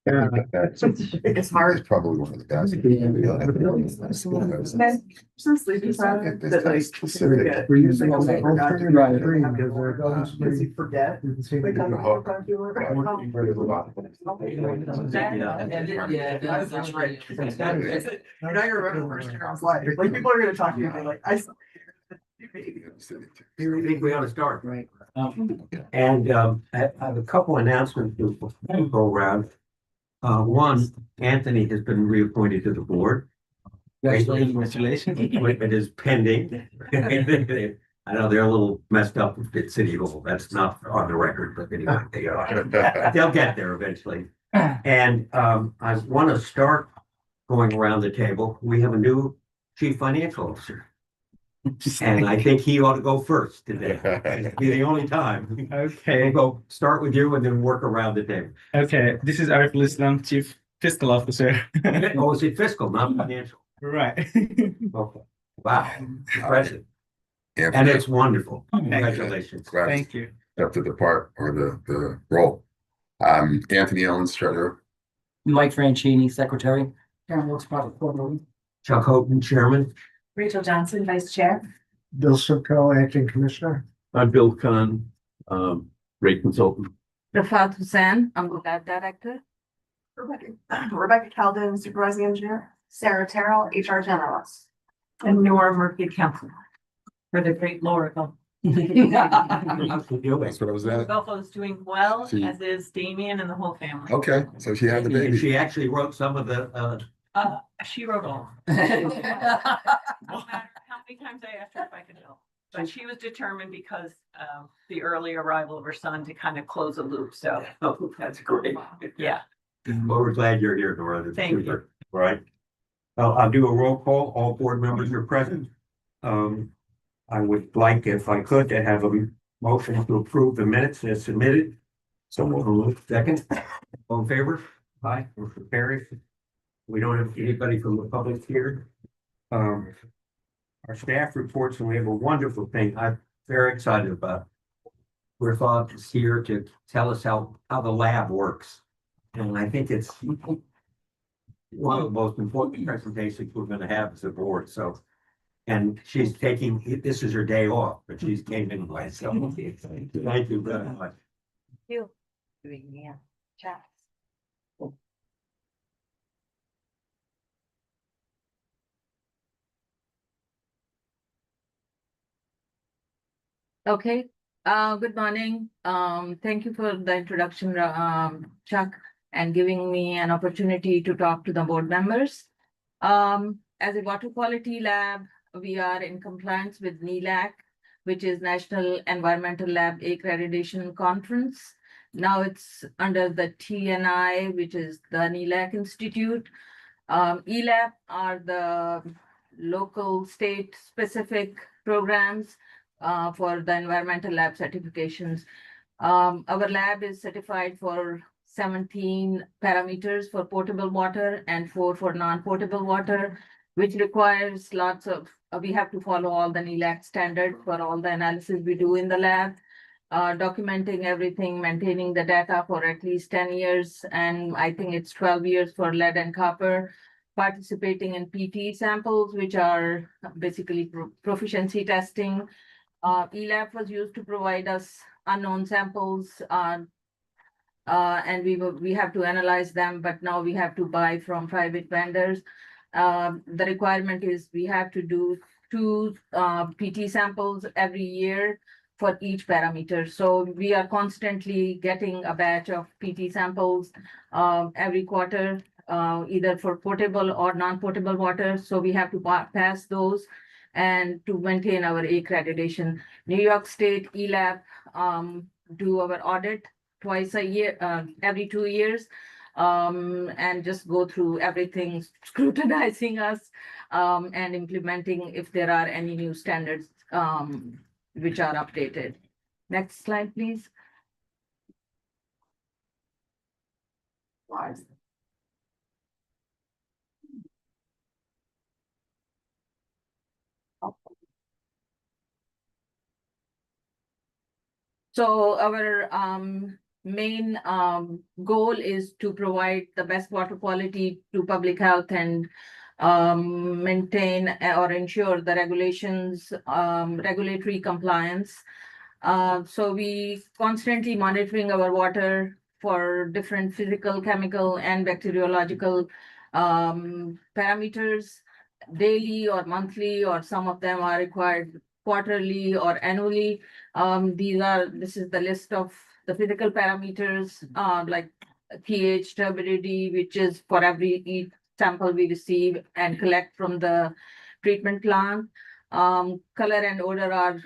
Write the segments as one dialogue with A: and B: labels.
A: It's hard.
B: It's probably one of the guys.
A: Some sleepy time that like
B: Specific.
A: we're using because you forget. Wake up before popular. That's right. Now you remember first year I was like people are gonna talk to you like I saw.
C: Here we think we ought to start.
D: Right.
C: And I have a couple announcements to go around. One, Anthony has been reappointed to the board.
D: Congratulations.
C: Appointment is pending. I know they're a little messed up with Pitt City Hall. That's not on the record, but anyway, they are. They'll get there eventually. And I want to start going around the table. We have a new chief financial officer. And I think he ought to go first today. It'll be the only time.
D: Okay.
C: We'll go start with you and then work around the table.
D: Okay. This is Arif Islam, Chief Fiscal Officer.
C: Oh, is it fiscal, not financial?
D: Right.
C: Okay. Wow. Impressive. And
B: Anthony,
C: it's wonderful. Congratulations.
D: Thank you.
B: After the part or the role. Anthony Owens, treasurer.
E: Mike Franchini, secretary. Karen Wilkes, project coordinator.
C: Chuck Houghton, chairman.
A: Rachel Johnson, vice chair.
F: Bill Sipco, acting commissioner.
G: I'm Bill Khan, rate consultant.
H: Rafat Hussain, I'm the lab director.
A: Rebecca Calden, supervising engineer. Sarah Terrell, HR generalist.
H: And Nora Murphy, council. For the great Lorica.
B: That's what I was at.
H: Belfo's doing well,
B: She-
H: as is Damien and the whole family.
B: Okay, so she had the
C: And
B: baby.
C: she actually wrote some of the,
H: She wrote all. No matter how many times I asked her if I could help. But she was determined because of the early arrival of her son to kind of close a loop, so.
C: oh, that's great.
H: Yeah.
C: Well, we're glad you're here, Nora. That's
H: Thank you.
C: super. Right. I'll do a roll call. All board members are present. I would like, if I could, to have a motion to approve the minutes as submitted. So we'll move second. All in favor? Aye. Motion carries. We don't have anybody from the public here. Our staff reports, and we have a wonderful thing I'm very excited about. We're thought is here to tell us how the lab works. And I think it's one of the most important presentations we're going to have as a board. So, and she's taking, this is her day off, but she's came in by. So thank you very much.
H: You. Yeah. Chat. Okay, good morning. Thank you for the introduction, Chuck, and giving me an opportunity to talk to the board members. As a water quality lab, we are in compliance with NELAC, which is National Environmental Lab Accreditation Conference. Now it's under the TNI, which is the NELAC Institute. ELAP are the local state specific programs for the environmental lab certifications. Our lab is certified for 17 parameters for potable water and 4 for non-potable water, which requires lots of, we have to follow all the NELAC standards for all the analysis we do in the lab, documenting everything, maintaining the data for at least 10 years. And I think it's 12 years for lead and copper, participating in PT samples, which are basically proficiency testing. ELAP was used to provide us unknown samples, and we have to analyze them, but now we have to buy from private vendors. The requirement is we have to do 2 PT samples every year for each parameter. So we are constantly getting a batch of PT samples every quarter, either for potable or non-potable water. So we have to pass those and to maintain our accreditation. New York State ELAP do our audit twice a year, every 2 years, and just go through everything, scrutinizing us and implementing if there are any new standards which are updated. Next slide, please. So our main goal is to provide the best water quality to public health and maintain or ensure the regulations, regulatory compliance. So we constantly monitoring our water for different physical, chemical, and bacteriological parameters daily or monthly, or some of them are required quarterly or annually. This is the list of the physical parameters, like pH, turbidity, which is for every each sample we receive and collect from the treatment plant. Color and odor are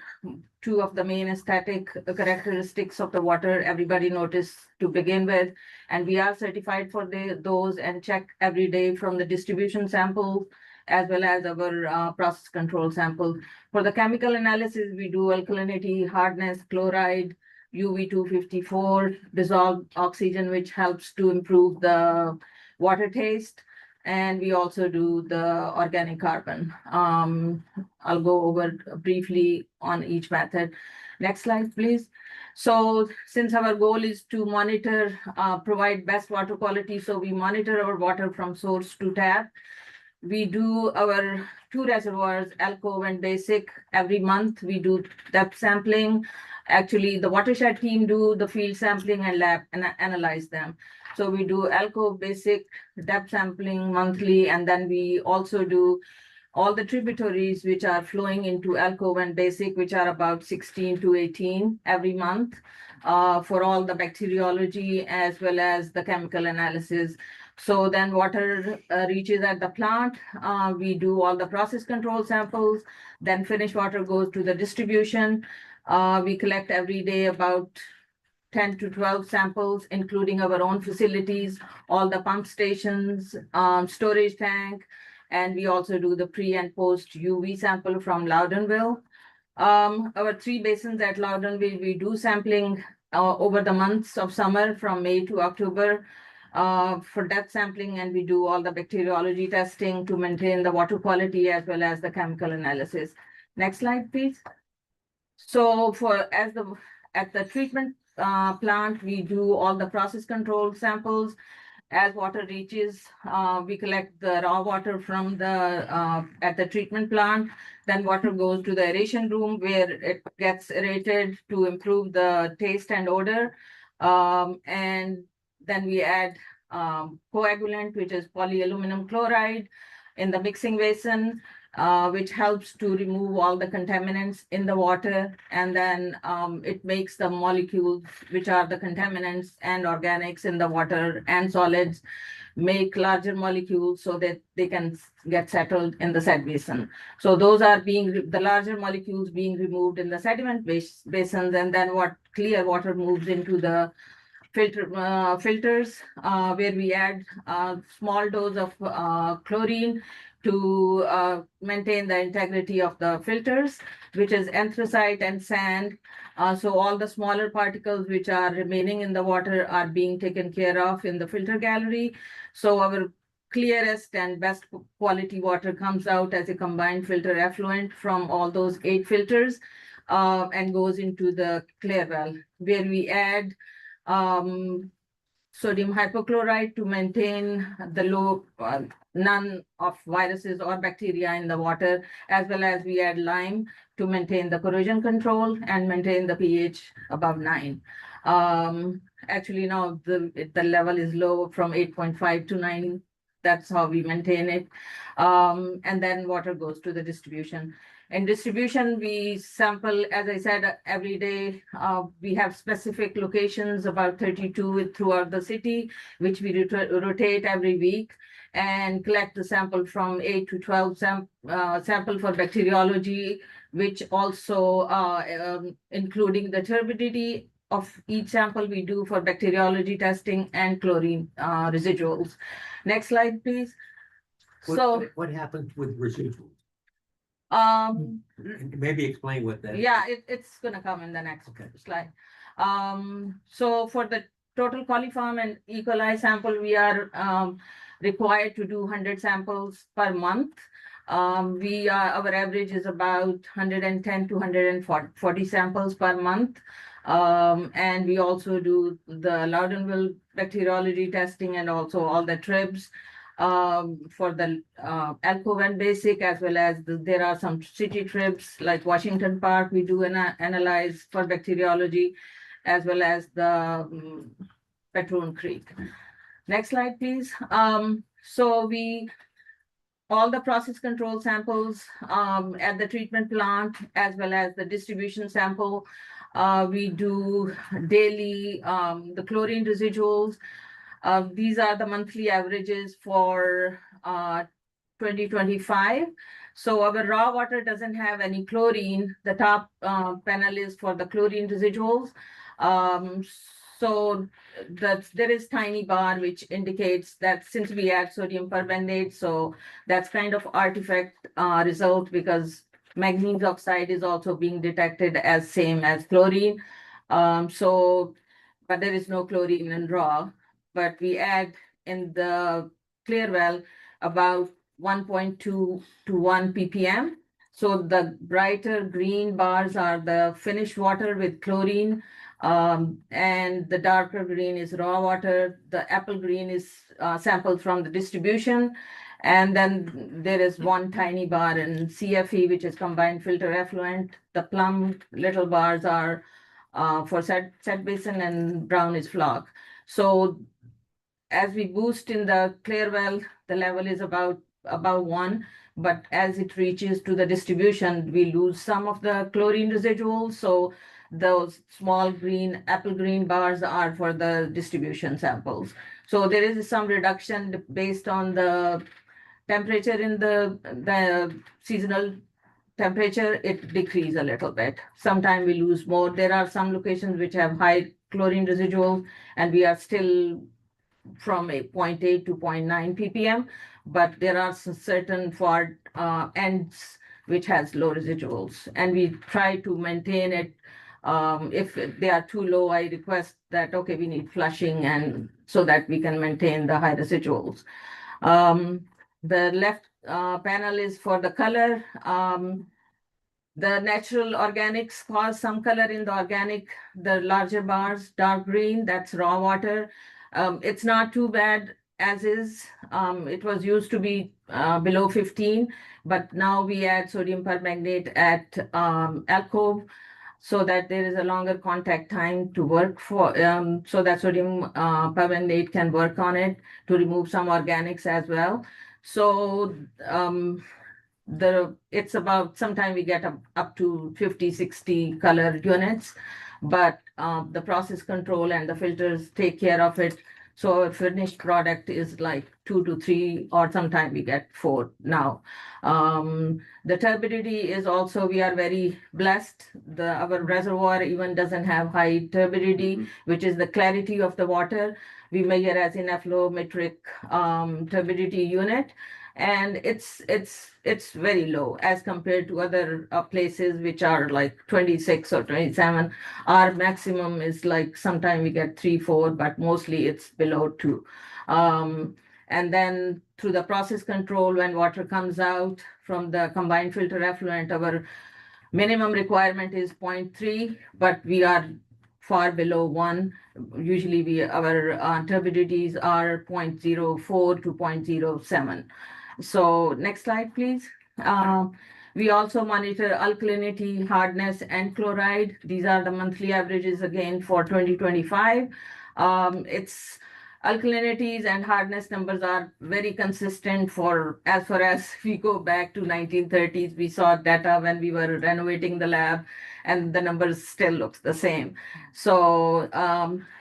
H: two of the main aesthetic characteristics of the water everybody noticed to begin with. And we are certified for those and check every day from the distribution sample as well as our process control sample. For the chemical analysis, we do alkalinity, hardness, chloride, UV 254, dissolved oxygen, which helps to improve the water taste. And we also do the organic carbon. I'll go over briefly on each method. Next slide, please. So since our goal is to monitor, provide best water quality, so we monitor our water from source to tap. We do our 2 reservoirs, alcove and basic, every month. We do depth sampling. Actually, the watershed team do the field sampling and lab and analyze them. So we do alcove, basic, depth sampling monthly, and then we also do all the tributaries which are flowing into alcove and basic, which are about 16 to 18 every month, for all the bacteriology as well as the chemical analysis. So then water reaches at the plant. We do all the process control samples. Then finished water goes to the distribution. We collect every day about 10 to 12 samples, including our own facilities, all the pump stations, storage tank, and we also do the pre and post UV sample from Loudonville. Our 3 basins at Loudonville, we do sampling over the months of summer from May to October for depth sampling, and we do all the bacteriology testing to maintain the water quality as well as the chemical analysis. Next slide, please. So at the treatment plant, we do all the process control samples. As water reaches, we collect the raw water from at the treatment plant. Then water goes to the aeration room where it gets aerated to improve the taste and odor. And then we add coagulant, which is polyaluminum chloride, in the mixing basin, which helps to remove all the contaminants in the water. And then it makes the molecules, which are the contaminants and organics in the water and solids, make larger molecules so that they can get settled in the set basin. So those are the larger molecules being removed in the sediment basins, and then clear water moves into the filters, where we add a small dose of chlorine to maintain the integrity of the filters, which is anthracite and sand. So all the smaller particles which are remaining in the water are being taken care of in the filter gallery. So our clearest and best quality water comes out as a combined filter effluent from all those 8 filters, and goes into the clear well, where we add sodium hypochlorite to maintain the low, none of viruses or bacteria in the water, as well as we add lime to maintain the corrosion control and maintain the pH above 9. Actually now the level is low from 8.5 to 9. That's how we maintain it. And then water goes to the distribution. In distribution, we sample, as I said, every day. We have specific locations, about 32 throughout the city, which we rotate every week and collect the sample from 8 to 12 sample for bacteriology, which also including the turbidity of each sample we do for bacteriology testing and chlorine residuals. Next slide, please.
C: What happens with residuals?
H: Um,
C: Maybe explain what that is.
H: yeah, it's gonna come in the next slide. So for the total coliform and E. coli sample, we are required to do 100 samples per month. Our average is about 110 to 140 samples per month. And we also do the Loudonville bacteriology testing and also all the tribs for the alcove and basic, as well as there are some city trips like Washington Park. We do analyze for bacteriology, as well as the Patroon Creek. Next slide, please. So all the process control samples at the treatment plant, as well as the distribution sample. We do daily the chlorine residuals. These are the monthly averages for 2025. So our raw water doesn't have any chlorine. The top panel is for the chlorine residuals. So there is tiny bar which indicates that since we add sodium permanganate, so that's kind of artifact result, because manganese oxide is also being detected as same as chlorine. But there is no chlorine in raw, but we add in the clear well about 1.2 to 1 ppm. So the brighter green bars are the finished water with chlorine, and the darker green is raw water. The apple green is sampled from the distribution. And then there is one tiny bar in CFE, which is combined filter effluent. The plum little bars are for set basin, and brown is flock. So as we boost in the clear well, the level is about 1, but as it reaches to the distribution, we lose some of the chlorine residuals. So those small green, apple green bars are for the distribution samples. So there is some reduction based on the temperature in the seasonal temperature. It decreases a little bit. Sometimes we lose more. There are some locations which have high chlorine residuals, and we are still from a 0.8 to 0.9 ppm, but there are some certain for ends which has low residuals, and we try to maintain it. If they are too low, I request that, okay, we need flushing, and so that we can maintain the high residuals. The left panel is for the color. The natural organics cause some color in the organic. The larger bars, dark green, that's raw water. It's not too bad as is. It was used to be below 15, but now we add sodium permanganate at alcove, so that there is a longer contact time to work for, so that sodium permanganate can work on it to remove some organics as well. So it's about, sometimes we get up to 50-60 color units, but the process control and the filters take care of it. So a finished product is like 2 to 3, or sometimes we get 4 now. The turbidity is also, we are very blessed. Our reservoir even doesn't have high turbidity, which is the clarity of the water. We measure as in afflometric turbidity unit, and it's very low as compared to other places which are like 26 or 27. Our maximum is like, sometimes we get 3, 4, but mostly it's below 2. And then through the process control, when water comes out from the combined filter effluent, our minimum requirement is 0.3, but we are far below 1. Usually our turbidities are 0.04 to 0.07. So next slide, please. We also monitor alkalinity, hardness, and chloride. These are the monthly averages again for 2025. It's alkalinities and hardness numbers are very consistent for as far as we go back to 1930s. We saw data when we were renovating the lab, and the numbers still looks the same. So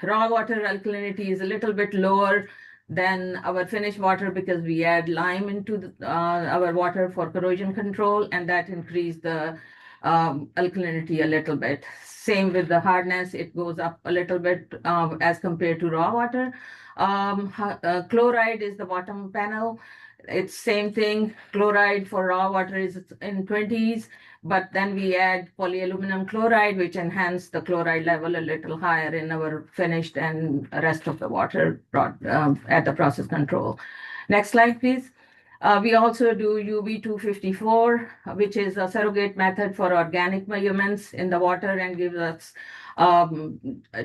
H: raw water alkalinity is a little bit lower than our finished water, because we add lime into our water for corrosion control, and that increased the alkalinity a little bit. Same with the hardness, it goes up a little bit as compared to raw water. Chloride is the bottom panel. It's same thing. Chloride for raw water is in 20s, but then we add polyaluminum chloride, which enhance the chloride level a little higher in our finished and rest of the water at the process control. Next slide, please. We also do UV 254, which is a surrogate method for organic measurements in the water, and gives us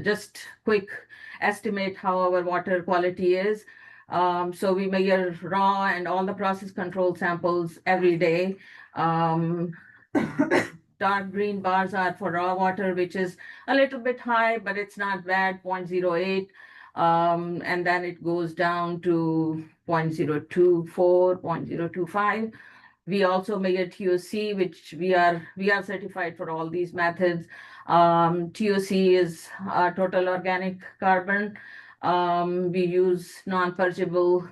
H: Just quick estimate how our water quality is. So we measure raw and all the process control samples every day. Dark green bars are for raw water, which is a little bit high, but it's not bad, 0.08. And then it goes down to 0.024, 0.025. We also measure TOC, which we are certified for all these methods. TOC is total organic carbon. We use non-purgeable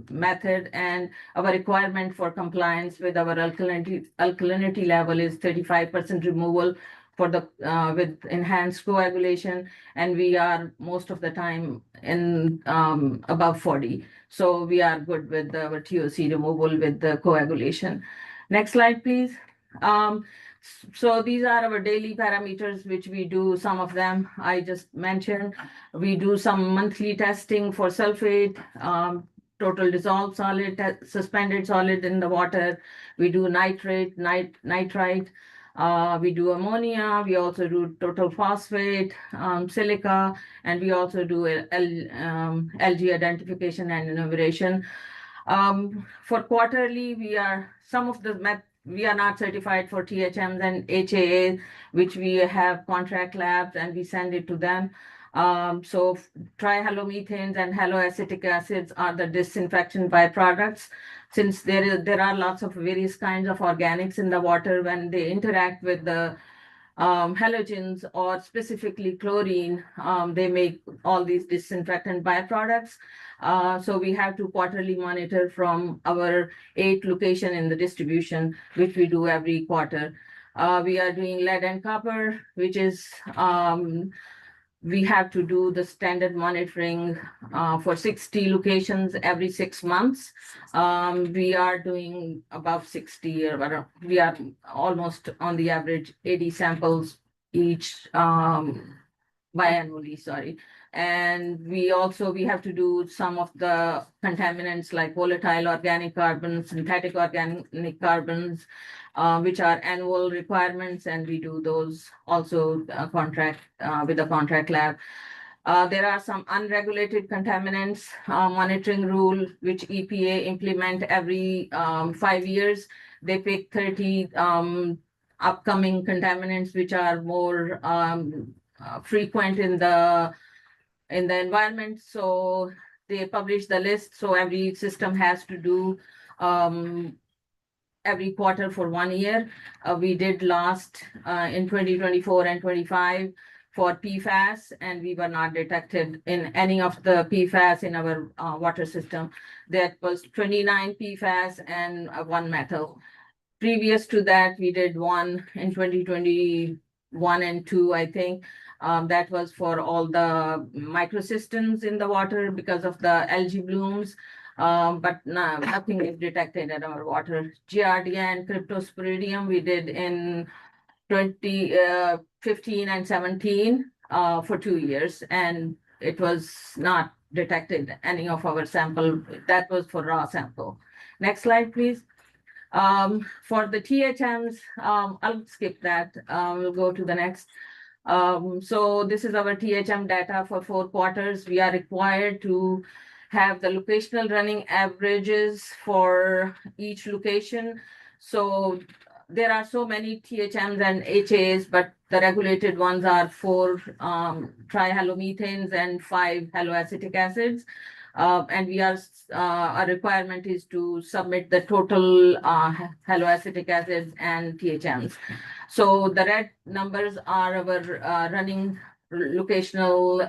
H: method, and our requirement for compliance with our alkalinity level is 35% removal for the with enhanced coagulation, and we are most of the time in above 40. So we are good with our TOC removal with the coagulation. Next slide, please. So these are our daily parameters, which we do. Some of them I just mentioned. We do some monthly testing for sulfate, total dissolved solid, suspended solid in the water. We do nitrate, nitrite. We do ammonia. We also do total phosphate, silica, and we also do LG identification and enumeration. For quarterly, we are not certified for THMs and HAA, which we have contract labs and we send it to them. So trihalomethanes and haloacetic acids are the disinfection byproducts. Since there are lots of various kinds of organics in the water, when they interact with the halogens or specifically chlorine, they make all these disinfectant byproducts. So we have to quarterly monitor from our 8 location in the distribution, which we do every quarter. We are doing lead and copper, which is we have to do the standard monitoring for 60 locations every 6 months. We are doing above 60, or we are almost on the average 80 samples each biannually, sorry. And we have to do some of the contaminants like volatile organic carbons, synthetic organic carbons, which are annual requirements, and we do those also contract with the contract lab. There are some unregulated contaminants monitoring rule, which EPA implement every 5 years. They pick 30 upcoming contaminants which are more frequent in the environment. So they publish the list. So every system has to do every quarter for 1 year. We did last in 2024 and 25 for PFAS, and we were not detected in any of the PFAS in our water system. That was 29 PFAS and 1 metal. Previous to that, we did one in 2021 and 2, I think. That was for all the microsystems in the water because of the algae blooms. But nothing is detected in our water. Giardia and cryptosporidium we did in 2015 and 17 for 2 years, and it was not detected any of our sample. That was for raw sample. Next slide, please. For the THMs, I'll skip that. We'll go to the next. So this is our THM data for 4 quarters. We are required to have the locational running averages for each location. So there are so many THMs and HAs, but the regulated ones are 4 trihalomethanes and 5 haloacetic acids. And we are our requirement is to submit the total haloacetic acids and THMs. So the red numbers are our running locational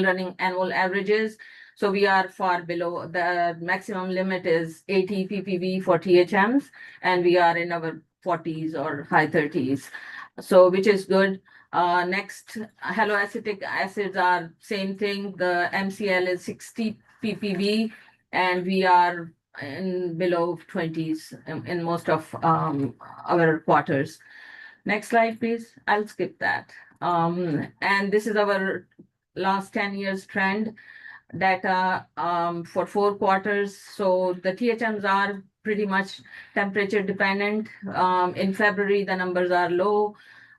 H: running annual averages. So we are far below. The maximum limit is 80 ppb for THMs, and we are in our 40s or high 30s. So which is good. Next, haloacetic acids are same thing. The MCL is 60 ppb, and we are in below 20s in most of our quarters. Next slide, please. I'll skip that. And this is our last 10 years trend data for 4 quarters. So the THMs are pretty much temperature dependent. In February, the numbers are low.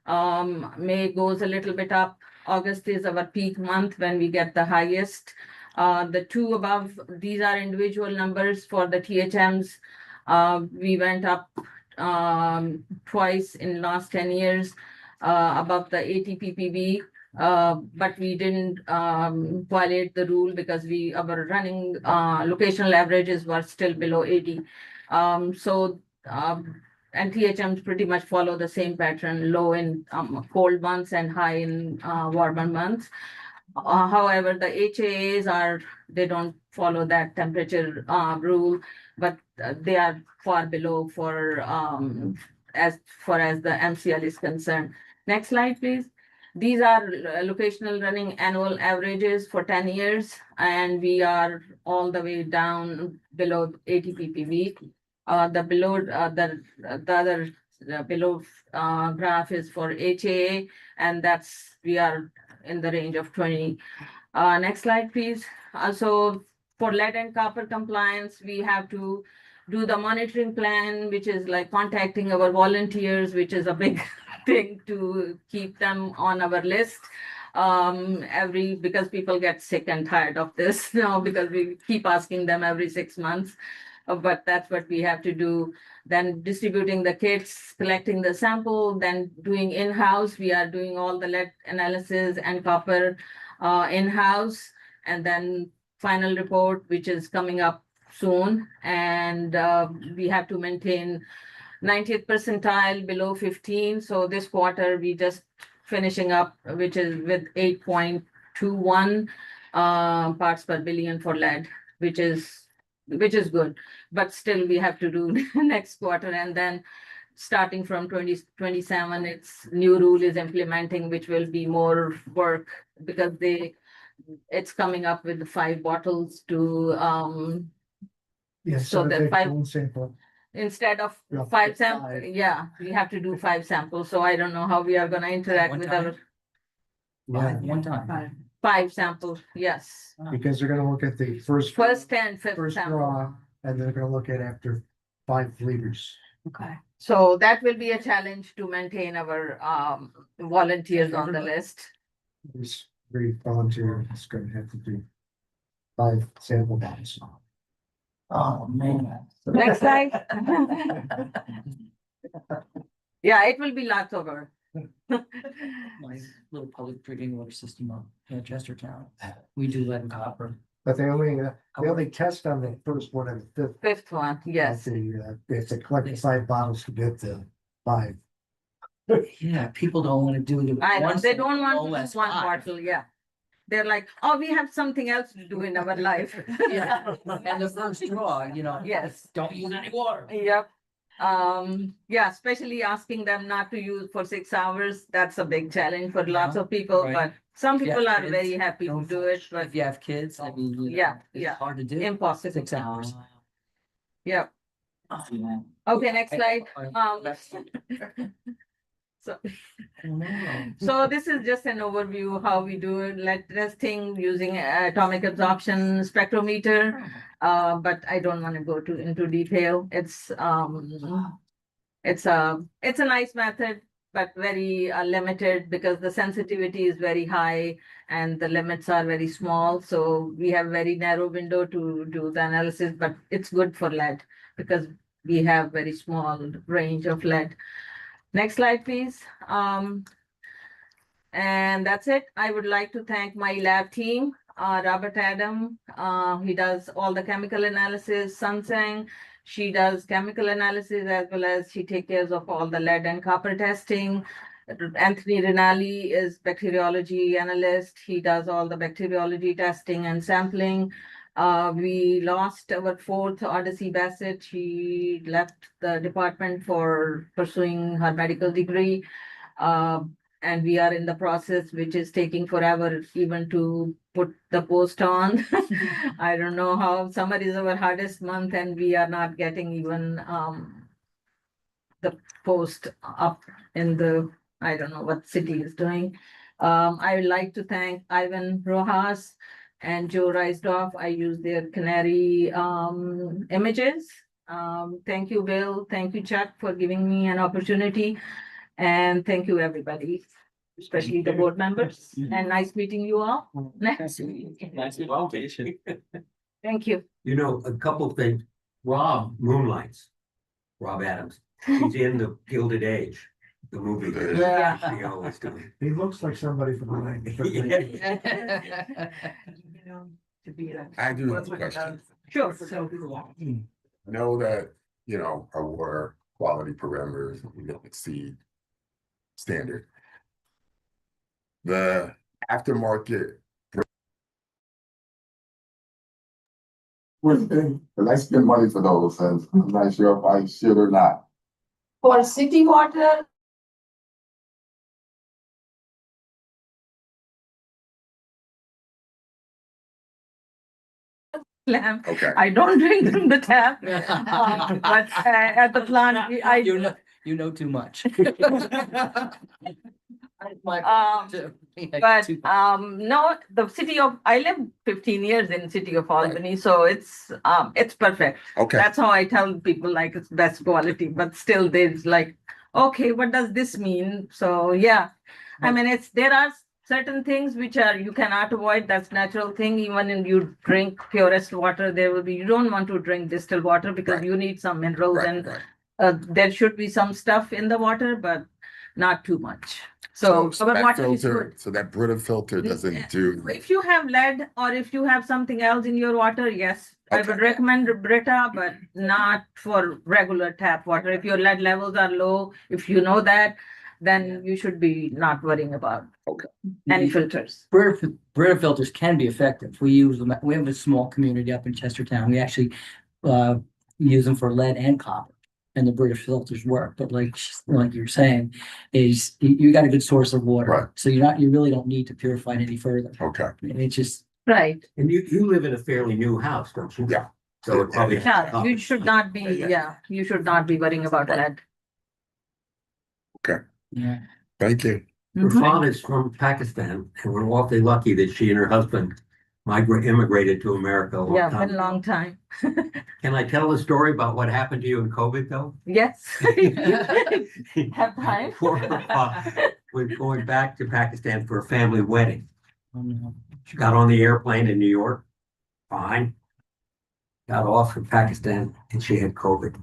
H: May goes a little bit up. August is our peak month when we get the highest. The two above, these are individual numbers for the THMs. We went up twice in last 10 years above the 80 ppb. But we didn't violate the rule because our running locational averages were still below 80. And THMs pretty much follow the same pattern, low in cold months and high in warmer months. However, the HAAs they don't follow that temperature rule, but they are far below for as far as the MCL is concerned. Next slide, please. These are locational running annual averages for 10 years, and we are all the way down below 80 ppb. The other below graph is for HAA, and we are in the range of 20. Next slide, please. Also, for lead and copper compliance, we have to do the monitoring plan, which is like contacting our volunteers, which is a big thing to keep them on our list. Because people get sick and tired of this now because we keep asking them every 6 months. But that's what we have to do. Then distributing the kits, collecting the sample, then doing in-house. We are doing all the lead analysis and copper in-house, and then final report, which is coming up soon. And we have to maintain 90th percentile below 15. So this quarter, we just finishing up, which is with 8.21 parts per billion for lead, which is good, but still we have to do next quarter. And then starting from 2027, its new rule is implementing, which will be more work because it's coming up with 5 bottles to
F: Yes.
H: So the five-
F: Sample.
H: instead of
F: Yeah,
H: 5 samples.
F: five.
H: Yeah, we have to do 5 samples. So I don't know how we are going to interact
E: One
H: with
E: time?
H: our
E: Yeah, one time.
H: 5 samples. Yes,
F: Because they're gonna look at the first.
H: first and fifth
F: First
H: sample.
F: draw, and they're gonna look at after 5 liters.
H: Okay. So that will be a challenge to maintain our volunteers on the list.
F: This very volunteer is gonna have to do 5 sample bottles.
E: Oh, man.
H: Next slide. Yeah, it will be lots of work.
E: My little public drinking water system up in Chestertown. We do lead and copper.
F: But they only test on the first one and the 5th.
H: Fifth one, yes.
F: They have to collect 5 bottles to get the 5.
E: Yeah, people don't want to do it.
H: I know,
E: once
H: they
E: and
H: don't want
E: all
H: to
E: less
H: do one
E: five.
H: bottle, yeah. They're like, oh, we have something else to do in our life.
E: Yeah, and the first draw,
H: Yes,
E: don't use any water.
H: yep. Yeah, especially asking them not to use for 6 hours, that's a big challenge for lots of people,
E: right.
H: but some
E: If you
H: people
E: have
H: are
E: kids,
H: very happy to do it, but
E: If you have kids, I mean,
H: Yeah,
E: it's
H: yeah.
E: hard to do.
H: impossible.
E: 6 hours.
H: Yeah,
E: Oh, man.
H: okay, next slide. So, so this is just an overview of how we do it, lead testing using atomic absorption spectrometer. But I don't want to go into detail. It's a nice method, but very limited because the sensitivity is very high and the limits are very small. So we have very narrow window to do the analysis, but it's good for lead because we have very small range of lead. Next slide, please. And that's it. I would like to thank my lab team, Robert Adam. He does all the chemical analysis. Sunsang, she does chemical analysis as well as she takes care of all the lead and copper testing. Anthony Rinaldi is bacteriology analyst. He does all the bacteriology testing and sampling. We lost our 4th Odyssey Bassett. She left the department for pursuing her medical degree. And we are in the process, which is taking forever even to put the post on. I don't know how summer is our hardest month and we are not getting even the post up in I don't know what city is doing. I would like to thank Ivan Rojas and Joe Reisdorf. I use their Canary images. Thank you, Bill. Thank you, Chuck, for giving me an opportunity. And thank you, everybody, especially the board members, and nice meeting you all. Nice to meet you.
D: Nice invitation.
H: Thank you.
C: You know, a couple of things. Rob moonlights. Rob Adams. He's in the Gilded Age, the movie. that
H: Yeah.
C: HBO is doing.
F: He looks like somebody from the nineties.
B: I do have a question.
H: Sure.
B: I know that, you know, our water quality parameters, we don't exceed standard. The aftermarket. And I spend money for those, and I'm not sure if I should or not.
H: For city water. Lamp.
B: Okay,
H: I don't drink from the tap, but at the plant, I.
E: You know too much.
H: But no, the city of, I lived 15 years in city of Albany, so it's perfect.
B: okay,
H: That's how I tell people like it's best quality, but still there's like, okay, what does this mean? So yeah, I mean, there are certain things which are, you cannot avoid, that's natural thing. Even when you drink purest water, you don't want to drink distilled water because
B: Right.
H: you need some minerals
B: right,
H: and
B: right.
H: there should be some stuff in the water, but not too much. So our
B: that
H: water is
B: filter,
H: good.
B: so that Brita filter doesn't do,
H: If you have lead or if you have something else in your water, yes, I would
B: Okay.
H: recommend Brita, but not for regular tap water. If your lead levels are low, if you know that, then you should be not worrying about any filters.
E: Brita filters can be effective. We use them, we have a small community up in Chestertown. We actually use them for lead and copper. And the British filters work, but like you're saying, is you got a good source of water.
B: Right.
E: So you really don't need to purify it any further.
B: okay,
E: It's just,
H: Right.
C: And you live in a fairly new house, don't you?
B: Yeah.
C: So it probably.
H: Yeah, you should not be, you should not be worrying about lead.
E: yeah.
B: thank you.
C: Her
H: Mhm.
C: father's from Pakistan, and we're awfully lucky that she and her husband immigrated to America a long
H: Yeah,
C: time
H: been a
C: ago.
H: long time.
C: Can I tell the story about what happened to you in COVID, though?
H: Yes. Have time.
C: We're going back to Pakistan for a family wedding.
E: Oh, no.
C: She got on the airplane in New York, fine. Got off from Pakistan and she had COVID.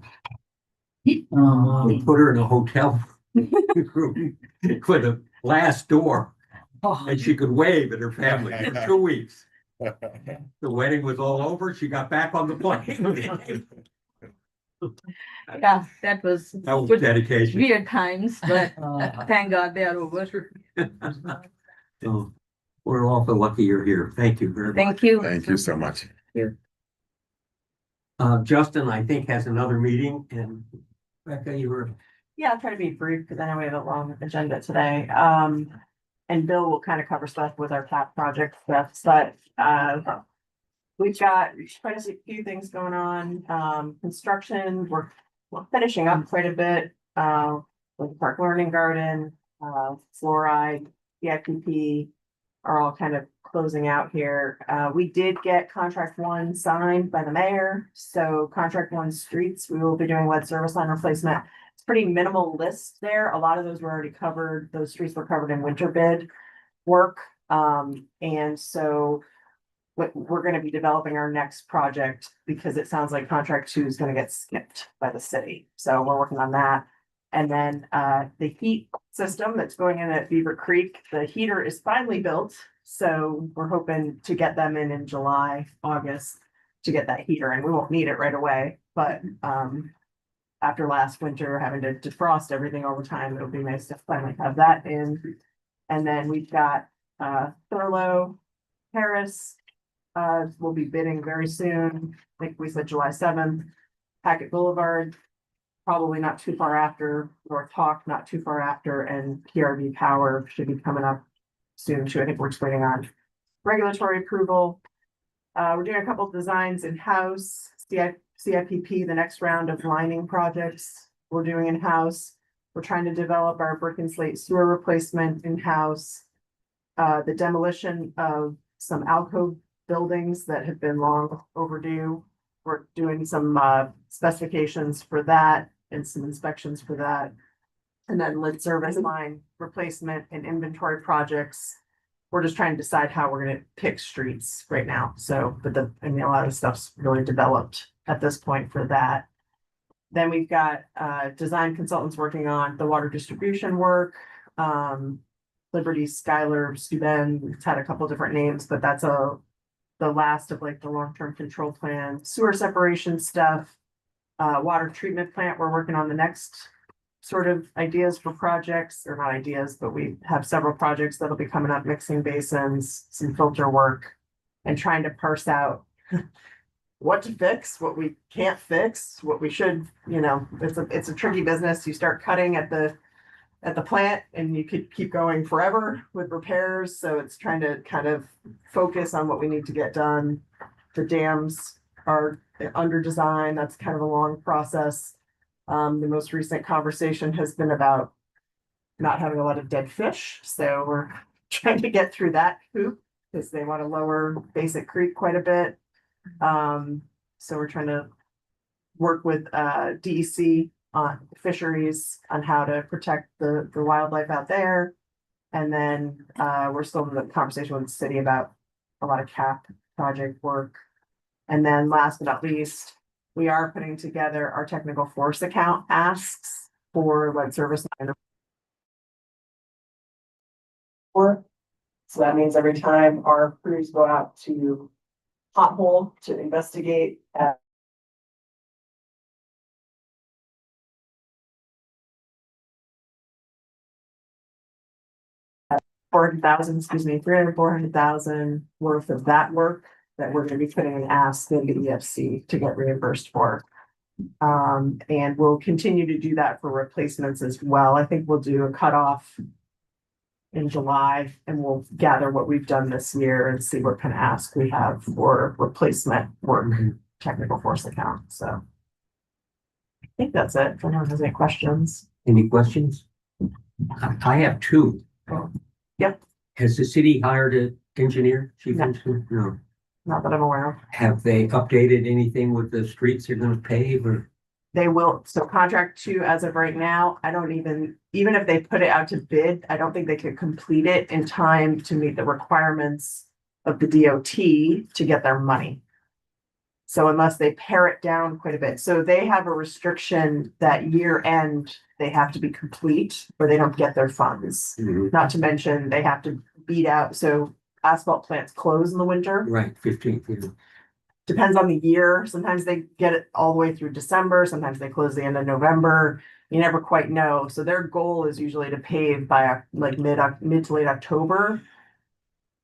E: Oh,
C: They put her in a hotel room with a glass door
H: Oh,
C: and she could wave at her family for 2 weeks. The wedding was all over. She got back on the plane.
H: yeah, that was
C: That was
H: good,
C: dedication.
H: weird times, but
E: uh,
H: thank God they are over.
C: So we're awful lucky you're here. Thank you very much.
H: Thank you.
B: Thank you so much.
C: Justin, I think, has another meeting, and Becca, you were.
A: Yeah, I'll try to be brief because I know we have a long agenda today. And Bill will kind of cover stuff with our tap project stuff, but we've got quite a few things going on. Construction, we're finishing up quite a bit. With Park Learning Garden, fluoride, CIPP are all kind of closing out here. We did get contract one signed by the mayor, so contract one streets, we will be doing lead service line replacement. It's pretty minimal list there. A lot of those were already covered. Those streets were covered in winter bid work. And so we're gonna be developing our next project because it sounds like contract two is gonna get skipped by the city. So we're working on that. And then the heat system that's going in at Beaver Creek, the heater is finally built. So we're hoping to get them in July, August to get that heater, and we won't need it right away, but after last winter, having to defrost everything all the time, it'll be nice to finally have that in. And then we've got Thurlow Terrace. We'll be bidding very soon. I think we said July 7th. Packet Boulevard, probably not too far after, North Hawk, not too far after, and PRV Power should be coming up soon too. I think we're just waiting on regulatory approval. We're doing a couple of designs in-house, CIPP, the next round of lining projects we're doing in-house. We're trying to develop our brick and slate sewer replacement in-house. The demolition of some alcove buildings that have been long overdue. We're doing some specifications for that and some inspections for that. And then lead service line replacement and inventory projects. We're just trying to decide how we're gonna pick streets right now. So, but I mean, a lot of stuff's really developed at this point for that. Then we've got design consultants working on the water distribution work. Liberty, Skylar, Steuben, we've had a couple different names, but that's the last of like the long-term control plan, sewer separation stuff. Water treatment plant, we're working on the next sort of ideas for projects, or not ideas, but we have several projects that'll be coming up, mixing basins, some filter work, and trying to parse out what to fix, what we can't fix, what we should, it's a tricky business. You start cutting at the plant and you could keep going forever with repairs. So it's trying to kind of focus on what we need to get done. The dams are under design. That's kind of a long process. The most recent conversation has been about not having a lot of dead fish. So we're trying to get through that hoop because they want to lower Basic Creek quite a bit. So we're trying to work with DEC on fisheries on how to protect the wildlife out there. And then we're still in the conversation with the city about a lot of CAP project work. And then last but not least, we are putting together our technical force account asks for lead service line. So that means every time our crews go out to pothole to investigate at $400,000 worth of that work that we're gonna be putting an ask in the EFC to get reimbursed for. And we'll continue to do that for replacements as well. I think we'll do a cutoff in July and we'll gather what we've done this year and see what kind of ask we have for replacement work, technical force account. So I think that's it. If anyone has any questions.
C: Any questions? I have two.
A: Yep.
C: Has the city hired an engineer? Chief
A: No.
C: engineer? No.
A: Not that I'm aware of.
C: Have they updated anything with the streets they're gonna pave or?
A: They will, so contract 2 as of right now, I don't even if they put it out to bid, I don't think they could complete it in time to meet the requirements of the DOT to get their money. So unless they pare it down quite a bit, so they have a restriction that year end, they have to be complete or they don't get their funds. Not to mention, they have to beat out, so asphalt plants close in the winter.
C: Right, 15th.
A: Depends on the year. Sometimes they get it all the way through December. Sometimes they close the end of November. You never quite know. So their goal is usually to pave by like mid to late October.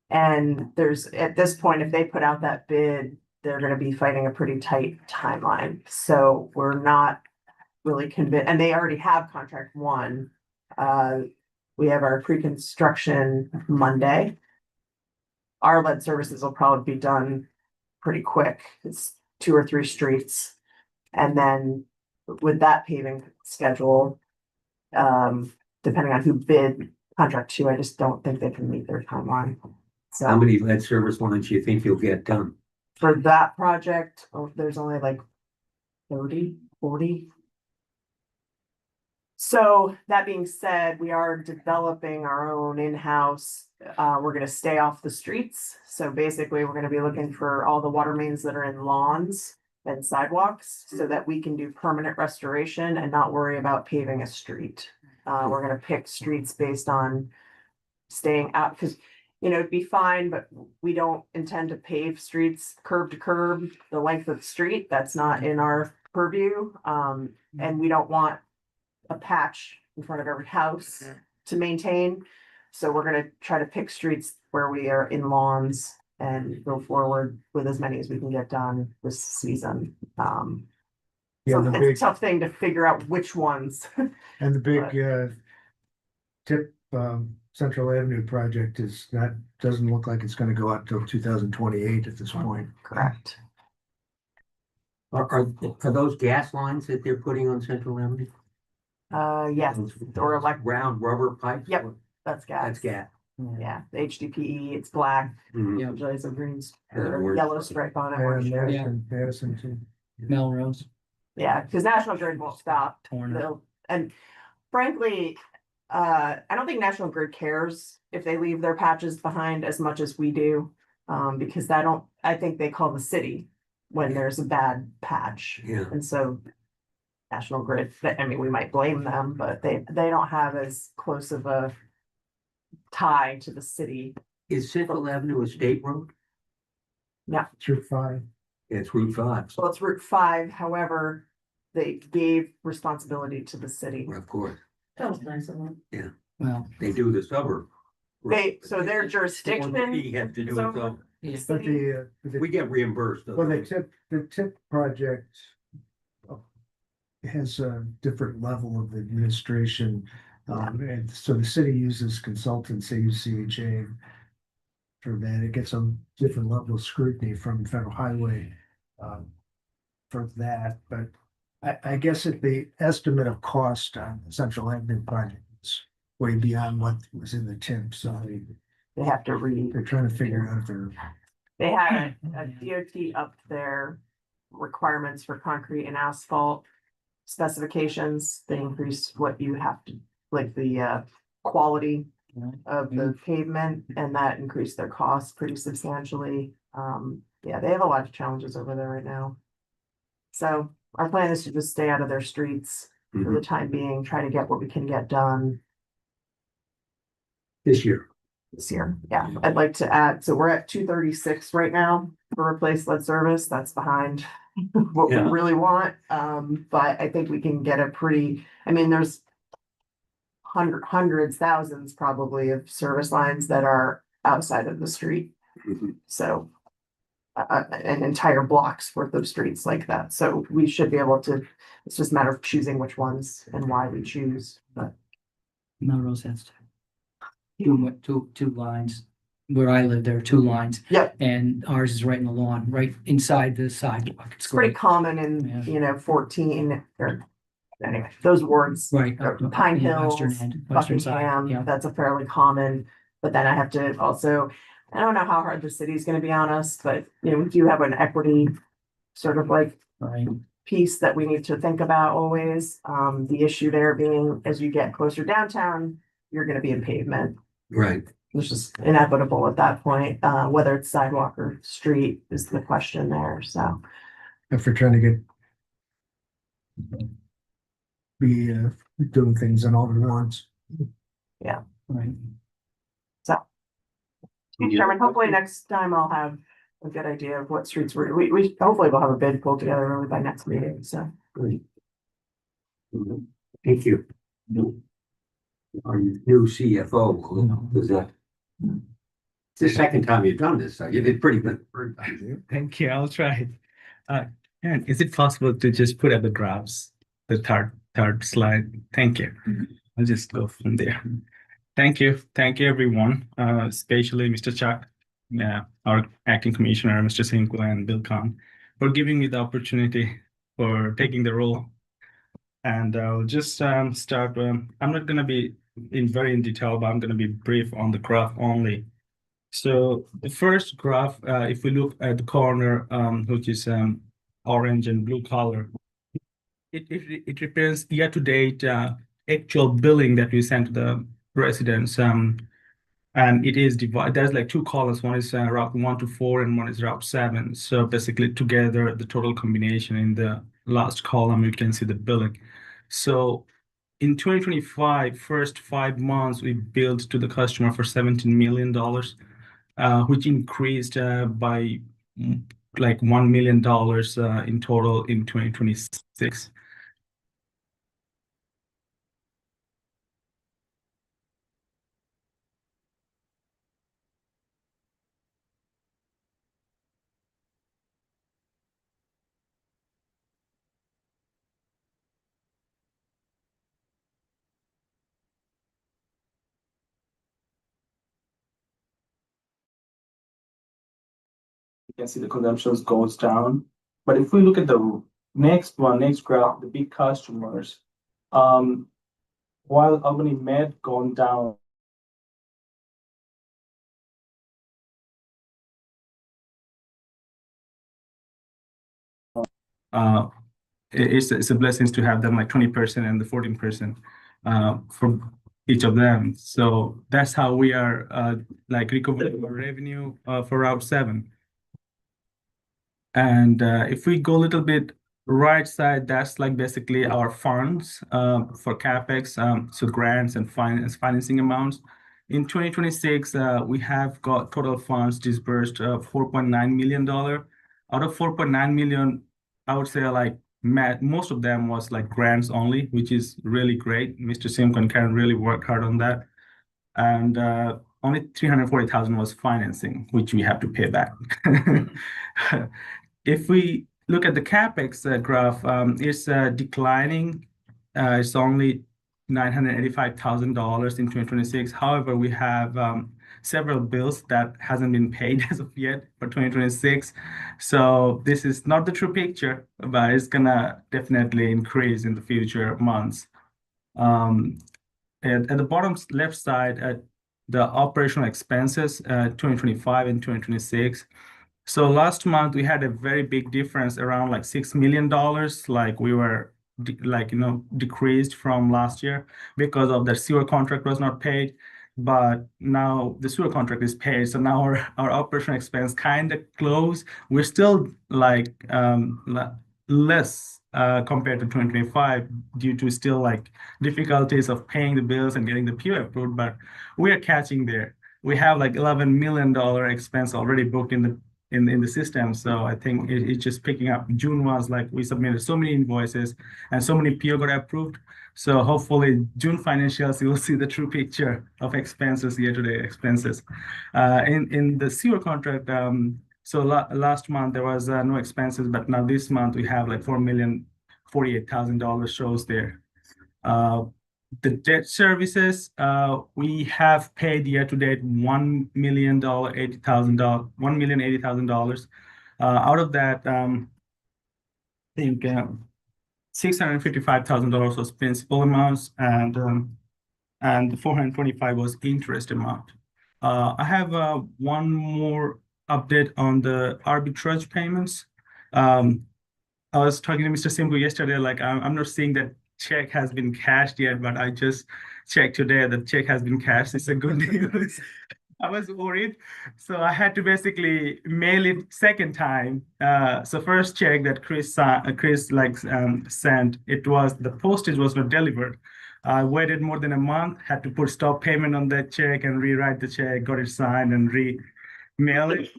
A: And there's at this point, if they put out that bid, they're going to be fighting a pretty tight timeline. So we're not really convinced. And they already have contract 1. We have our pre-construction Monday. Our lead services will probably be done pretty quick. It's 2 or 3 streets. And then with that paving schedule, depending on who bid contract 2, I just don't think they can meet their timeline. So
C: How many lead service lines do you think you'll get done?
A: for that project, there's only like 30, 40. So that being said, we are developing our own in-house. We're going to stay off the streets. So basically, we're going to be looking for all the water mains that are in lawns and sidewalks so that we can do permanent restoration and not worry about paving a street. We're going to pick streets based on staying out because, it'd be fine, but we don't intend to pave streets curb to curb, the length of the street. That's not in our purview. And we don't want a patch in front of every house to maintain. So we're gonna try to pick streets where we are in lawns and go forward with as many as we can get done this season. So it's a tough thing to figure out which ones.
F: And the big tip Central Avenue project doesn't look like it's gonna go out till 2028 at this point.
A: Correct.
C: Are those gas lines that they're putting on Central Avenue?
A: Yes, or like
C: round rubber pipes?
A: Yep. That's gas.
C: That's gas.
A: Yeah, the HDPE, it's black.
C: Mhm.
E: Yeah.
A: Usually it's a green,
C: Or-
A: yellow stripe on it. or
F: And
A: sure.
F: Madison too.
E: Melrose,
A: Yeah, because National Grid won't stop.
E: torn up.
A: And frankly, I don't think National Grid cares if they leave their patches behind as much as we do. Because I think they call the city when there's a bad patch.
C: Yeah.
A: And so National Grid, I mean, we might blame them, but they don't have as close of a tie to the city.
C: Is Central Avenue a state road?
F: It's Route 5.
C: It's Route 5.
A: Well, it's Route 5, however, they gave responsibility to the city.
C: Of course,
A: That was nice of them.
E: Well,
C: they do the suburb.
A: So their jurisdiction.
C: We have to do it, so
E: yeah.
F: But
C: we get reimbursed.
F: well, the tip project has a different level of administration. And so the city uses consultants, they use CHA for that. It gets a different level of scrutiny from Federal Highway for that. But I guess if the estimate of cost on the Central Avenue project is way beyond what was in the tip, so
A: They have to read.
F: they're trying to figure out if they're
A: They had a DOT up their requirements for concrete and asphalt specifications. They increased what you have to, like the quality of the pavement, and that increased their costs pretty substantially. Yeah, they have a lot of challenges over there right now. So our plan is to just stay out of their streets for the time being, try to get what we can get done
C: This year.
A: this year. Yeah, I'd like to add, so we're at 236 right now for replace lead service. That's behind what we
C: Yeah.
A: really want. But I think we can get a pretty, I mean, there's hundreds, thousands probably of service lines that are outside of the street.
C: Mhm.
A: So an entire block's worth of streets like that. So we should be able to, it's just a matter of choosing which ones and why we choose, but.
E: Melrose has two lines. Where I live, there are two lines.
A: Yep.
E: And ours is right in the lawn, right inside the sidewalk.
A: It's pretty common
E: Yeah.
A: in, 14 or anyway, those words.
E: Right.
A: Pine
E: Yeah, western
A: Hills,
E: end, western side,
A: Buckingham,
E: yeah.
A: that's a fairly common. But then I have to also, I don't know how hard the city's gonna be on us, but we do have an equity sort of like
E: Right.
A: piece that we need to think about always. The issue there being as you get closer downtown, you're gonna be in pavement.
C: Right.
A: It's just inevitable at that point, whether it's sidewalk or street is the question there, so.
F: if we're trying to be doing things in all at once.
E: Right.
A: Chairman, hopefully next time I'll have a good idea of what streets we hopefully we'll have a bid pulled together really by next meeting, so.
C: Great. Thank you. Our new CFO, is that? It's the second time you've done this, so you did pretty good.
D: Thank you. I'll try it. And is it possible to just put up the graphs, the third slide? Thank you. I'll just go from there. Thank you, everyone, especially Mr. Chuck, our acting commissioner, Mr. Sinku, and Bill Khan, for giving me the opportunity for taking the role. And I'll just start. I'm not going to be very in detail, but I'm going to be brief on the graph only. So the first graph, if we look at the corner, which is orange and blue color, it represents year-to-date actual billing that we sent to the residents. And it is divided. There's like two columns. One is Route 1 to 4, and one is Route 7. So basically, together, the total combination in the last column, you can see the billing. So in 2025, first 5 months, we billed to the customer for $17 million, which increased by like $1 million in total in 2026. You can see the consumptions goes down. But if we look at the next graph, the big customers, while Albany Med gone down, it's a blessing to have them like 20% and the 14%. for each of them. So that's how we are like recovering our revenue for Route 7. And if we go a little bit right side, that's like basically our funds for CapEx, so grants and financing amounts. In 2026, we have got total funds disbursed of $4.9 million. Out of 4.9 million, I would say like most of them was like grants only, which is really great. Mr. Simco and Karen really worked hard on that. And only 340,000 was financing, which we have to pay back. If we look at the CapEx graph, it's declining. It's only $985,000 in 2026. However, we have several bills that hasn't been paid as of yet for 2026. So this is not the true picture, but it's gonna definitely increase in the future months. At the bottom left side, the operational expenses, 2025 and 2026. So last month we had a very big difference around like $6 million. Like we were decreased from last year because of the sewer contract was not paid. But now the sewer contract is paid. So now our operational expense kind of close. We're still like less compared to 2025 due to still like difficulties of paying the bills and getting the PO approved, but we are catching there. We have like $11 million expense already booked in the system. So I think it's just picking up. June was like we submitted so many invoices and so many PO got approved. So hopefully June financials, you will see the true picture of expenses, year-to-date expenses. In the sewer contract, so last month there was no expenses, but now this month we have like $4,048,000 shows there. The debt services, we have paid year to date $1,080,000. Out of that, I think $655,000 was principal amounts, and $425 was interest amount. I have one more update on the arbitrage payments. I was talking to Mr. Simco yesterday, like I'm not seeing that check has been cashed yet, but I just checked today that check has been cashed. It's a good news. I was worried, so I had to basically mail it second time. So first check that Chris sent, it was the postage was not delivered. I waited more than a month, had to put stop payment on that check and rewrite the check, got it signed and mail it.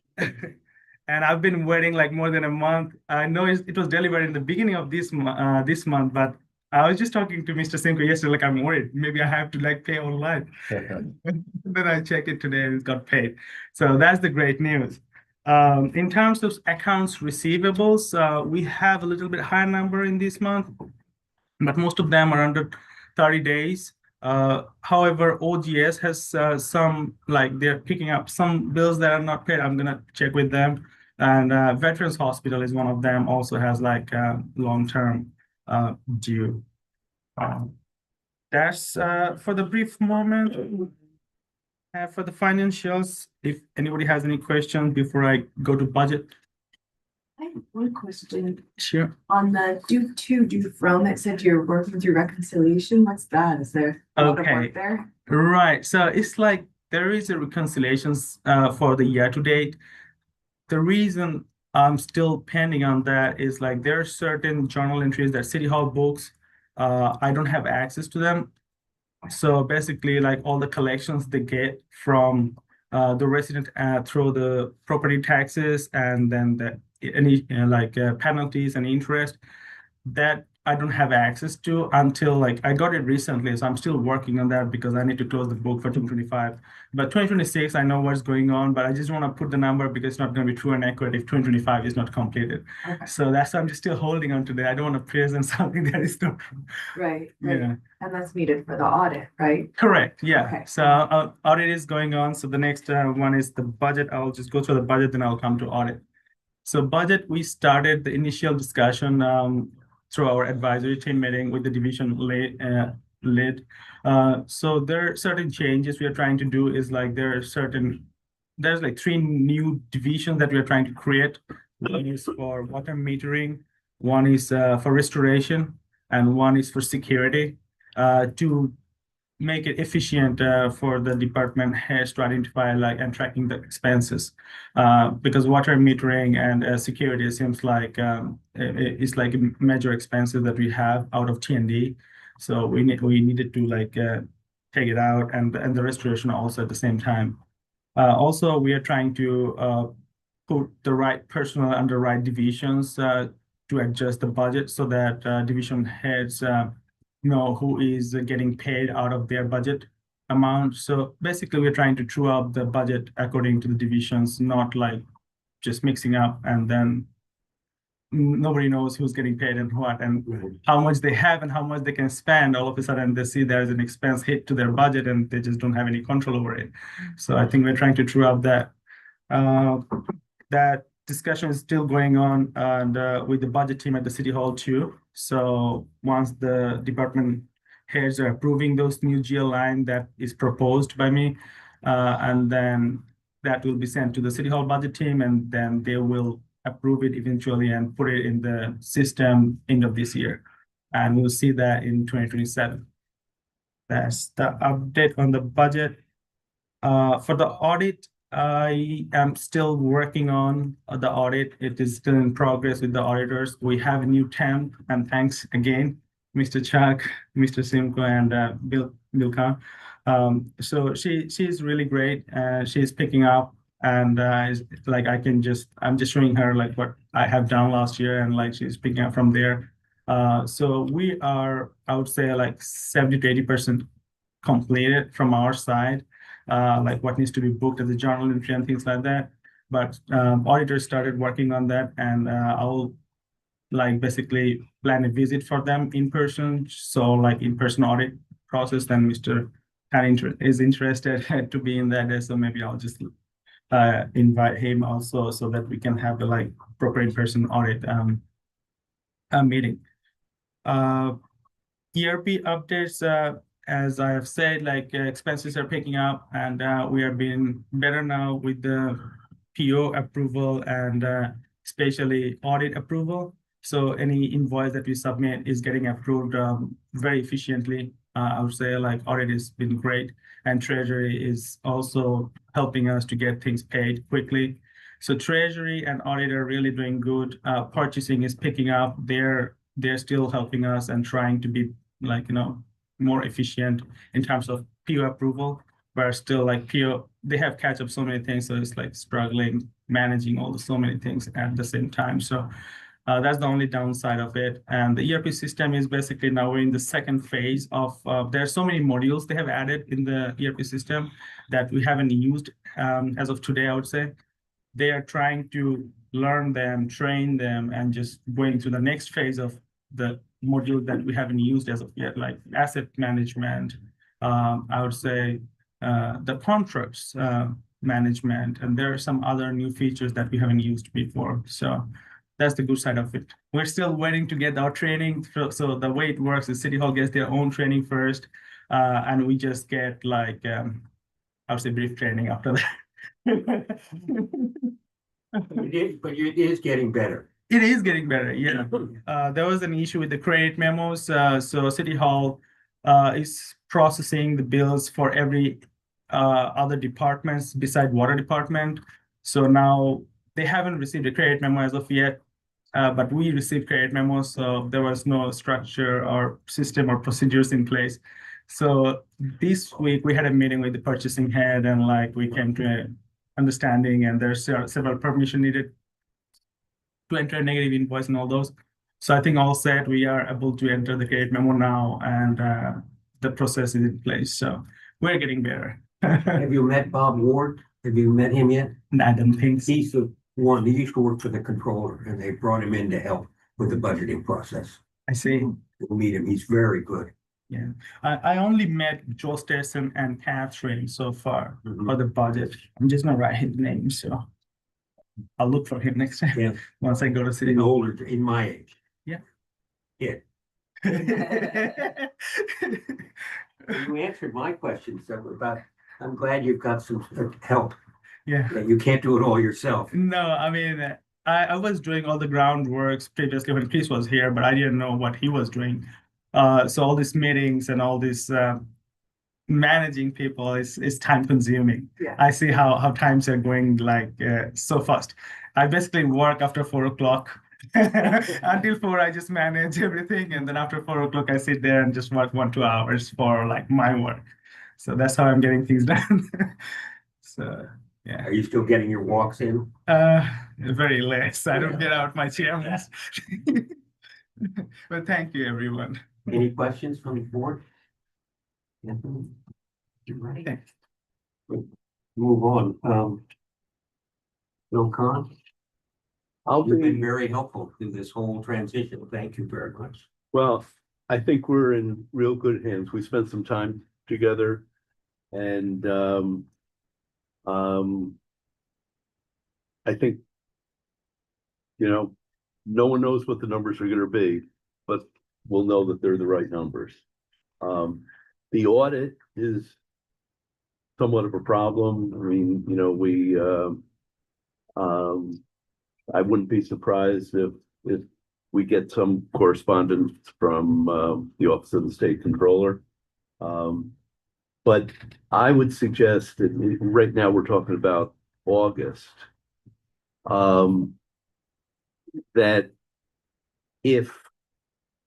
D: And I've been waiting like more than a month. I know it was delivered in the beginning of this month, but I was just talking to Mr. Simco yesterday, like I'm worried. Maybe I have to like pay online. Then I checked it today and it got paid. So that's the great news. In terms of accounts receivables, we have a little bit higher number in this month, but most of them are under 30 days. However, OGS has some, like they're picking up some bills that are not paid. I'm gonna check with them. And Veterans Hospital is one of them, also has like long-term due. That's for the brief moment. For the financials, if anybody has any questions before I go to budget.
I: I have one question.
D: Sure.
I: On the due from, it said you're working through reconciliation. What's that? Is there a lot of
D: Okay.
I: work there?
D: Right. So it's like there is a reconciliations for the year to date. The reason I'm still pending on that is like there are certain journal entries that City Hall books. I don't have access to them. So basically, like all the collections they get from the resident through the property taxes and then any penalties and interest that I don't have access to until like I got it recently. So I'm still working on that because I need to close the book for 2025. But 2026, I know what's going on, but I just want to put the number because it's not going to be true and accurate if 2025 is not completed.
I: Okay.
D: So that's why I'm just still holding on to that. I don't want to present something that is not true.
I: Right.
D: Yeah.
I: And that's needed for the audit, right?
D: Correct. Yeah.
I: Okay.
D: So audit is going on. So the next one is the budget. I'll just go through the budget, then I'll come to audit. So budget, we started the initial discussion through our advisory team meeting with the division lead. So there are certain changes we are trying to do is like there's like 3 new divisions that we are trying to create. One is for water metering, one is for restoration, and one is for security. to make it efficient for the department heads to identify like and tracking the expenses. Because water metering and security seems like it's like a major expenses that we have out of T&D. So we needed to like take it out and the restoration also at the same time. Also, we are trying to put the right personnel under right divisions to adjust the budget so that division heads know who is getting paid out of their budget amount. So basically, we're trying to true up the budget according to the divisions, not like just mixing up and then nobody knows who's getting paid and what and how much they have and how much they can spend. All of a sudden, they see there's an expense hit to their budget and they just don't have any control over it. So I think we're trying to true up that. That discussion is still going on and with the budget team at the city hall too. So once the department heads are approving those new GL line that is proposed by me, and then that will be sent to the city hall budget team, and then they will approve it eventually and put it in the system end of this year. And we'll see that in 2027. That's the update on the budget. For the audit, I am still working on the audit. It is still in progress with the auditors. We have a new temp, and thanks again, Mr. Chuck, Mr. Simco, and Bill Khan. So she's really great. She's picking up, and like I'm just showing her like what I have done last year, and like she's picking up from there. So we are, I would say, like 70 to 80% completed from our side. Like what needs to be booked as a journal entry and things like that. But auditors started working on that, and I'll like basically plan a visit for them in person. So like in-person audit process, then Mr. Khan is interested to be in that. So maybe I'll just invite him also so that we can have the like proper in-person audit meeting. ERP updates, as I have said, like expenses are picking up, and we are being better now with the PO approval and especially audit approval. So any invoice that we submit is getting approved very efficiently. I would say like audit has been great, and treasury is also helping us to get things paid quickly. So treasury and audit are really doing good. Purchasing is picking up. They're still helping us and trying to be like, more efficient in terms of PO approval, but still like PO, they have catch up so many things. So it's like struggling, managing so many things at the same time. So that's the only downside of it. And the ERP system is basically now we're in the second phase of, there are so many modules they have added in the ERP system that we haven't used as of today, I would say. They are trying to learn them, train them, and just going to the next phase of the module that we haven't used as of yet, like asset management, I would say the contracts management, and there are some other new features that we haven't used before. So that's the good side of it. We're still waiting to get our training. So the way it works is City Hall gets their own training first, and we just get like, I would say brief training after that.
C: But it is getting better.
D: It is getting better, yeah. There was an issue with the credit memos. So City Hall is processing the bills for every other departments beside water department. So now they haven't received a credit memo as of yet, but we received credit memos. So there was no structure or system or procedures in place. So this week we had a meeting with the purchasing head, and like we came to an understanding, and there's several permission needed to enter a negative invoice and all those. So I think all set, we are able to enter the credit memo now, and the process is in place. So we're getting better.
C: Have you met Bob Ward? Have you met him yet?
D: I don't think so.
C: He's the one, he used to work for the controller, and they brought him in to help with the budgeting process.
D: I see.
C: We'll meet him. He's very good.
D: Yeah, I only met Joe Stetson and Catherine so far for the budget. I'm just gonna write his name, so I'll look for him next time.
C: Yeah.
D: Once I go to City
C: In
D: Hall.
C: older, in my age.
D: Yeah.
C: Yeah. You answered my questions about, I'm glad you've got some help.
D: Yeah.
C: You can't do it all yourself.
D: No, I mean, I was doing all the groundworks previously when Chris was here, but I didn't know what he was doing. So all these meetings and all this managing people is time consuming.
A: Yeah.
D: I see how times are going like so fast. I basically work after 4 o'clock. Until 4, I just manage everything, and then after 4 o'clock, I sit there and just work 1-2 hours for like my work. So that's how I'm getting things done. So yeah,
C: Are you still getting your walks in?
D: very less. I don't get out my chair. But thank you, everyone.
C: Any questions from the board?
D: Thanks.
C: Move on. Bill Khan,
G: I'll
C: you've been
G: be,
C: very helpful through this whole transition. Thank you very much.
G: well, I think we're in real good hands. We spent some time together and, I think, no one knows what the numbers are gonna be, but we'll know that they're the right numbers. The audit is somewhat of a problem. I mean, I wouldn't be surprised if we get some correspondence from, the Office of the State Controller. But I would suggest that right now we're talking about August. That if,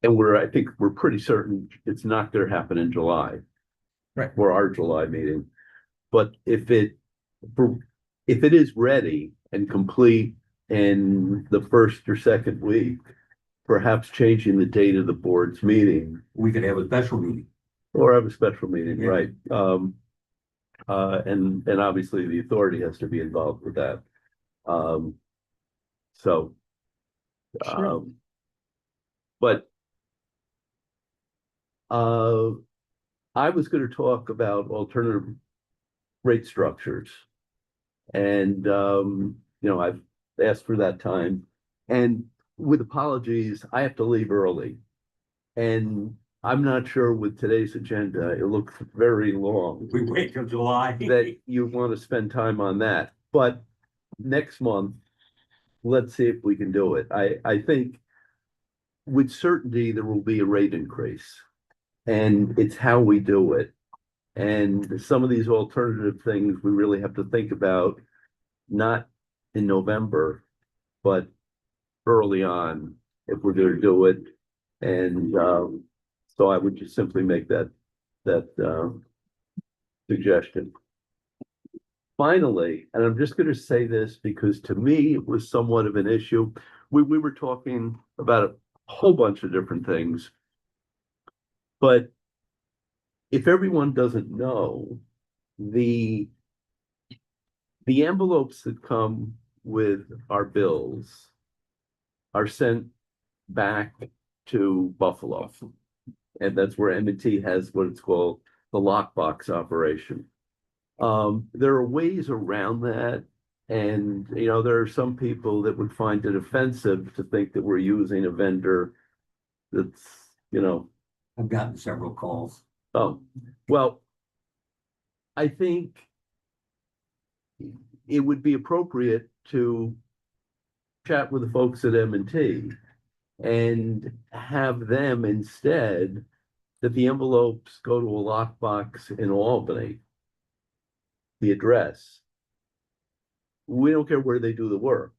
G: and I think we're pretty certain it's not gonna happen in July.
D: Right.
G: For our July meeting, but if it is ready and complete in the first or second week, perhaps changing the date of the board's meeting.
C: We could have a special meeting.
G: Or have a special meeting,
C: Yeah.
G: right? And obviously the authority has to be involved with that. So.
D: Sure.
G: But. I was gonna talk about alternative rate structures. And, I've asked for that time. And with apologies, I have to leave early. And I'm not sure with today's agenda, it looks very long,
C: We wait till July.
G: that you want to spend time on that. But next month, let's see if we can do it. I think with certainty, there will be a rate increase. And it's how we do it. And some of these alternative things we really have to think about, not in November, but early on, if we're going to do it. And so I would just simply make that suggestion. Finally, and I'm just going to say this because to me it was somewhat of an issue. We were talking about a whole bunch of different things, but if everyone doesn't know, the envelopes that come with our bills are sent back to Buffalo. And that's where M&T has what it's called the lockbox operation. There are ways around that. And, there are some people that would find it offensive to think that we're using a vendor that's,
C: I've gotten several calls.
G: Oh, well, I think it would be appropriate to chat with the folks at M&T and have them instead that the envelopes go to a lockbox in Albany, the address. We don't care where they do the work,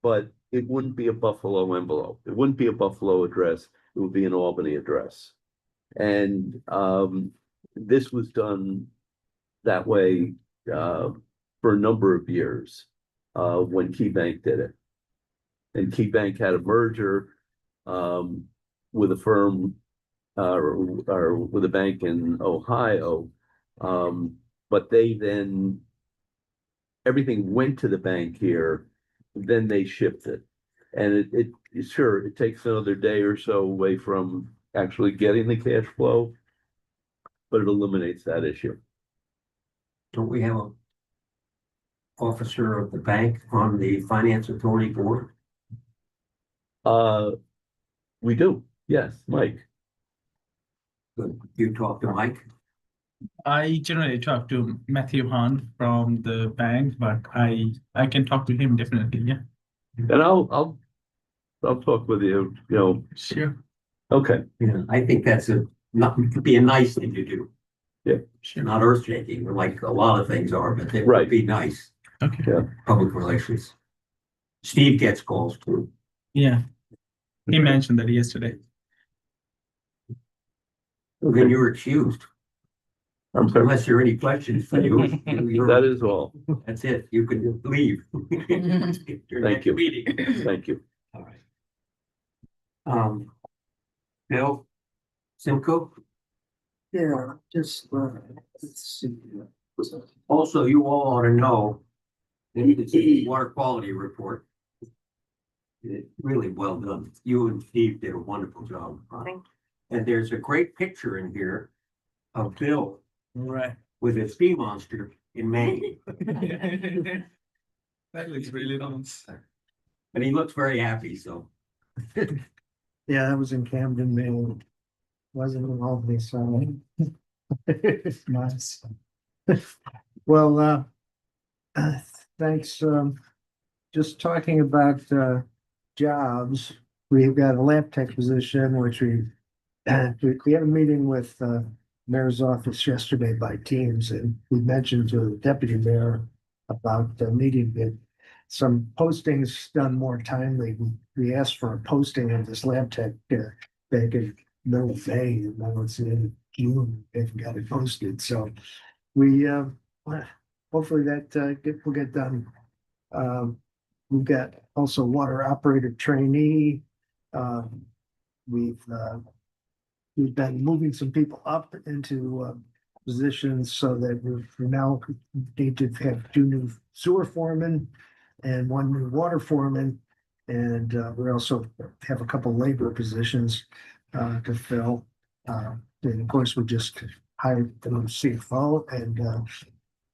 G: but it wouldn't be a Buffalo envelope. It wouldn't be a Buffalo address. It would be an Albany address. And this was done that way for a number of years when KeyBank did it. And KeyBank had a merger with a firm or with a bank in Ohio. But they then, everything went to the bank here, then they shipped it. And it takes another day or so away from actually getting the cash flow, but it eliminates that issue.
C: Don't we have an officer of the bank on the finance authority board?
G: We do, yes, Mike.
C: Good. You talk to Mike?
D: I generally talk to Matthew Hunt from the bank, but I can talk to him definitely. Yeah.
G: And I'll talk with you,
D: Sure.
G: Okay,
C: Yeah, I think that's not, could be a nice thing to do.
G: Yeah.
C: Not earth shaking, like a lot of things are, but it
G: Right.
C: would be nice,
D: Okay,
G: yeah,
C: public relations. Steve gets calls too.
D: yeah. He mentioned that yesterday.
C: Then you're excused,
G: I'm sorry,
C: unless there are any questions for you.
G: that is all.
C: That's it, you can leave.
G: Thank you.
C: Meeting.
G: Thank you.
C: All right. Bill, Simcoe,
F: Yeah, just, let's see.
C: also you all ought to know that it's a water quality report. Really well done. You and Steve did a wonderful job.
A: Thank
C: And there's a great picture in here of Bill
D: Right.
C: with a ski monster in Maine.
D: That looks really nice.
C: And he looks very happy, so.
F: Yeah, that was in Camden, Maine. Wasn't in Albany, so. Nice. Well, thanks, just talking about, jobs, we've got a lab tech position, which we had a meeting with, mayor's office yesterday by Teams, and we mentioned to the deputy mayor about the meeting that some postings done more timely. We asked for a posting of this lab tech, back in middle of May, and now it's in June, they've got it posted, so we, hopefully that, will get done. We've got also water operator trainee. We've been moving some people up into positions so that we now need to have 2 new sewer foremen and 1 new water foreman. And we also have a couple labor positions to fill. And of course, we just hired the new CFO, and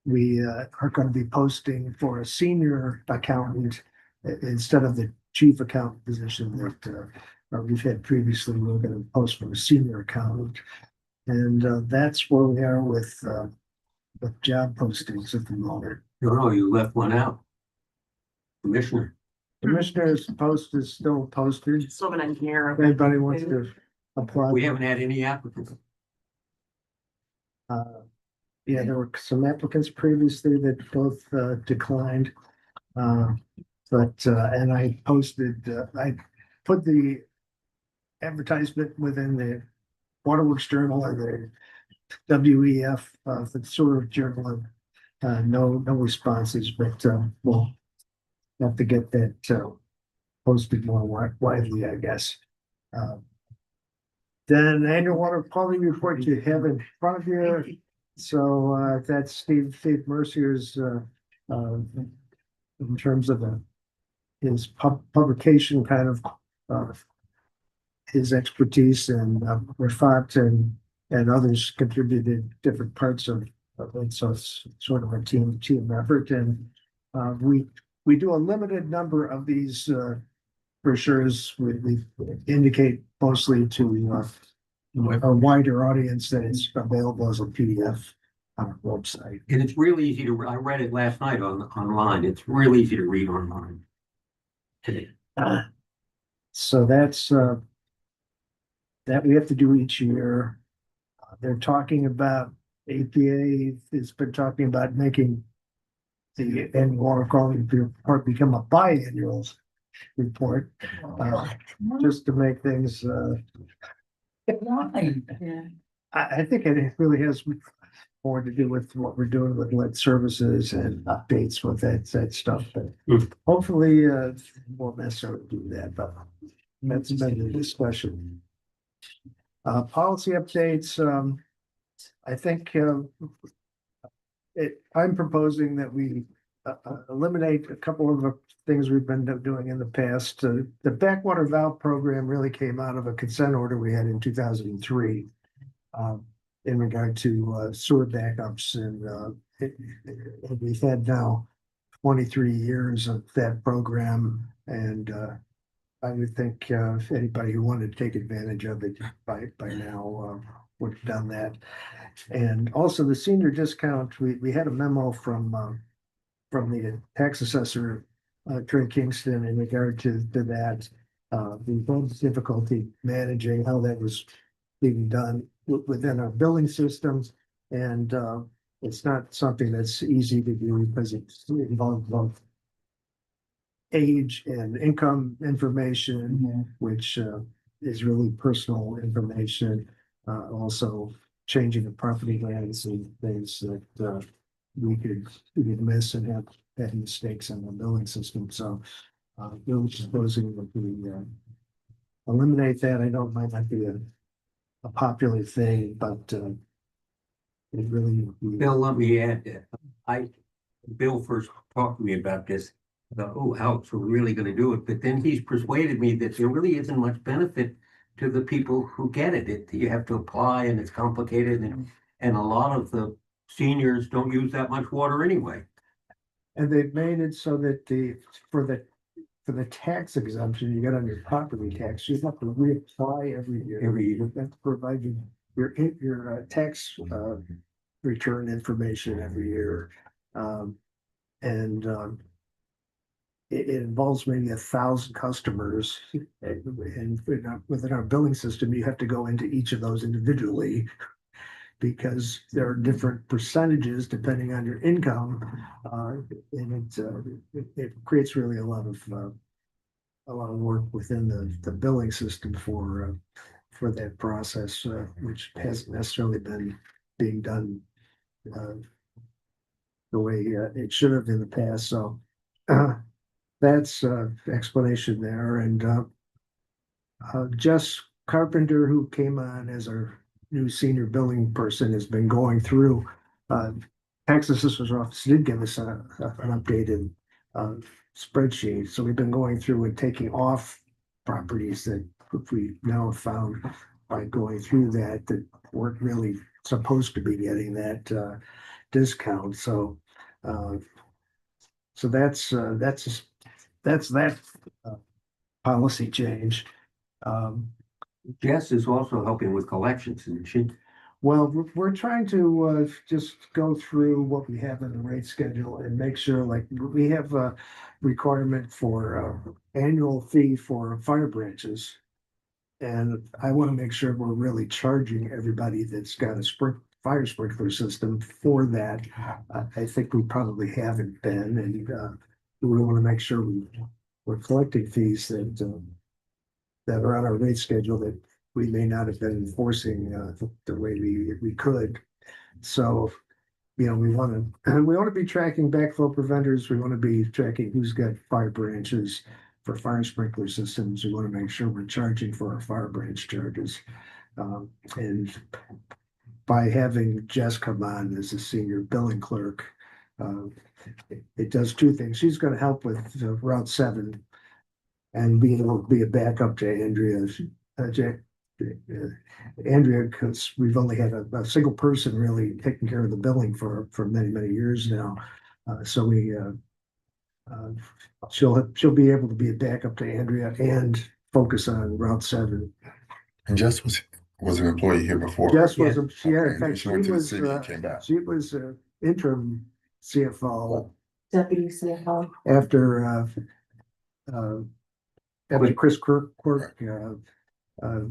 F: we are going to be posting for a senior accountant instead of the chief accountant position that we've had previously. We're going to post for a senior accountant, and that's where we are with job postings at the moment.
C: No, you left one out. Commissioner.
F: Commissioner's post is still posted.
A: Still an engineer.
F: If anybody wants to apply.
C: We haven't had any applicants.
F: Yeah, there were some applicants previously that both declined. And I posted, I put the advertisement within the Waterworks Journal and the WEF, the Sewer Journal. No responses, but we'll have to get that posted more widely, I guess. Then annual water quality report you have in front of you. So that's Steve Mercier's in terms of his publication kind of his expertise, and Rafat and others contributed different parts of it. So it's sort of a team effort, and we do a limited number of these brochures. We indicate mostly to a wider audience that it's available as a PDF on our website.
C: And it's real easy to, I read it last night online. It's real easy to read online today.
F: So that's that we have to do each year. They're talking about, APA has been talking about making the annual water quality report become a biannual report, just to make things.
A: Yeah.
F: I think it really has more to do with what we're doing with lead services and updates with that stuff. But hopefully, won't necessarily do that, but that's been the discussion. Policy updates. I think I'm proposing that we eliminate a couple of the things we've been doing in the past. The backwater valve program really came out of a consent order we had in 2003 in regard to sewer backups, and we've had now 23 years of that program, and I would think if anybody who wanted to take advantage of it by now would have done that. And also the senior discount, we had a memo from the tax assessor, Trey Kingston, in regard to that. we had difficulty managing how that was being done within our billing systems. And, it's not something that's easy to do because it involves both age and income information, which, is really personal information. Also changing the property lines and things that, we could miss and have mistakes in the billing system. So, really proposing that we, eliminate that. I know it might not be a popular thing, but, it really.
C: Bill, let me add that Bill first talked to me about this, about, oh, Alex, we're really gonna do it, but then he's persuaded me that there really isn't much benefit to the people who get it. You have to apply and it's complicated and a lot of the seniors don't use that much water anyway.
F: And they've made it so that for the tax exemption you get on your property tax, you have to reapply every year. You have to provide your tax return information every year. It involves maybe 1,000 customers. And within our billing system, you have to go into each of those individually because there are different percentages depending on your income. And it creates really a lot of work within the billing system for that process, which hasn't necessarily been being done the way it should have in the past. So that's explanation there. And Jess Carpenter, who came on as our new senior billing person, has been going through. Tax Assessor's Office did give us an updated spreadsheet. So we've been going through and taking off properties that we now have found by going through that weren't really supposed to be getting that discount. So that's that policy change.
C: Jess is also helping with collections, isn't she?
F: Well, we're trying to just go through what we have in the rate schedule and make sure, like, we have a requirement for annual fee for fire branches. And I want to make sure we're really charging everybody that's got a fire sprinkler system for that. I think we probably haven't been, and we want to make sure we're collecting fees that are on our rate schedule that we may not have been enforcing the way we could. So, we want to be tracking backflow preventers. We want to be tracking who's got fire branches for fire sprinkler systems. We want to make sure we're charging for our fire branch charges. And by having Jess come on as a senior billing clerk, it does two things. She's going to help with Route 7 and being able to be a backup to Andrea. Andrea, because we've only had a single person really taking care of the billing for many, many years now. So she'll be able to be a backup to Andrea and focus on Route 7.
B: And Jess was an employee here before.
F: Jess
B: right?
F: was, in fact,
B: She went to the city and came back.
F: she was interim CFO
I: Deputy CFO.
F: after Chris Quirk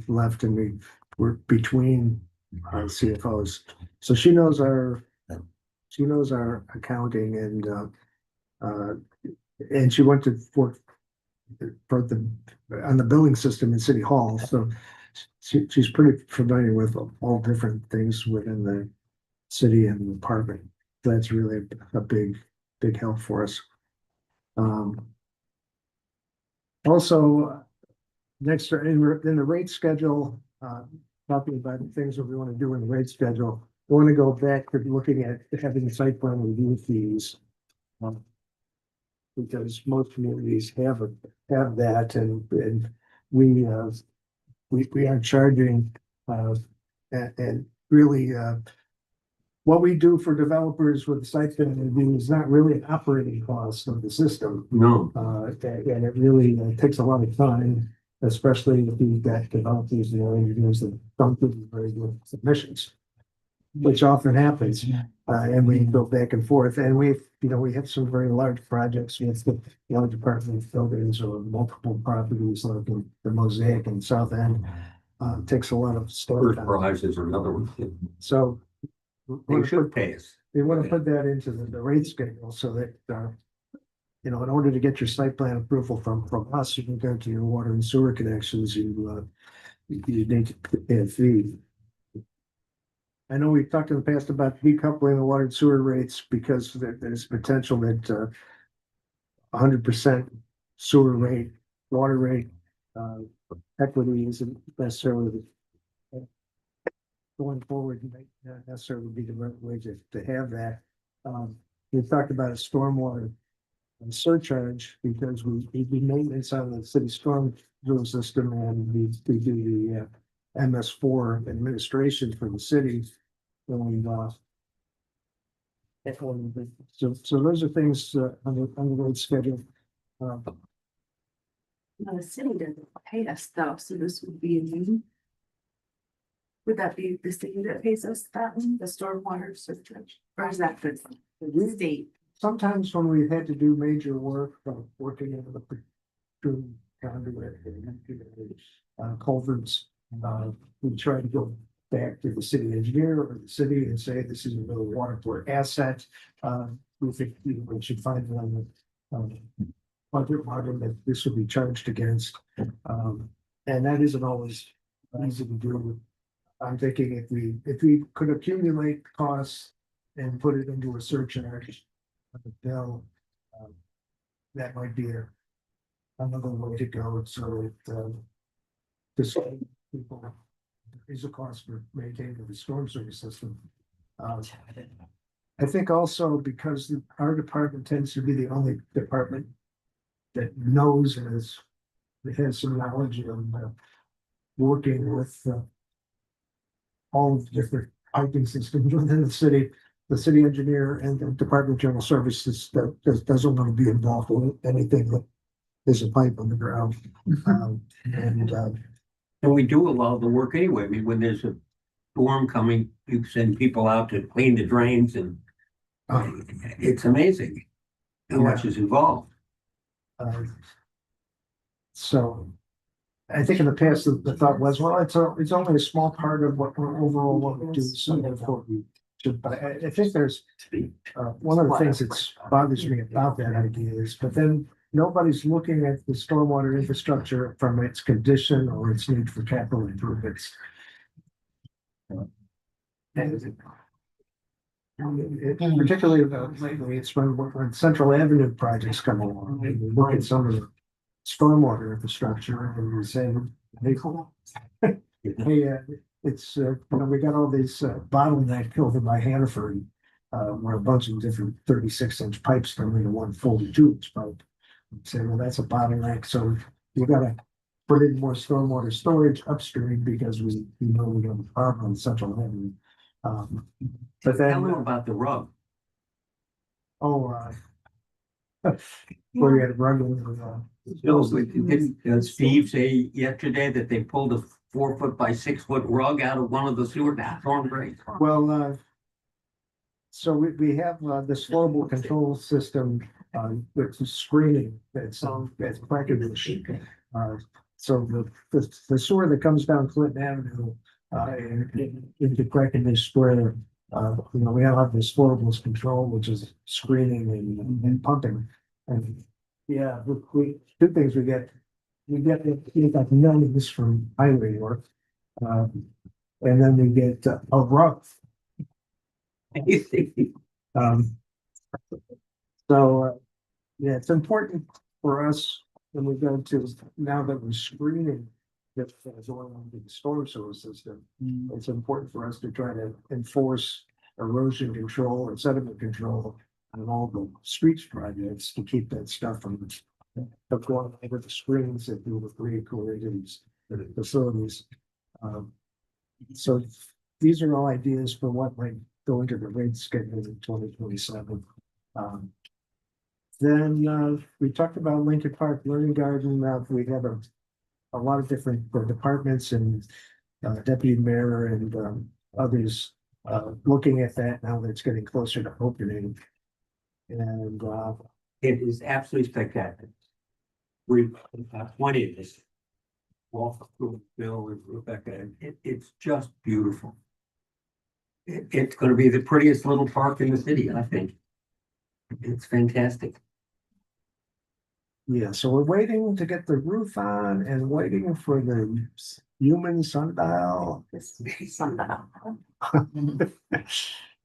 F: left, and we were between CFOs. So she knows our accounting, and she went to work on the billing system in City Hall. So she's pretty familiar with all different things within the city and the department. That's really a big help for us. Also, next in the rate schedule, talking about the things that we want to do in the rate schedule, we want to go back to looking at having site plan review fees. Because most communities have that, and we are charging and really what we do for developers with site plan review is not really an operating cost of the system.
C: No.
F: And it really takes a lot of time, especially if you've got developers and engineers that don't do very good submissions. which often happens. And we go back and forth, and we have some very large projects with the department of buildings or multiple properties like the Mosaic in South End. Takes a lot of stuff.
C: First prize is another one.
F: So.
C: They should pay us.
F: They want to put that into the rate schedule so that, in order to get your site plan approval from us, you can go to your water and sewer connections, you need to pay a fee. I know we've talked in the past about decoupling the water and sewer rates because there's potential that 100% sewer rate, water rate, equity isn't necessarily going forward, might not necessarily be the right way to have that. We talked about a stormwater surcharge because we do maintenance on the city storm drain system and we do the MS4 administration for the city. And so those are things on the road schedule.
I: No, the city doesn't pay us though, so this would be a new. Would that be the city that pays us that one, the stormwater surcharge, or is that the state?
F: Sometimes when we've had to do major work, working in the conduit, culverts, we try to go back to the city engineer or the city and say, this is a real waterport asset. We think we should find it on the budget model that this would be charged against. And that isn't always easy to do. I'm thinking if we could accumulate costs and put it into a surcharge of the bill, that might be another way to go. So to save people is a cost for maintaining the storm service system. I think also because our department tends to be the only department that knows and has some knowledge of working with all of the different piping systems within the city engineer and the Department of General Services that doesn't want to be involved with anything that is a pipe on the ground.
C: And we do a lot of the work anyway. I mean, when there's a storm coming, you send people out to clean the drains and it's amazing how much is involved.
F: So I think in the past, the thought was, well, it's only a small part of what we're overall what we do. So therefore we should, but I think there's one of the things that bothers me about that idea is, but then nobody's looking at the stormwater infrastructure from its condition or its need for capital improvements. And particularly lately, it's when Central Avenue projects come along, and we look at some of the stormwater infrastructure and we're saying, hey, it's we got all these bottleneck over by Hannaford, where a bunch of different 36-inch pipes come into one 42-inch pipe. Say, well, that's a bottleneck, so you got to put in more stormwater storage upstream because we know we have a problem in Central Avenue. But then
C: Tell them about the rug.
F: where you had a run over.
C: Didn't Steve say yesterday that they pulled a 4-foot by 6-foot rug out of one of the sewer storm drains?
F: Well, so we have this global control system with the screening that's Breckenridge. So the sewer that comes down Clinton Avenue into Breckenridge Square, we all have this flowables control, which is screening and pumping. And yeah, two things we get like millions from highway work. And then we get a rug. Yeah, it's important for us when we go to, now that we're screening this going into the storm sewer system, it's important for us to try to enforce erosion control and sediment control on all the streets projects to keep that stuff from going over the screens that we would create these facilities. So these are all ideas for what might go into the rate schedule in 2027. Then we talked about Lincoln Park Learning Garden. We have a lot of different departments and deputy mayor and others looking at that now that it's getting closer to opening. And,
C: It is absolutely spectacular. We pointed this. Walk through Bill and Rebecca, and it's just beautiful. It's gonna be the prettiest little park in the city, I think. It's fantastic.
F: yeah, so we're waiting to get the roof on and waiting for the human sundial.
A: Sundial.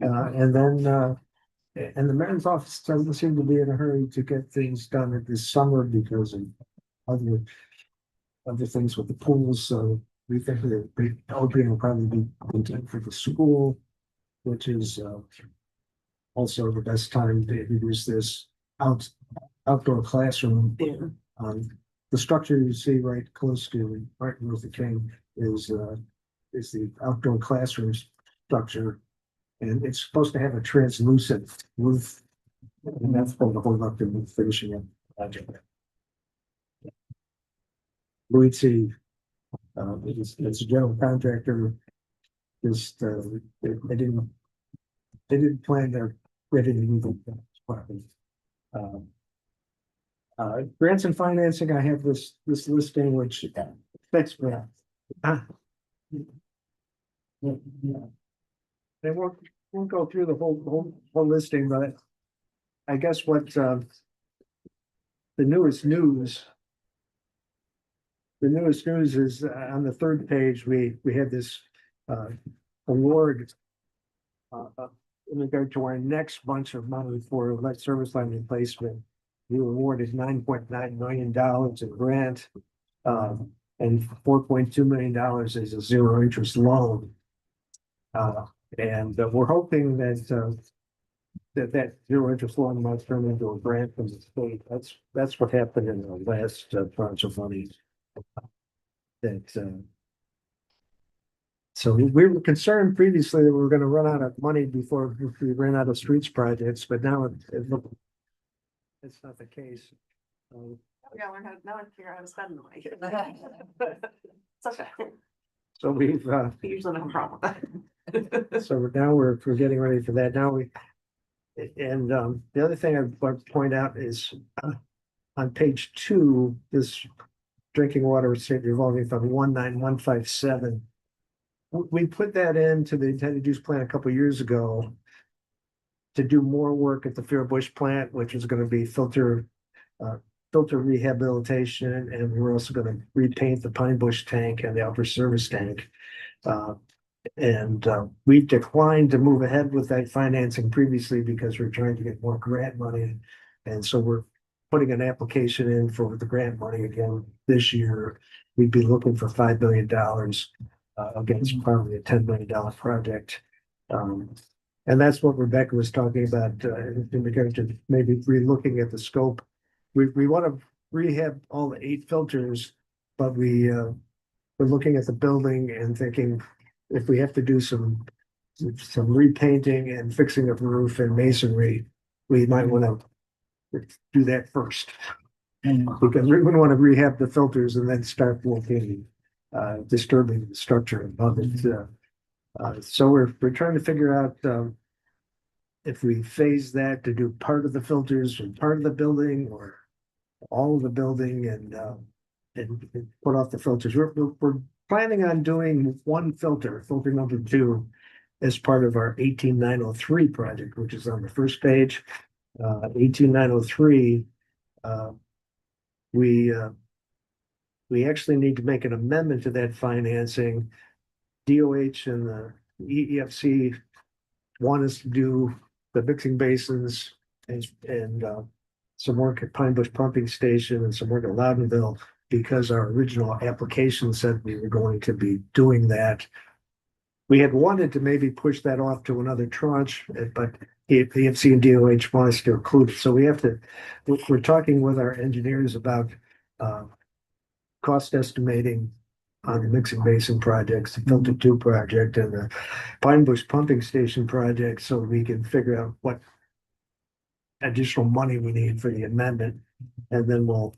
F: And then, and the mayor's office doesn't seem to be in a hurry to get things done this summer because of other things with the pools, so we think that the opening will probably be in time for the school, which is also the best time to introduce this outdoor classroom.
A: Yeah.
F: The structure you see right close to Martin Luther King is the outdoor classroom structure. And it's supposed to have a translucent roof. And that's going to hold up to finishing up the project. Luigi, it's a general contractor. Just, they didn't plan their ready to move it. Grants and financing, I have this listing, which that's yeah. They won't go through the whole listing, but I guess what the newest news. The newest news is on the third page, we had this award in regard to our next bunch of money for lead service line replacement. We were awarded $9.9 million in grant, and $4.2 million is a zero interest loan. And we're hoping that that zero interest loan might turn into a grant from the state. That's what happened in the last tranche of money. So we were concerned previously that we were going to run out of money before we ran out of streets projects, but now it's not the case.
A: Yeah, now I figure out how to spend the money. It's okay.
F: So we've
A: We usually have a problem with that.
F: so now we're getting ready for that. Now and the other thing I'd like to point out is on page 2, this drinking water state revolving fund 19157. We put that into the intended use plan a couple years ago to do more work at the Fair Bush plant, which is going to be filter rehabilitation, and we're also going to repaint the Pine Bush tank and the upper service tank. We declined to move ahead with that financing previously because we're trying to get more grant money. And so we're putting an application in for the grant money again this year. We'd be looking for $5 million. Again, it's probably a $10 million project. And that's what Rebecca was talking about in regard to maybe relooking at the scope. We want to rehab all the 8 filters, but we're looking at the building and thinking if we have to do some repainting and fixing of the roof and masonry, we might want to do that first. Because we wouldn't want to rehab the filters and then start working, disturbing the structure above it. So we're trying to figure out if we phase that to do part of the filters and part of the building or all of the building and put off the filters. We're planning on doing one filter number 2, as part of our 18903 project, which is on the first page. 18903, we actually need to make an amendment to that financing. DOH and the EFC want us to do the mixing basins and some work at Pine Bush Pumping Station and some work at Loudonville, because our original application said we were going to be doing that. We had wanted to maybe push that off to another tranche, but EFC and DOH want us to include it. So we're talking with our engineers about cost estimating on the mixing basin projects, the filter 2 project and the Pine Bush Pumping Station project, so we can figure out what additional money we need for the amendment, and then we'll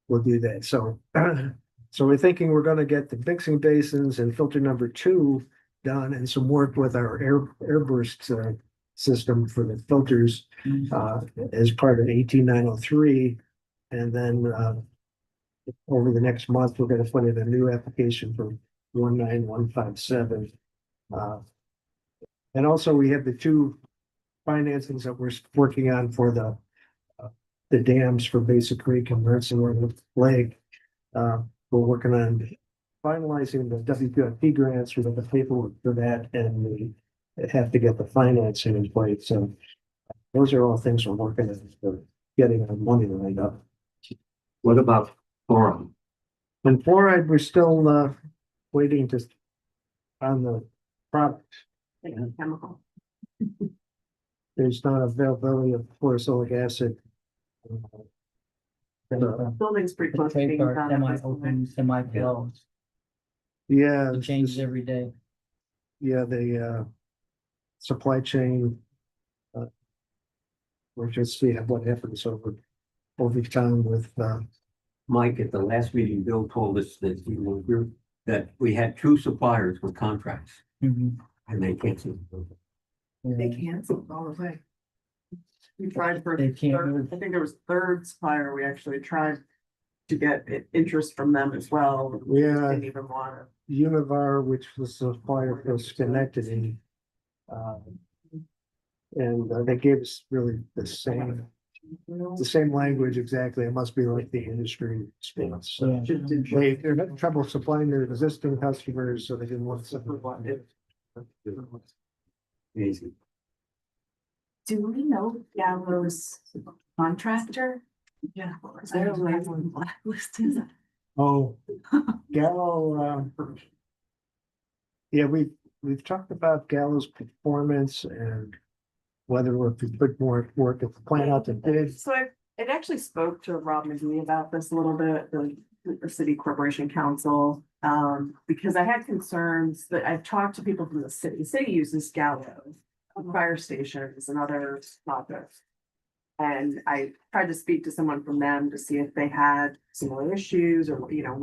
F: do that. So we're thinking we're going to get the mixing basins and filter number 2 done and some work with our airburst system for the filters as part of 18903. And then over the next month, we're going to put in a new application for 19157. And also we have the two financings that we're working on for the dams for Basic Creek and Ransomware Lake. We're working on finalizing the WPIP grants. We have the paperwork for that, and we have to get the financing in place. So those are all things we're working on for getting our money lined up.
C: What about forum?
F: And fluoride, we're still waiting to on the product.
A: Chemical.
F: There's not availability of fluorosilicic acid.
A: Building's pretty close to
E: Trade
A: being
E: card,
A: done. at this
E: semi-open,
A: point.
E: semi-filled,
F: Yeah,
E: it changes every day.
F: yeah, the supply chain. We're just seeing what happens over time with
C: Mike, at the last meeting, Bill told us that that we had two suppliers with contracts
E: Mhm.
C: and they canceled.
A: They
E: Yeah.
A: canceled all the way. We tried for,
E: They can't
A: third-
E: move.
A: I think there was third supplier, we actually tried to get interest from them as well.
F: Yeah.
A: Didn't even want to.
F: Univar, which was the supplier for Schenectady. And they gave us really the same language exactly. It must be like the industry response. So
E: Yeah.
F: they're having trouble supplying their existing customers, so they didn't want to supply it.
C: Easy.
I: Do we know Gallo's contractor? Yeah. I don't know when blacklisted.
F: Oh, Gallo, yeah, we've talked about Gallo's performance and whether if we put more work at the plant out to bid.
A: So it actually spoke to Rob McGee about this a little bit, the city corporation council. Because I had concerns that I've talked to people from the city uses Gallo, fire stations and other projects. And I tried to speak to someone from them to see if they had similar issues or, you know,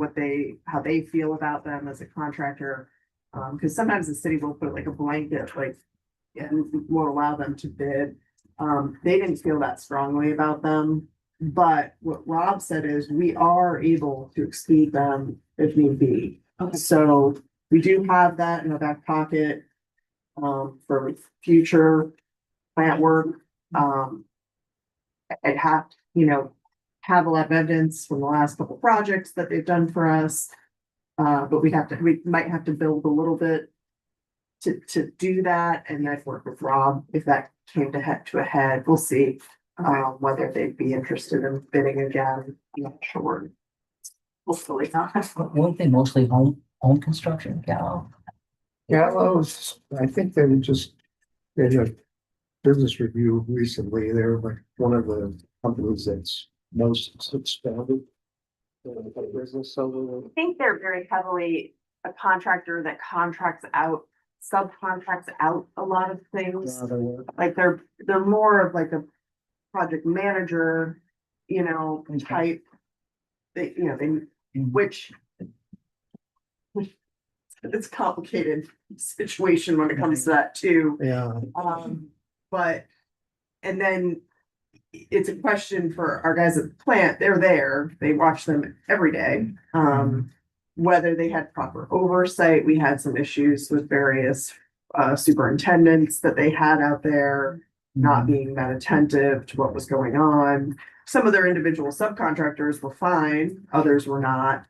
A: how they feel about them as a contractor. Because sometimes the city will put like a blanket, like, and won't allow them to bid. They didn't feel that strongly about them. But what Rob said is we are able to exclude them if need be.
I: Okay.
A: So we do have that in our back pocket for future plant work. I'd have, have a lot of evidence from the last couple projects that they've done for us. But we might have to build a little bit to do that, and I'd work with Rob if that came to a head. We'll see whether they'd be interested in bidding again. I'm not sure. Hopefully not.
E: Weren't they mostly home construction, Gallo?
F: Gallo's, I think they had a business review recently. They're like one of the companies that's most expanded. Business, so
A: I think they're very heavily a contractor that subcontracts out a lot of things. Like they're more of like a project manager, type. Which it's a complicated situation when it comes to that too.
F: yeah.
A: And then it's a question for our guys at the plant. They're there, they watch them every day. Whether they had proper oversight, we had some issues with various superintendents that they had out there not being that attentive to what was going on. Some of their individual subcontractors were fine, others were not.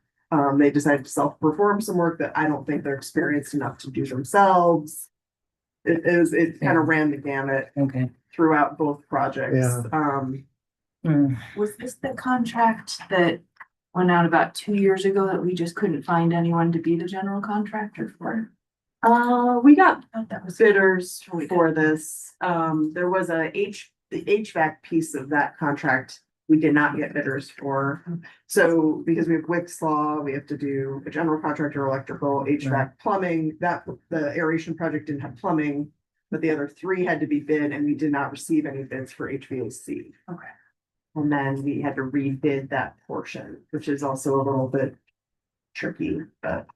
A: They decided to self-perform some work that I don't think they're experienced enough to do themselves. It kind of ran the gamut
E: Okay.
A: throughout both projects.
F: Yeah.
I: Was this the contract that went out about 2 years ago that we just couldn't find anyone to be the general contractor for?
A: We got
I: I thought that was
A: bidders for this. There was the HVAC piece of that contract. We did not get bidders for. So because we have Wix law, we have to do a general contractor, electrical, HVAC, plumbing. That the aeration project didn't have plumbing, but the other three had to be bid, and we did not receive any bids for HVAC.
I: Okay.
A: And then we had to rebid that portion, which is also a little bit tricky, but.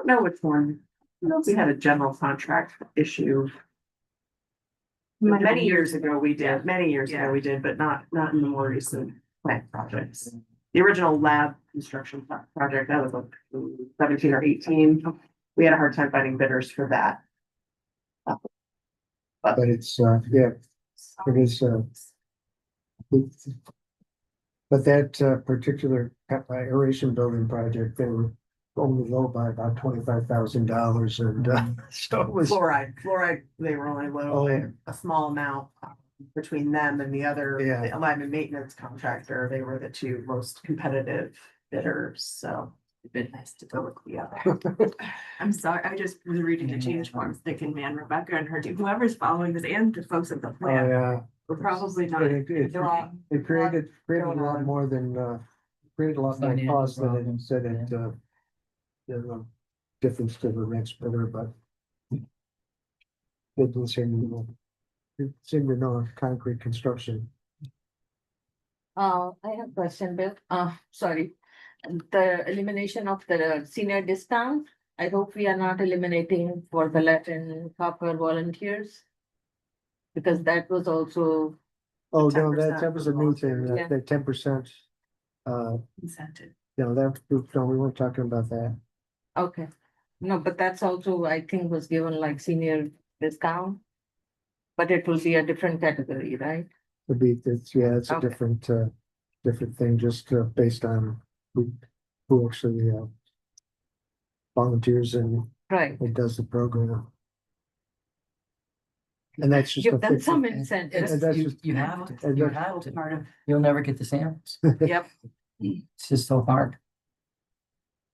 A: don't know which one. We had a general contract issue. Many years ago we did, but not in the more recent plant projects. The original lab construction project, that was like 17 or 18. We had a hard time finding bidders for that.
F: But it's, yeah, it is, but that particular aeration building project, they were only low by about $25,000 and so it was.
A: Fluoride, they were only low
F: Oh,
A: by
F: yeah.
A: a small amount between them and the other,
F: Yeah.
A: the alignment maintenance contractor. They were the two most competitive bidders, so it'd been nice to go with the other.
I: I'm sorry, I just was reading the change forms, thinking, man, Rebecca and her team, whoever's following this and the folks at the
F: Oh,
I: plant,
F: yeah.
I: we're probably not.
F: It created
A: going
F: a lot
A: on.
F: more than, created a lot more
E: Financial
F: cost than it
E: problems,
F: said it, you know, difference to the next bidder, but it didn't seem to know. It seemed to know concrete construction.
H: I have a question, Bill. Sorry. The elimination of the senior discount, I hope we are not eliminating for the lead and copper volunteers. Because that was also,
F: Oh, no,
A: 10%
F: that was a
A: for
F: new thing,
A: volunteers,
H: yeah.
F: that 10%.
I: Incentive.
F: No, we weren't talking about that.
H: okay. No, but that's also, I think, was given like senior discount. But it will be a different category, right?
F: It's a
H: Okay.
F: different thing, just based on who actually volunteers and
H: Right.
F: does the program. And that's just.
H: Give
F: a
H: them
F: fix-
H: some
F: and
H: incentives.
F: that's
E: You,
F: just-
E: you have to,
F: and
E: you
F: that's
E: have to.
I: Part of.
E: You'll never get the samples.
H: Yep.
E: It's just so hard.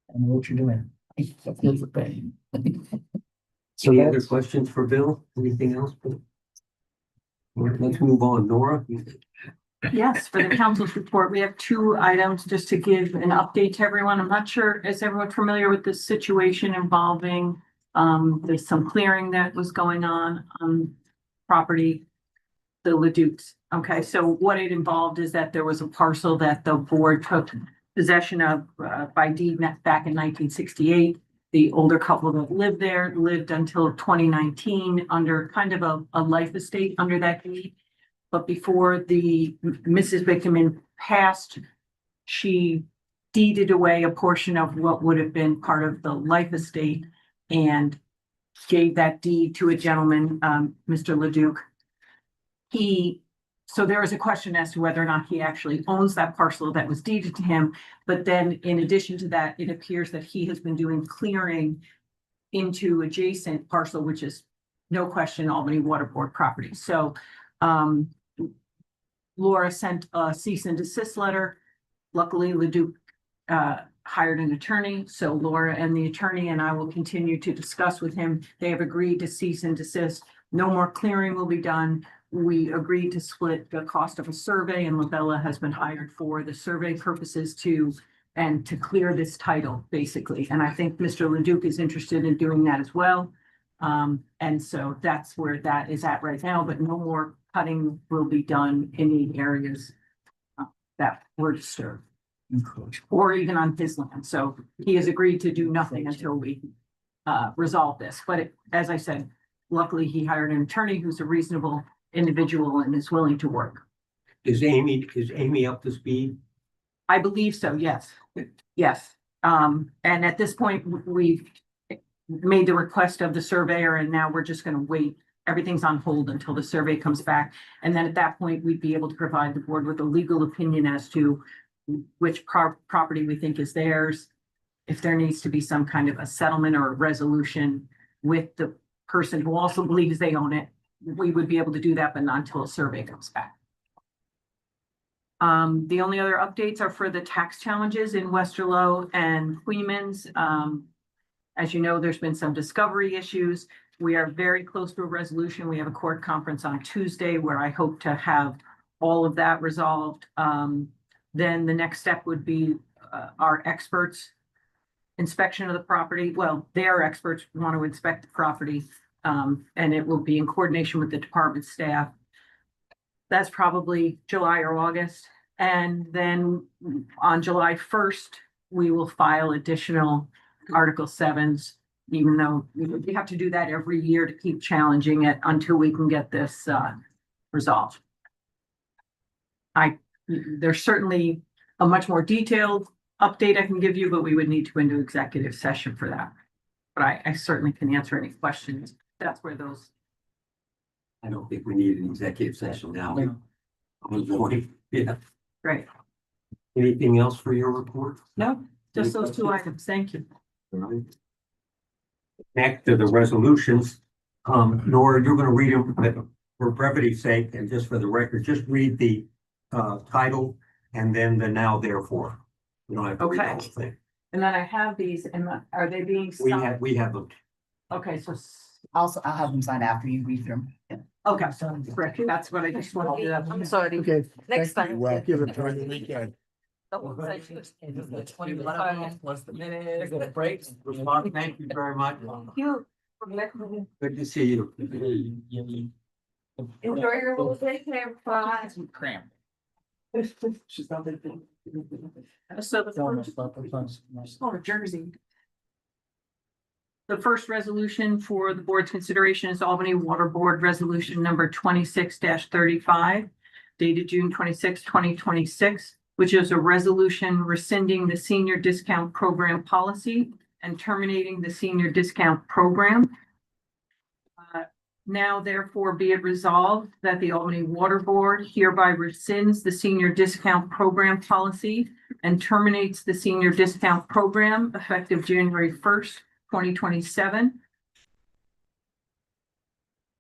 E: I know what you're doing. It's a pain.
F: So
C: Any other
F: that's,
C: questions for Bill? Anything else? Bill? All right, let's move on. Nora?
I: Yes, for the council's report, we have two items just to give an update to everyone. I'm not sure, is everyone familiar with this situation involving, there's some clearing that was going on property, the Ledukes. Okay, so what it involved is that there was a parcel that the board took possession of by deed back in 1968. The older couple that lived there lived until 2019 under kind of a life estate under that deed. But before the Mrs. Bickerman passed, she deeded away a portion of what would have been part of the life estate and gave that deed to a gentleman, Mr. Leduc. So there was a question as to whether or not he actually owns that parcel that was deeded to him. But then in addition to that, it appears that he has been doing clearing into adjacent parcel, which is no question Albany Water Board property. So Laura sent a cease and desist letter. Luckily, Leduc hired an attorney. So Laura and the attorney and I will continue to discuss with him. They have agreed to cease and desist. No more clearing will be done. We agreed to split the cost of a survey, and Labella has been hired for the survey purposes to clear this title, basically. And I think Mr. Leduc is interested in doing that as well. And so that's where that is at right now, but no more cutting will be done in the areas that were disturbed or even on his land. So he has agreed to do nothing until we resolve this. But as I said, luckily he hired an attorney who's a reasonable individual and is willing to work.
C: Is Amy up to speed?
I: I believe so, yes. Yes. And at this point, we've made the request of the surveyor and now we're just gonna wait. Everything's on hold until the survey comes back. And then at that point, we'd be able to provide the board with a legal opinion as to which property we think is theirs. If there needs to be some kind of a settlement or a resolution with the person who also believes they own it, we would be able to do that, but not until a survey comes back. The only other updates are for the tax challenges in Westerlo and Queens. As you know, there's been some discovery issues. We are very close to a resolution. We have a court conference on Tuesday where I hope to have all of that resolved. Then the next step would be our experts inspection of the property. Well, their experts want to inspect the property, and it will be in coordination with the department staff. That's probably July or August. And then on July 1st, we will file additional Article 7s
J: even though we have to do that every year to keep challenging it until we can get this resolved. There's certainly a much more detailed update I can give you, but we would need to go into executive session for that. But I certainly can answer any questions. That's where those.
C: I don't think we need an executive session now.
E: No.
C: Yeah.
J: Great.
C: Anything else for your report?
J: No, just those two items. Thank you.
C: Back to the resolutions. Nora, you're gonna read them, but for brevity's sake and just for the record, just read the title and then the now therefore. You don't have to read the whole thing.
J: And then I have these, and are they being
C: We
J: signed?
C: have them.
J: Okay, so,
K: I'll have them sign after you read through them.
J: okay, correct. That's what I just wanted to do.
H: I'm sorry.
F: Okay.
H: Next
F: thank you.
H: time.
F: Well, give it a weekend.
H: The whole session is 20
K: Plus the minutes.
C: Thank you very much.
H: Thank you for letting me
C: Good to see you.
H: enjoy your whole day, bye.
K: Cramp.
J: So the
I: Jersey.
J: The first resolution for the board's consideration is Albany Water Board Resolution number 26-35, dated June 26, 2026, which is a resolution rescinding the senior discount program policy and terminating the senior discount program. Now therefore be it resolved that the Albany Water Board hereby rescinds the senior discount program policy and terminates the senior discount program effective January 1st, 2027.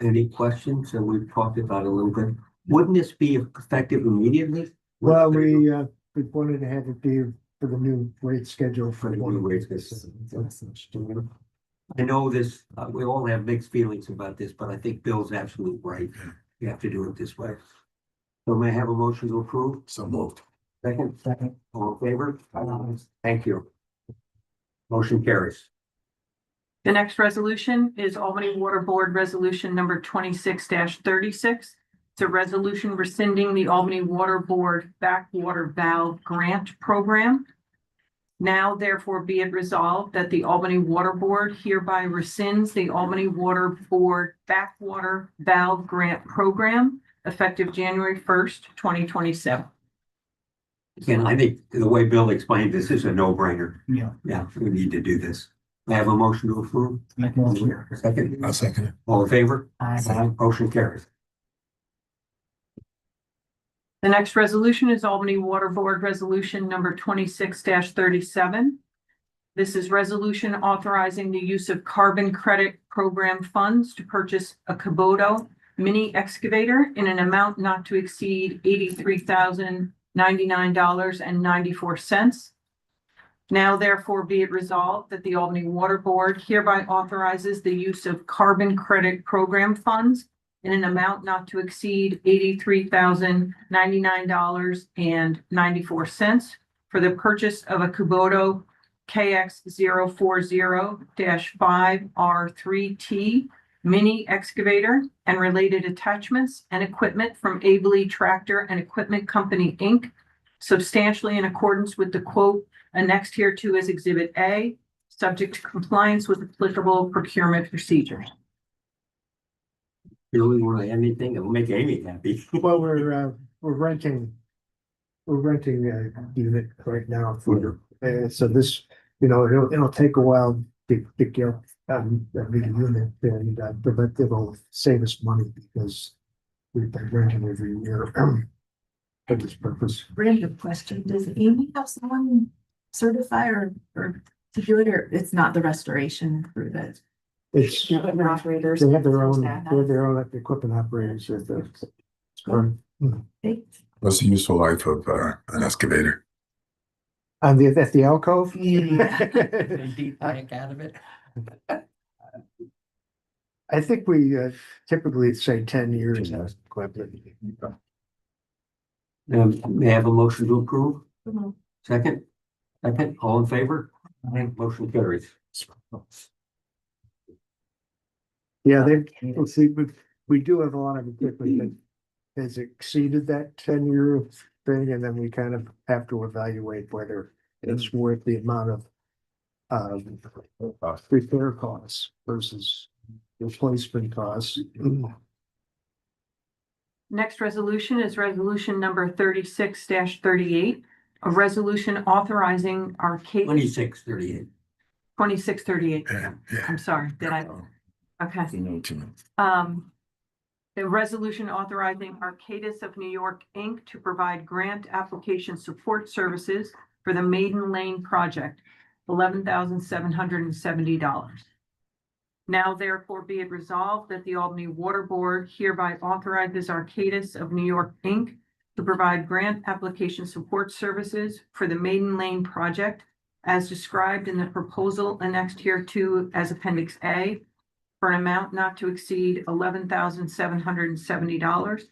C: Any questions? And we've talked about it a little bit. Wouldn't this be effective immediately?
F: Well, we wanted to have it be for the new rate schedule for
C: For the new rate schedule. I know this, we all have mixed feelings about this, but I think Bill's absolutely right. You have to do it this way. So may I have a motion to approve?
B: So moved.
C: Second, all in favor? Thank you. Motion carries.
J: The next resolution is Albany Water Board Resolution number 26-36. It's a resolution rescinding the Albany Water Board Backwater Valve Grant Program. Now therefore be it resolved that the Albany Water Board hereby rescinds the Albany Water Board Backwater Valve Grant Program effective January 1st, 2027.
C: Again, I think the way Bill explained this is a no-brainer.
K: Yeah.
C: Yeah, we need to do this. I have a motion to approve. Second,
B: I'll second it.
C: all in favor?
K: Aye.
C: Motion carries.
J: The next resolution is Albany Water Board Resolution number 26-37. This is resolution authorizing the use of carbon credit program funds to purchase a Kubota mini excavator in an amount not to exceed $83,099.94. Now therefore be it resolved that the Albany Water Board hereby authorizes the use of carbon credit program funds in an amount not to exceed $83,099.94 for the purchase of a Kubota KX040-5R3T mini excavator and related attachments and equipment from AWB Tractor and Equipment Company, Inc., substantially in accordance with the quote annexed hereto as Exhibit A, subject to compliance with applicable procurement procedures.
C: Bill, you want to add anything? It'll make Amy happy.
F: Well, we're renting a unit right now for, so this, it'll take a while to get a big unit and, but it'll save us money because we've been renting every year for this purpose.
I: Random question, does Amy have someone certified or to do it, or it's not the restoration crew that?
F: It's,
I: Equipment operators.
F: they have their own equipment operators at the.
B: What's the useful life of an excavator?
F: At the alcove?
K: Deep tank out of it.
F: I think we typically say 10 years.
C: May I have a motion to approve?
I: Mhm.
C: Second, all in favor? Motion carries.
F: Yeah, let's see, we do have a lot of equipment that has exceeded that 10-year thing, and then we kind of have to evaluate whether it's worth the amount of repair costs versus replacement costs.
J: Next resolution is resolution number 36-38, a resolution authorizing Arcadis.
C: 2638.
J: 2638.
B: Yeah, yeah.
J: I'm sorry, did I? Okay.
B: You know, too much.
J: The resolution authorizing Arcadis of New York, Inc. to provide grant application support services for the Maiden Lane project, $11,770. Now therefore be it resolved that the Albany Water Board hereby authorizes Arcadis of New York, Inc. to provide grant application support services for the Maiden Lane project as described in the proposal annexed hereto as Appendix A, for an amount not to exceed $11,770,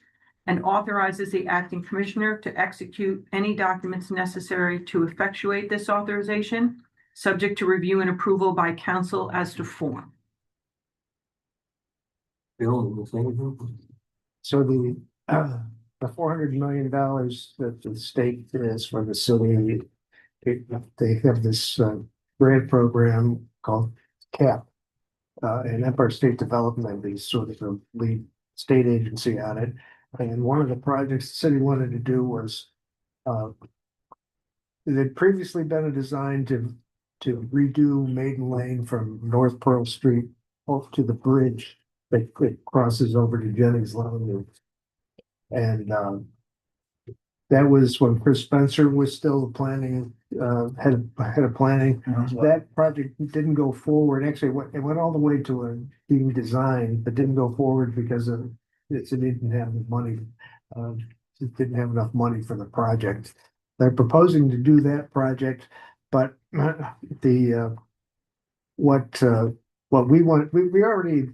J: and authorizes the acting commissioner to execute any documents necessary to effectuate this authorization, subject to review and approval by council as to form.
C: Bill,
F: So the $400 million that the state is for the city, they have this grant program called CAP. And Empire State Development is sort of the lead state agency on it. And one of the projects the city wanted to do was it had previously been a design to redo Maiden Lane from North Pearl Street up to the bridge that crosses over to Jennings Lane. And that was when Chris Spencer was still planning, head of planning. That project didn't go forward. Actually, it went all the way to being designed, but didn't go forward because it didn't have the money. It didn't have enough money for the project. They're proposing to do that project, but what we want, we already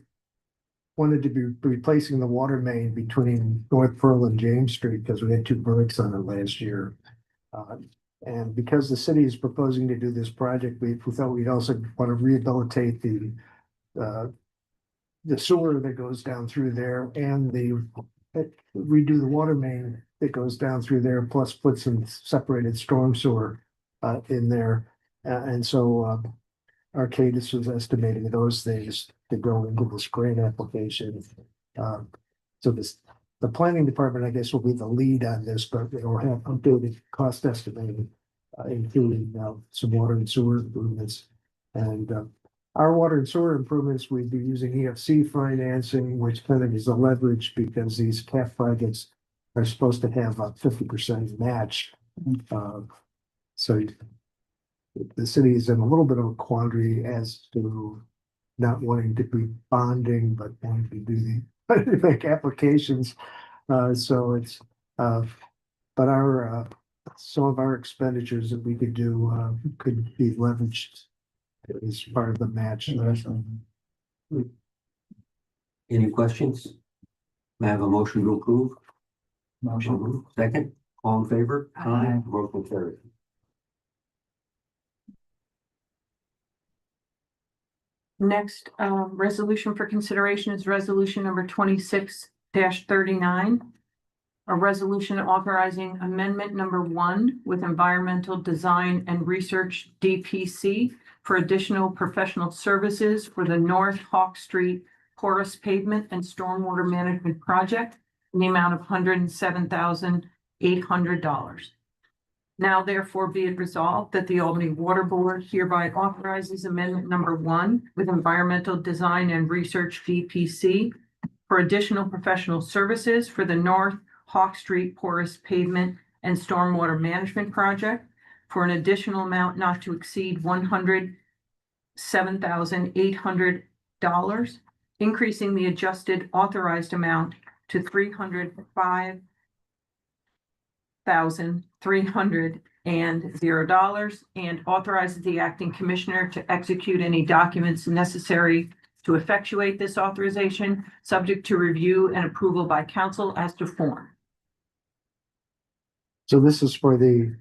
F: wanted to be replacing the water main between North Pearl and James Street because we had 2 breaks on it last year. And because the city is proposing to do this project, we thought we'd also want to rehabilitate the sewer that goes down through there and redo the water main that goes down through there, plus put some separated storm sewer in there. And so Arcadis was estimating those things to go into this grant application. So the planning department, I guess, will be the lead on this, but it'll have updated cost estimating, including some water and sewer improvements. And our water and sewer improvements, we'd be using EFC financing, which kind of is a leverage because these CAF projects are supposed to have a 50% match. So the city is in a little bit of a quandary as to not wanting to be bonding, but wanting to do make applications. So it's, but some of our expenditures that we could do could be leveraged as part of the match.
C: any questions? May I have a motion to approve? Motion approved. Second, all in favor?
K: Aye.
C: Motion carried.
J: Next, resolution for consideration is resolution number 26-39. A resolution authorizing amendment number 1 with Environmental Design and Research DPC for additional professional services for the North Hawk Street porous pavement and stormwater management project in the amount of $107,800. Now therefore be it resolved that the Albany Water Board hereby authorizes amendment number 1 with Environmental Design and Research VPC for additional professional services for the North Hawk Street porous pavement and stormwater management project for an additional amount not to exceed $107,800, increasing the adjusted authorized amount to $305,300 and authorizes the acting commissioner to execute any documents necessary to effectuate this authorization, subject to review and approval by council as to form.
F: So this is for the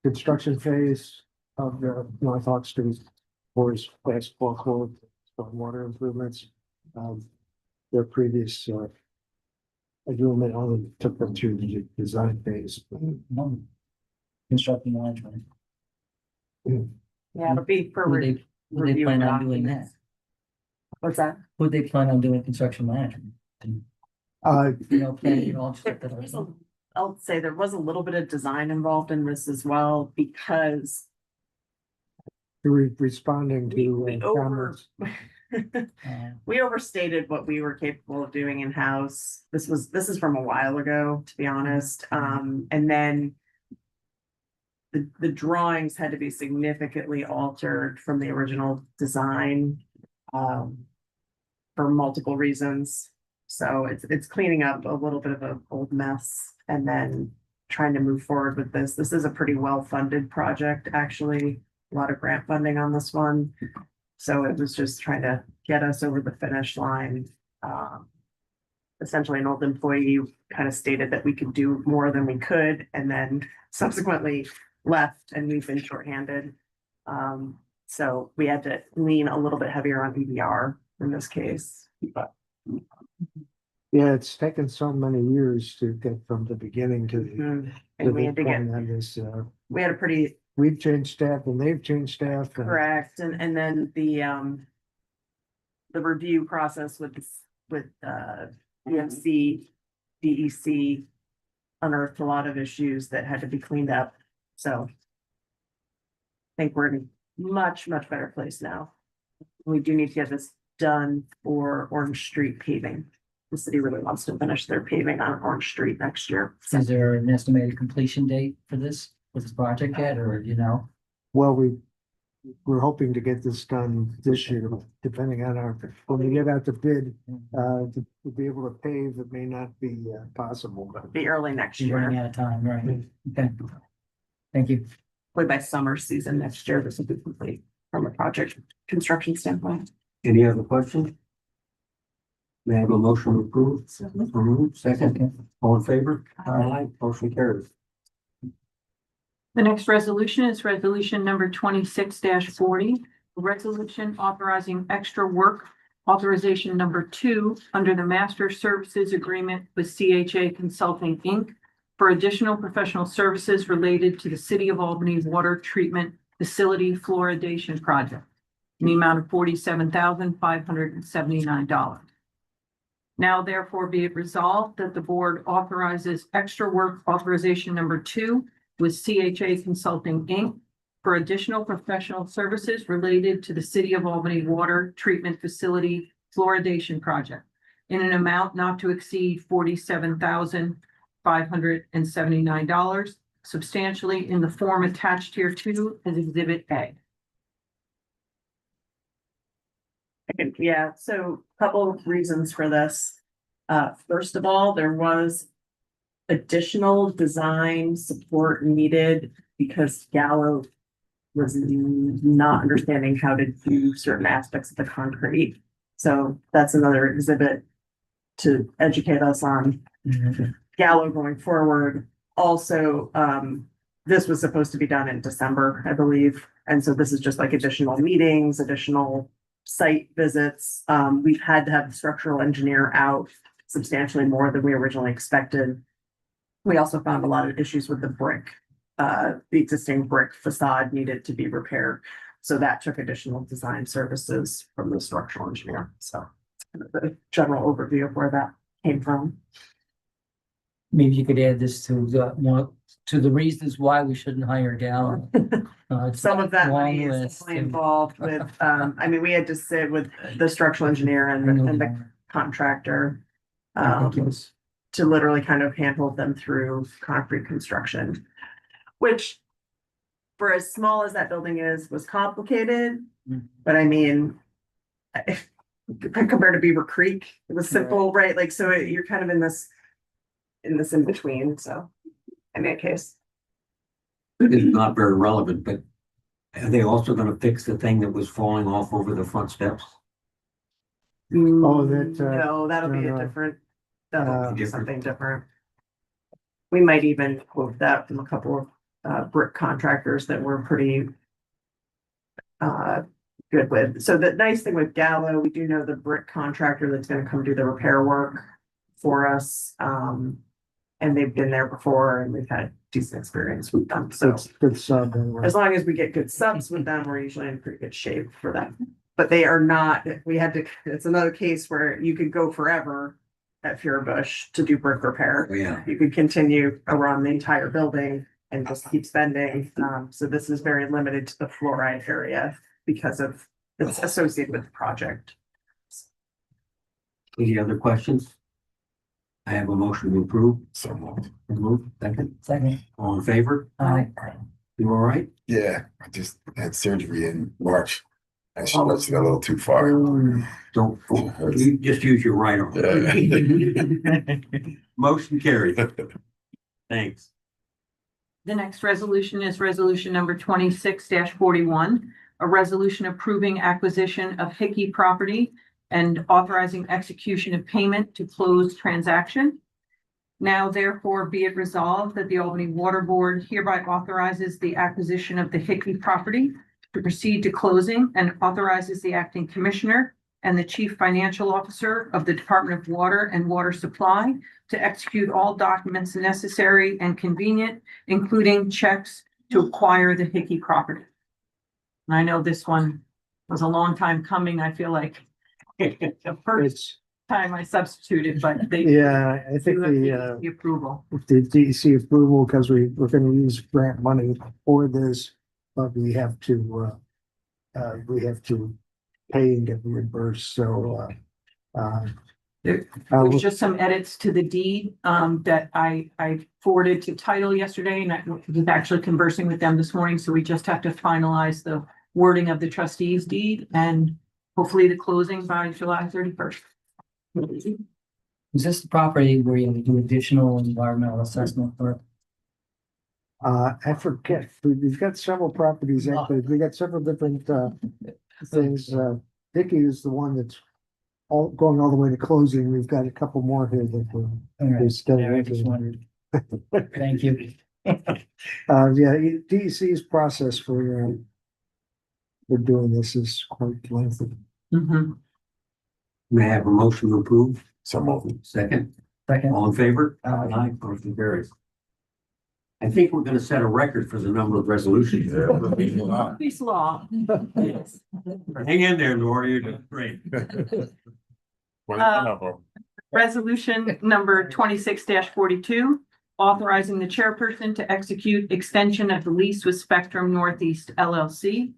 F: construction phase of the North Hawk Street porous basketball court, stormwater improvements. Their previous agreement only took them through the design phase.
E: Construction management.
A: Yeah, it'll be for.
E: Would they, would they
A: review
E: plan on doing that?
A: documents. What's that?
E: Would they plan on doing construction management? You know, planning and all stuff that are.
A: I'll say there was a little bit of design involved in this as well, because
F: Responding
A: we
F: to
A: over.
F: comments.
A: We overstated what we were capable of doing in-house. This is from a while ago, to be honest. And then the drawings had to be significantly altered from the original design, for multiple reasons. So it's cleaning up a little bit of an old mess and then trying to move forward with this. This is a pretty well-funded project, actually. A lot of grant funding on this one. So it was just trying to get us over the finish line. Essentially, an old employee kind of stated that we could do more than we could, and then subsequently left, and we've been shorthanded. So we had to lean a little bit heavier on EDR in this case, but
F: Yeah, it's taken so many years to get from the beginning to
A: and
F: the
A: we had to get,
F: point on this.
A: we had a pretty
F: We've changed staff and they've changed staff. and-
A: correct, and then the review process with EMC, DEC unearthed a lot of issues that had to be cleaned up. So I think we're in a much better place now. We do need to get this done for Orange Street paving. The city really wants to finish their paving on Orange Street next year. So
E: Is there an estimated completion date for this project yet, or you know?
F: Well, we're hoping to get this done this year, depending on when we get out the bid, to be able to pave, it may not be possible, but.
A: be early next
E: You're running
A: year.
E: out of time, right? Okay. Thank you.
A: Probably by summer season next year, this will be complete from a project construction standpoint.
C: Any other questions? May I have a motion to approve? Second, all in favor? Aye. Motion carries.
J: The next resolution is resolution number 26-40. A resolution authorizing extra work authorization number 2 under the Master Services Agreement with CHA Consulting, Inc. for additional professional services related to the City of Albany Water Treatment Facility Fluoridation Project in the amount of $47,579. Now therefore be it resolved that the board authorizes extra work authorization number 2 with CHA Consulting, Inc. for additional professional services related to the City of Albany Water Treatment Facility Fluoridation Project in an amount not to exceed $47,579, substantially in the form attached hereto as Exhibit A.
A: Yeah, so a couple of reasons for this. First of all, there was additional design support needed because Gallo was not understanding how to do certain aspects of the concrete. So that's another exhibit to educate us on Gallo going forward. Also, this was supposed to be done in December, I believe. And so this is just like additional meetings, additional site visits. We've had to have the structural engineer out substantially more than we originally expected. We also found a lot of issues with the brick. The existing brick facade needed to be repaired. So that took additional design services from the structural engineer. So kind of the general overview of where that came from.
E: Maybe you could add this to the reasons why we shouldn't hire Gallo.
A: Some of that money
E: Long
A: is
E: list
A: definitely
E: and-
A: involved with, I mean, we had to sit with the structural engineer and the contractor. To literally kind of handhold them through concrete construction. Which, for as small as that building is, was complicated, but I mean. Compared to Beaver Creek, it was simple, right? Like, so you're kind of in this in between, so. In any case.
C: It's not very relevant, but are they also gonna fix the thing that was falling off over the front steps?
F: Oh, that,
A: No, that'll be a
F: no.
A: different, that'll be
C: Different.
A: something different. We might even quote that from a couple of brick contractors that we're pretty good with. So the nice thing with Gallo, we do know the brick contractor that's gonna come do the repair work for us. And they've been there before and we've had decent experience with them, so.
F: It's good sub anyway.
A: As long as we get good subs with them, we're usually in pretty good shape for them. But they are not, we had to, it's another case where you could go forever at Bush to do brick repair.
C: Yeah.
A: You could continue around the entire building and just keep spending. So this is very limited to the fluoride area because of it's associated with the project.
C: Any other questions? I have a motion to approve.
B: So moved.
C: Remove, second.
E: Second.
C: All in favor?
E: Aye.
C: You all right?
B: Yeah, I just had surgery in March. I stretched it a little too far.
C: Don't, you just use your right arm.
B: Yeah.
C: Motion carried. Thanks.
J: The next resolution is resolution number 26-41, a resolution approving acquisition of Hickey property and authorizing execution of payment to close transaction. Now therefore be it resolved that the Albany Water Board hereby authorizes the acquisition of the Hickey property to proceed to closing and authorizes the acting commissioner and the chief financial officer of the Department of Water and Water Supply to execute all documents necessary and convenient, including checks to acquire the Hickey property. And I know this one was a long time coming. I feel like the first
F: It's,
J: time I substituted, but they
F: yeah, I think
J: do have
F: the
J: approval.
F: DEC approval, because we're gonna use grant money for this, but we have to pay and get reimbursed, so,
J: There
F: I
J: was
F: will-
J: just some edits to the deed that I forwarded to title yesterday, and I was actually conversing with them this morning, so we just have to finalize the wording of the trustees deed and hopefully the closing by July 31st.
E: Is this the property where you do additional environmental assessment for?
F: I forget, we've got several properties, actually, we got several different, things, Dickey is the one that's going all the way to closing, we've got a couple more here that we're.
E: All right.
F: still
E: Yeah, I just
F: working.
E: wondered. Thank you.
F: Yeah, DEC's process for doing this is quite lengthy.
J: Mhm.
C: May I have a motion to approve?
B: So moved.
C: Second.
E: Second.
C: All in favor?
E: Aye.
C: Motion carries. I think we're gonna set a record for the number of resolutions.
J: Peace law. Yes.
C: Hang in there, Nora, you're doing great.
J: Resolution number 26-42, authorizing the chairperson to execute extension of the lease with Spectrum Northeast LLC.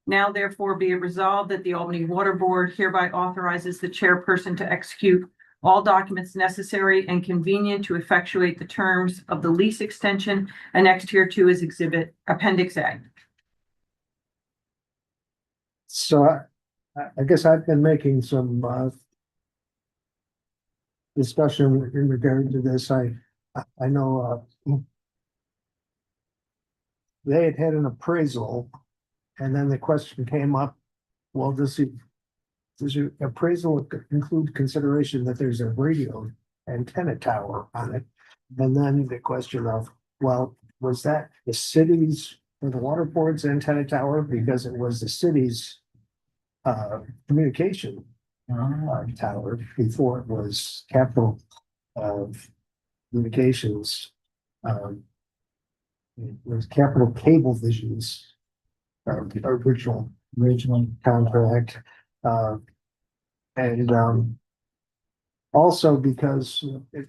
J: Now therefore be it resolved that the Albany Water Board hereby authorizes the chairperson to execute all documents necessary and convenient to effectuate the terms of the lease extension annexed hereto as exhibit Appendix A.
F: So I guess I've been making some discussion in regard to this. I know they had an appraisal, and then the question came up, well, does your appraisal include consideration that there's a radio antenna tower on it? And then the question of, well, was that the city's or the water board's antenna tower? Because it was the city's communication tower before it was Capital Communications. It was Capital Cablevision's original contract. And also because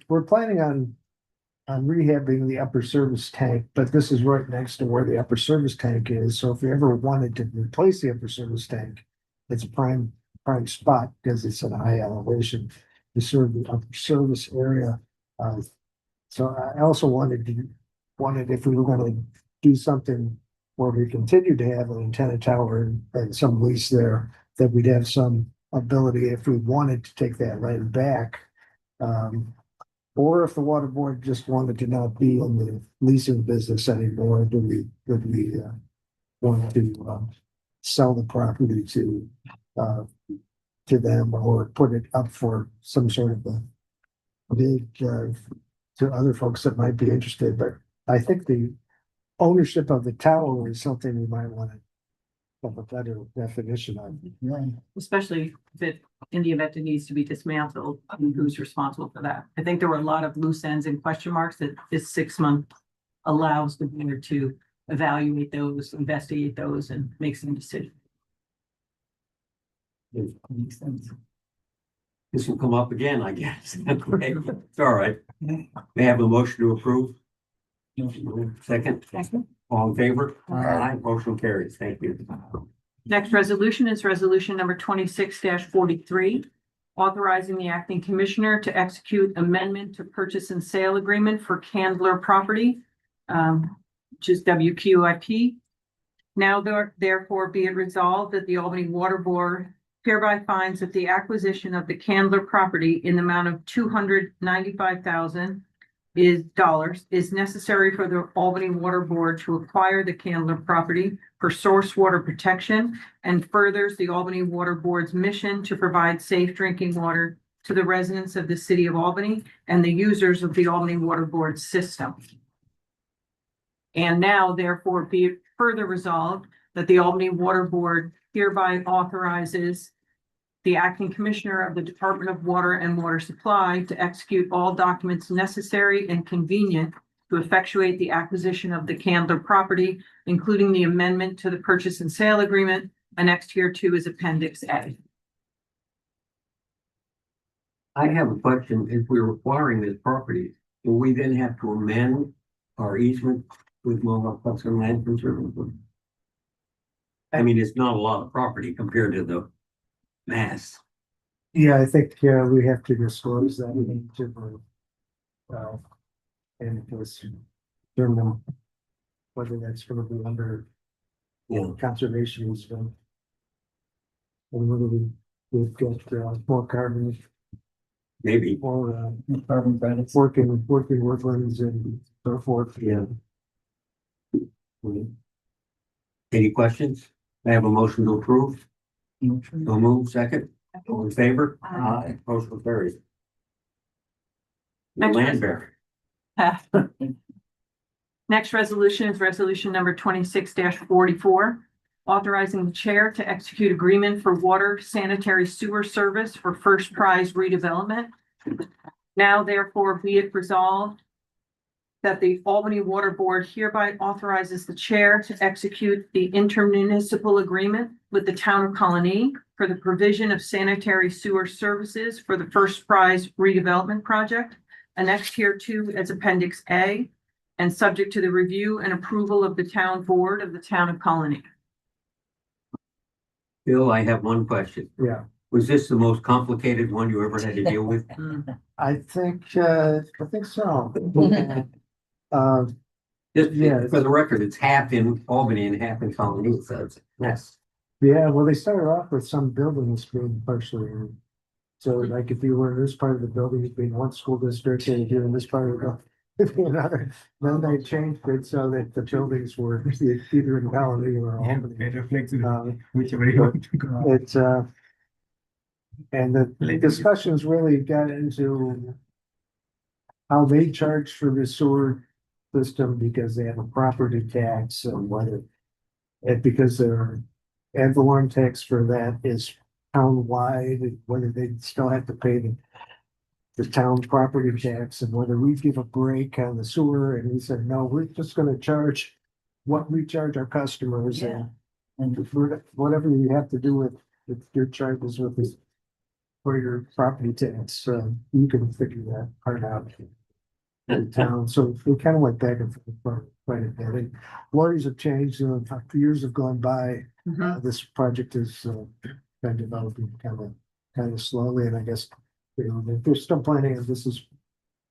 F: we're planning on rehabbing the upper service tank, but this is right next to where the upper service tank is. So if you ever wanted to replace the upper service tank, it's a prime spot because it's at a high elevation to serve the upper service area. So I also wanted if we were going to do something where we continue to have an antenna tower and some lease there, that we'd have some ability if we wanted to take that land back. Or if the water board just wanted to not be in the leasing business anymore, do we want to sell the property to them or put it up for some sort of a bid to other folks that might be interested. But I think the ownership of the tower is something we might want to have a better definition of.
J: Especially if it, in the event it needs to be dismantled, who's responsible for that? I think there were a lot of loose ends and question marks at this 6-month allows the board to evaluate those, investigate those, and make some decisions.
E: Makes sense.
C: This will come up again, I guess. Okay, it's all right. May I have a motion to approve? Second, all in favor?
E: Aye.
C: Motion carries. Thank you.
J: Next resolution is resolution number 26-43, authorizing the acting commissioner to execute amendment to purchase and sale agreement for Candler property, which is WQIP. Now therefore be it resolved that the Albany Water Board hereby finds that the acquisition of the Candler property in the amount of $295,000 is necessary for the Albany Water Board to acquire the Candler property for source water protection and furthers the Albany Water Board's mission to provide safe drinking water to the residents of the city of Albany and the users of the Albany Water Board system. And now therefore be it further resolved that the Albany Water Board hereby authorizes the acting commissioner of the Department of Water and Water Supply to execute all documents necessary and convenient to effectuate the acquisition of the Candler property, including the amendment to the purchase and sale agreement annexed hereto is Appendix A.
C: I have a question. If we're acquiring this property, will we then have to amend our easement with Mohawk Hudson Land Conservancy? I mean, it's not a lot of property compared to the mass.
F: Yeah, I think, we have to disclose that into the, and it was determine whether that's gonna be under
C: Yeah.
F: conservation easement. And whether we've got, more carbon,
C: Maybe.
F: more,
E: Carbon credits.
F: working woodlands and so forth.
C: Yeah. Any questions? I have a motion to approve. So move second. All in favor?
H: Aye.
C: Motion carries.
J: Next
C: Land bear.
J: Next resolution is resolution number 26-44, authorizing the chair to execute agreement for water sanitary sewer service for first prize redevelopment. Now therefore be it resolved that the Albany Water Board hereby authorizes the chair to execute the intermunicipal agreement with the town of Colony for the provision of sanitary sewer services for the first prize redevelopment project, annexed hereto as Appendix A, and subject to the review and approval of the town board of the town of Colony.
C: Bill, I have one question.
F: Yeah,
C: Was this the most complicated one you ever had to deal with?
F: I think so.
C: Just
F: Yeah.
C: for the record, it's half in Albany and half in Colony, so it's, yes.
F: Yeah, well, they started off with some buildings being partially. So like if you were in this part of the building, you'd be in one school district and you're in this part of the, it'd be another. Then they changed it so that the buildings were either in Albany or Albany.
D: It reflects it,
F: Um,
D: whichever you want to go.
F: It's, and the discussions really got into how they charge for the sewer system because they have a property tax and whether, and because their ad valorem tax for that is town-wide, whether they still have to pay the town property tax and whether we give a break on the sewer. And he said, no, we're just gonna charge what we charge our customers and for whatever you have to do with your charges with this for your property tax, you can figure that part out in town. So we kind of went back and forth for quite a bit. And lawyers have changed, years have gone by. This project is been developing kind of slowly, and I guess, they're still planning on this is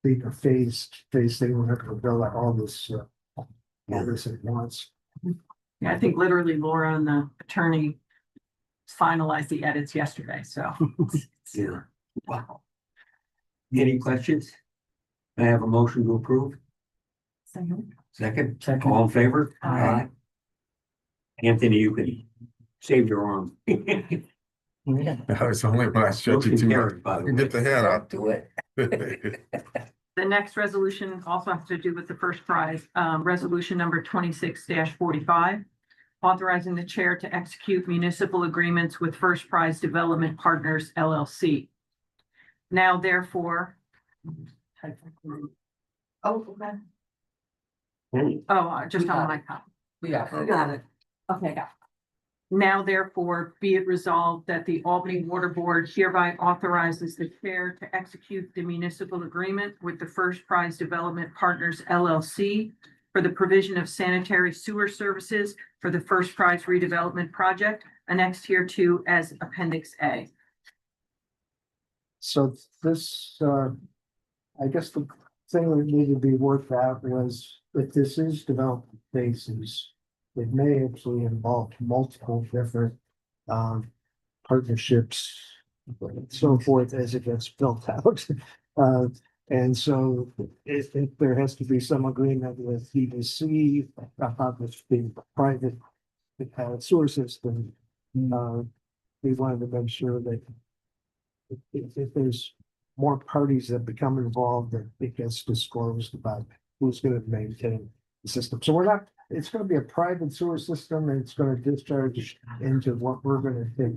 F: being a phase thing. We're not gonna build out all this at once.
J: Yeah, I think literally Laura and the attorney finalized the edits yesterday, so.
C: Yeah. Wow. Any questions? I have a motion to approve. Second, all in favor?
J: Aye.
C: Anthony, you can save your arm.
B: That was only when I stretched it
C: Motion
B: too much.
C: carried, by the
B: Get the
C: way.
B: head up.
K: Do it.
J: The next resolution also has to do with the first prize, resolution number 26-45, authorizing the chair to execute municipal agreements with First Prize Development Partners LLC. Now therefore.
I: Oh, okay.
J: Just on my copy.
K: We got it.
I: Got it.
H: Okay,
J: Now therefore be it resolved that the Albany Water Board hereby authorizes the chair to execute the municipal agreement with the First Prize Development Partners LLC for the provision of sanitary sewer services for the First Prize redevelopment project annexed hereto as Appendix A.
F: So this, I guess the thing that needed to be worked out was if this is development phases, it may actually involve multiple different partnerships, and so forth as it gets built out. And so if there has to be some agreement with EDC about this being private sewer system, we wanted to make sure that if there's more parties that become involved, that it gets disclosed about who's going to maintain the system. So we're not, it's going to be a private sewer system and it's going to discharge into what we're going to take.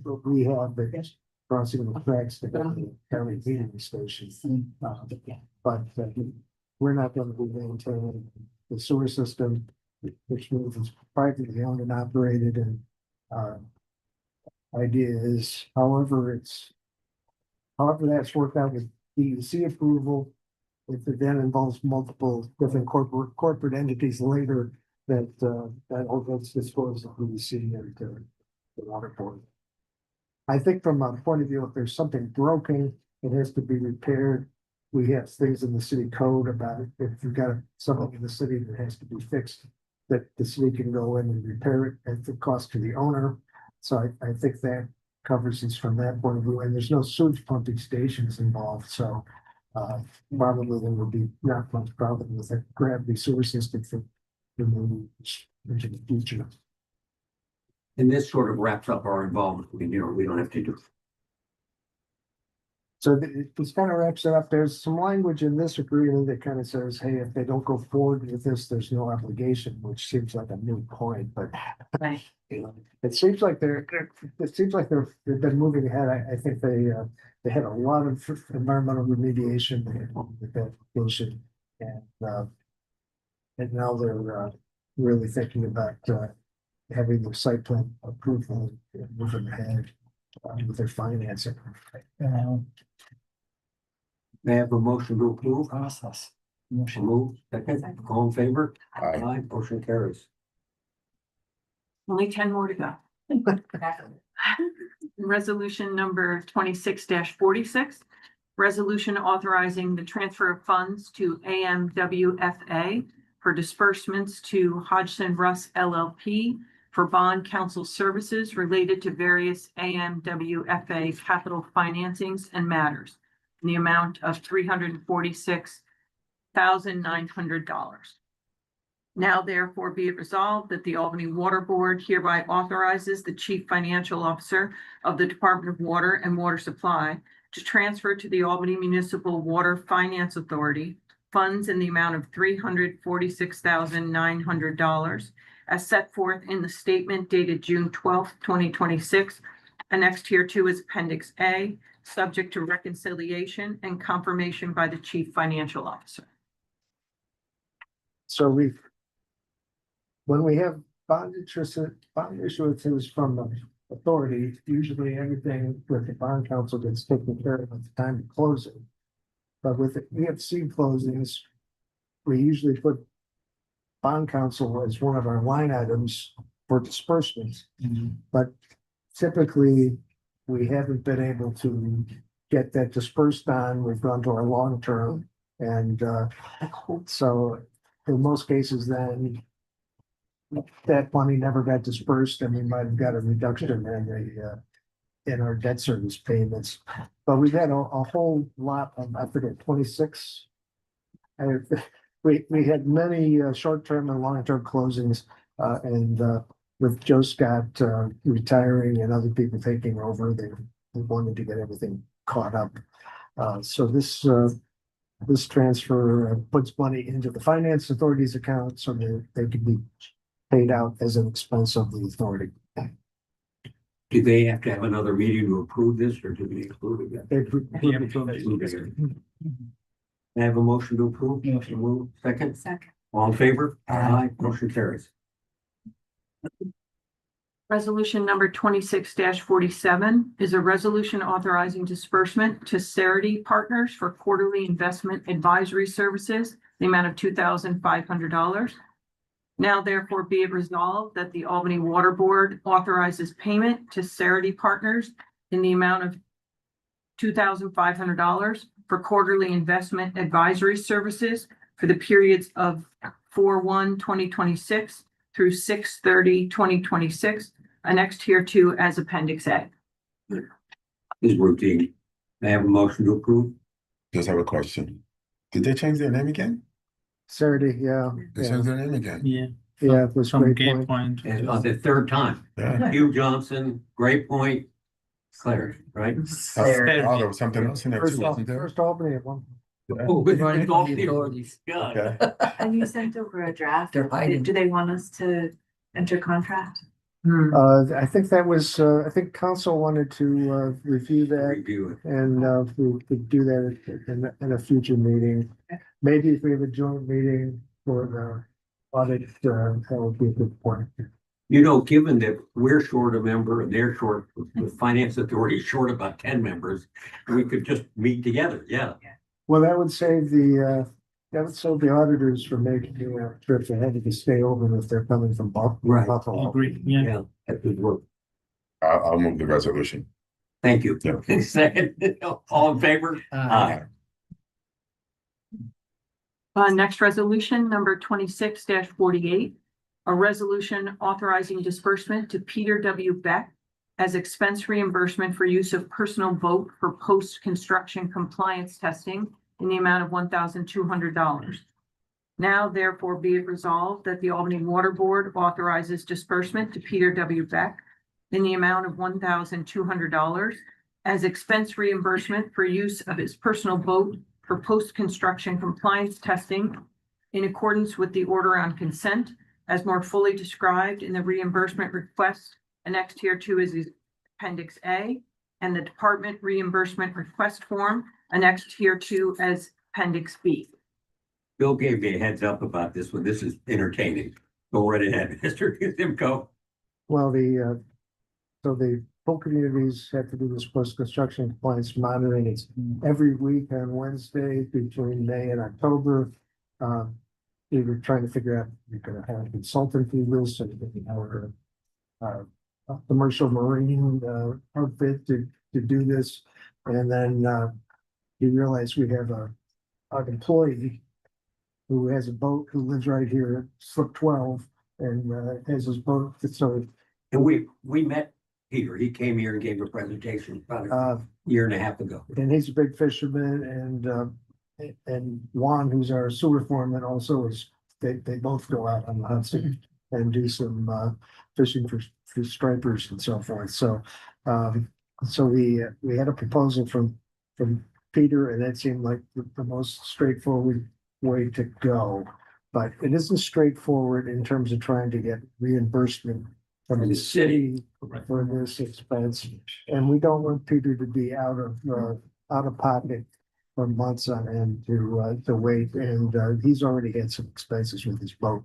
F: What we have the crossing the tracks to the county heating stations. But we're not going to be maintaining the sewer system, which means it's privately owned and operated. And idea is, however that's worked out with DEC approval, if it then involves multiple different corporate entities later, that all gets disclosed to DEC and to the water board. I think from a point of view, if there's something broken, it has to be repaired. We have things in the city code about it. If you've got something in the city that has to be fixed, that the city can go in and repair it at the cost to the owner. So I think that covers this from that point of view, and there's no sewage pumping stations involved, so probably there will be not much problem with a gravity sewer system for into the future.
C: And this sort of wraps up our involvement. We don't have to do.
F: So this kind of wraps it up. There's some language in this agreement that kind of says, hey, if they don't go forward with this, there's no obligation, which seems like a moot point, but
H: right.
F: it seems like they've been moving ahead. I think they had a lot of environmental remediation, they had with application, and now they're really thinking about having the site plan approval and moving ahead with their financing.
C: May I have a motion to approve? Process. Motion moved. Second. All in favor?
B: Aye.
C: Motion carries.
J: Only 10 more to go. Resolution number 26-46. Resolution authorizing the transfer of funds to AMWFA for disbursements to Hodgson Russ LLP for bond counsel services related to various AMWFA capital financings and matters in the amount of $346,900. Now therefore be it resolved that the Albany Water Board hereby authorizes the Chief Financial Officer of the Department of Water and Water Supply to transfer to the Albany Municipal Water Finance Authority funds in the amount of $346,900 as set forth in the statement dated June 12th, 2026, annexed hereto as Appendix A, subject to reconciliation and confirmation by the Chief Financial Officer.
F: So when we have bond issuances from the authority, usually everything with the bond council gets taken care of at the time of closing. But with the EFC closings, we usually put bond council as one of our line items for disbursements. But typically, we haven't been able to get that dispersed on. We've gone to our long term. And so in most cases, then that money never got dispersed and we might have got a reduction in our debt service payments. But we've had a whole lot of, I forget, 26. We had many short-term and long-term closings, and with Joe Scott retiring and other people taking over, they wanted to get everything caught up. So this transfer puts money into the finance authority's account so that they can be paid out as an expense of the authority.
C: Do they have to have another meeting to approve this, or do we include it?
F: They
C: I have a motion to approve. Motion moved. Second.
I: Second.
C: All in favor?
K: Aye.
C: Motion carries.
J: Resolution number 26-47 is a resolution authorizing disbursement to Cerity Partners for quarterly investment advisory services, the amount of $2,500. Now therefore be it resolved that the Albany Water Board authorizes payment to Cerity Partners in the amount of $2,500 for quarterly investment advisory services for the periods of 4/1/2026 through 6/30/2026, annexed hereto as Appendix A.
C: Is routine. May I have a motion to approve?
B: Just have a question. Did they change their name again?
F: Saturday, yeah,
B: They
F: yeah,
B: changed their name again.
D: Yeah.
F: yeah, it was
D: From
F: great
D: Gay
F: point.
D: Point.
C: And on the third time,
B: Yeah.
C: Hugh Johnson, Gray Point, Claire, right?
B: Oh, there was something else in there too, wasn't there?
F: First Albany at one.
C: Oh, we
E: Running
C: all
E: from the
C: did.
E: authorities.
C: God.
B: Okay.
I: And you sent over a draft.
E: They're hiding.
I: Do they want us to enter contract?
F: I think that was, I think council wanted to, review that.
C: Review it.
F: And we could do that in a future meeting. Maybe if we have a joint meeting for the audit, that would be a good point.
C: You know, given that we're short a member and they're short, the finance authority is short about 10 members, we could just meet together, yeah.
F: Well, that would save the auditors from making trips and having to stay over if they're coming from
C: Right.
F: Buffalo.
D: Agree, yeah.
C: Yeah, that would work.
B: I'll move the resolution.
C: Thank you.
B: Yeah.
C: Second, all in favor? Aye.
J: Next resolution, number 26-48, a resolution authorizing disbursement to Peter W. Beck as expense reimbursement for use of personal vote for post-construction compliance testing in the amount of $1,200. Now therefore be it resolved that the Albany Water Board authorizes disbursement to Peter W. Beck in the amount of $1,200 as expense reimbursement for use of his personal vote for post-construction compliance testing in accordance with the order on consent as more fully described in the reimbursement request annexed hereto is Appendix A, and the department reimbursement request form annexed hereto as Appendix B.
C: Bill gave me a heads up about this one. This is entertaining. Go right ahead, Mr. Simcoe.
F: Well, so the full communities have to do this post-construction compliance monitoring. It's every week on Wednesday between May and October. We were trying to figure out, you're gonna have a consultant do this, so you can have a commercial marine outfit to do this. And then you realize we have an employee who has a boat, who lives right here, at Slip 12, and has his boat, so
C: And we met Peter. He came here and gave a presentation about a year and a half ago.
F: and he's a big fisherman, and Juan, who's our sewer foreman, also is, they both go out on the Hudson and do some fishing for stripers and so forth. So we had a proposal from Peter, and that seemed like the most straightforward way to go. But it isn't straightforward in terms of trying to get reimbursement from the city for this expense. And we don't want Peter to be out of pocket for months on end to wait. And he's already had some expenses with his boat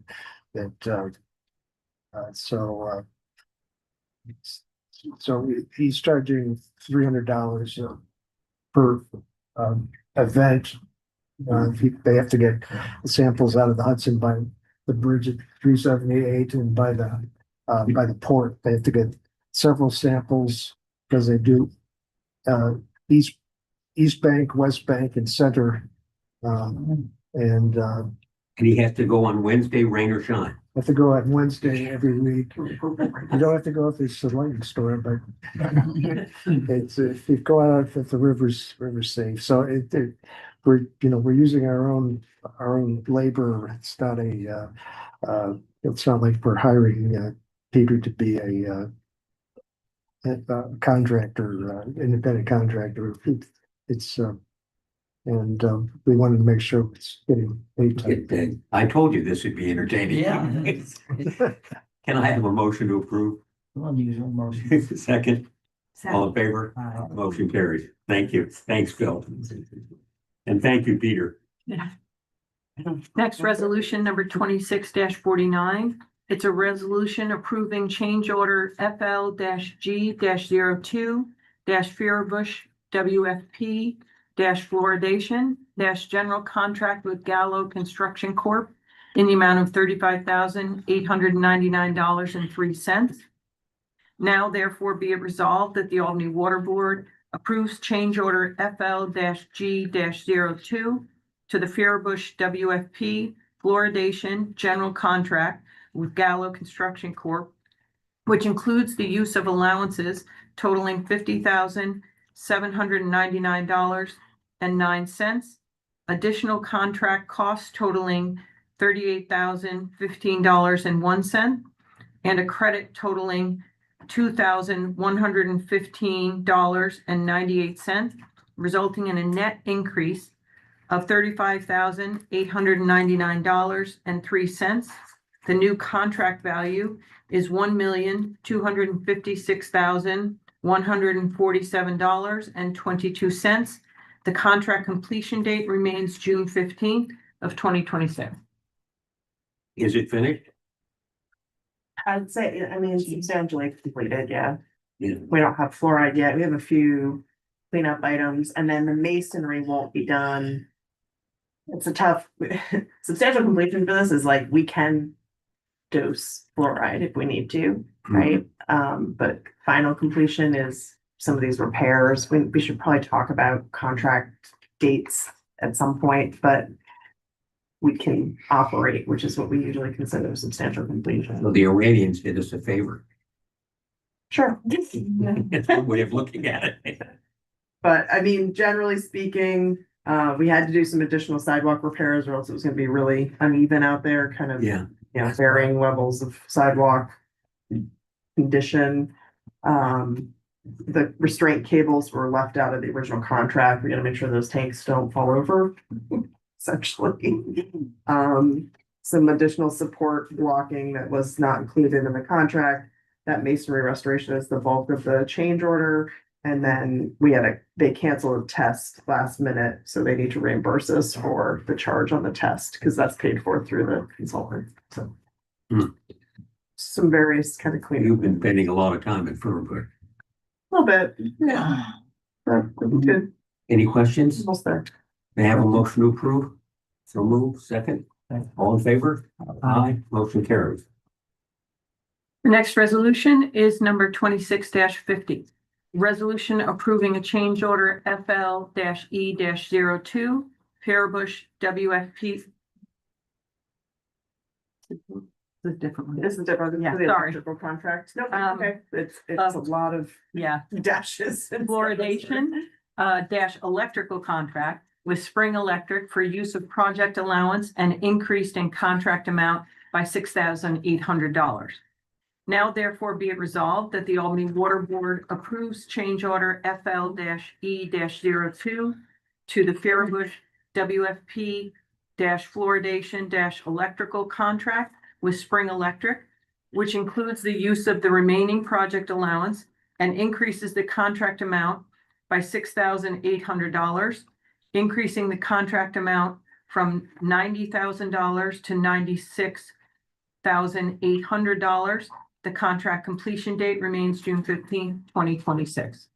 F: that so he's charging $300 per event. They have to get samples out of the Hudson by the bridge at 378 and by the port. They have to get several samples because they do East Bank, West Bank, and Center.
C: And he has to go on Wednesday, rain or shine.
F: Have to go on Wednesday every week. You don't have to go if it's a lightning storm, but it's if you go out if the river's safe. So we're using our own labor. It's not like we're hiring Peter to be a contractor, independent contractor. We wanted to make sure it's getting paid.
C: I told you this would be entertaining.
E: Yeah.
C: Can I have a motion to approve?
E: Unusual motion.
C: Second, all in favor?
E: Aye.
C: Motion carries. Thank you. Thanks, Phil. And thank you, Peter.
J: Yeah. Next resolution number 26-49. It's a resolution approving change order FL-G-02 Fierbush WFP fluoridation general contract with Gallo Construction Corp. In the amount of $35,899.03. Now therefore be it resolved that the Albany Water Board approves change order FL-G-02 to the Fierbush WFP fluoridation general contract with Gallo Construction Corp., which includes the use of allowances totaling $50,799.09, additional contract costs totaling $38,015.01, and a credit totaling $2,115.98, resulting in a net increase of $35,899.03. The new contract value is $1,256,147.22. The contract completion date remains June 15th of 2026.
C: Is it finished?
A: I'd say, I mean, it's substantially completed, yeah.
C: Yeah.
A: We don't have fluoride yet. We have a few cleanup items, and then the masonry won't be done. It's a tough, substantial completion for this is like, we can dose fluoride if we need to, right? But final completion is some of these repairs. We should probably talk about contract dates at some point, but we can operate, which is what we usually consider substantial completion.
C: Well, the Iranians did us a favor.
A: Sure.
C: It's one way of looking at it.
A: But I mean, generally speaking, we had to do some additional sidewalk repairs or else it was gonna be really uneven out there, kind of,
C: Yeah.
A: you know, varying levels of sidewalk condition. The restraint cables were left out of the original contract. We gotta make sure those tanks don't fall over, essentially. Some additional support blocking that was not included in the contract. That masonry restoration is the bulk of the change order. And then they canceled a test last minute, so they need to reimburse us for the charge on the test, because that's paid for through the consultant, so. Some various kind of cleaning.
C: You've been spending a lot of time at Fernbrook.
A: A little bit, yeah. But good,
C: Any questions?
A: almost there.
C: May I have a motion to approve? So move, second. All in favor? Aye. Motion carries.
J: The next resolution is number 26-50. Resolution approving a change order FL-E-02 Fierbush WFP. This is different.
A: This is different.
J: Yeah,
A: than the
J: sorry.
A: electrical contract. No,
J: Um,
A: okay, it's a lot of
J: Yeah,
A: dashes. and stuff.
J: fluoridation dash electrical contract with Spring Electric for use of project allowance and increased in contract amount by $6,800. Now therefore be it resolved that the Albany Water Board approves change order FL-E-02 to the Fierbush WFP fluoridation electrical contract with Spring Electric, which includes the use of the remaining project allowance and increases the contract amount by $6,800, increasing the contract amount from $90,000 to $96,800. The contract completion date remains June 15th, 2026.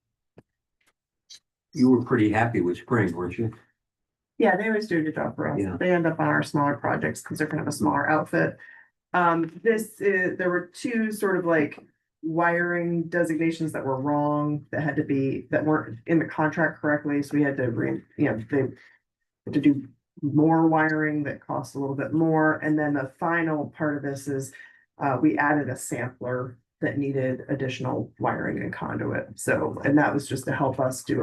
C: You were pretty happy with Spring, weren't you?
A: Yeah, they always do a good job for us.
C: Yeah.
A: They end up on our smaller projects because they're kind of a smaller outfit. There were two sort of like wiring designations that were wrong, that weren't in the contract correctly, so we had to they had to do more wiring that cost a little bit more, and then the final part of this is we added a sampler that needed additional wiring and conduit, and that was just to help us do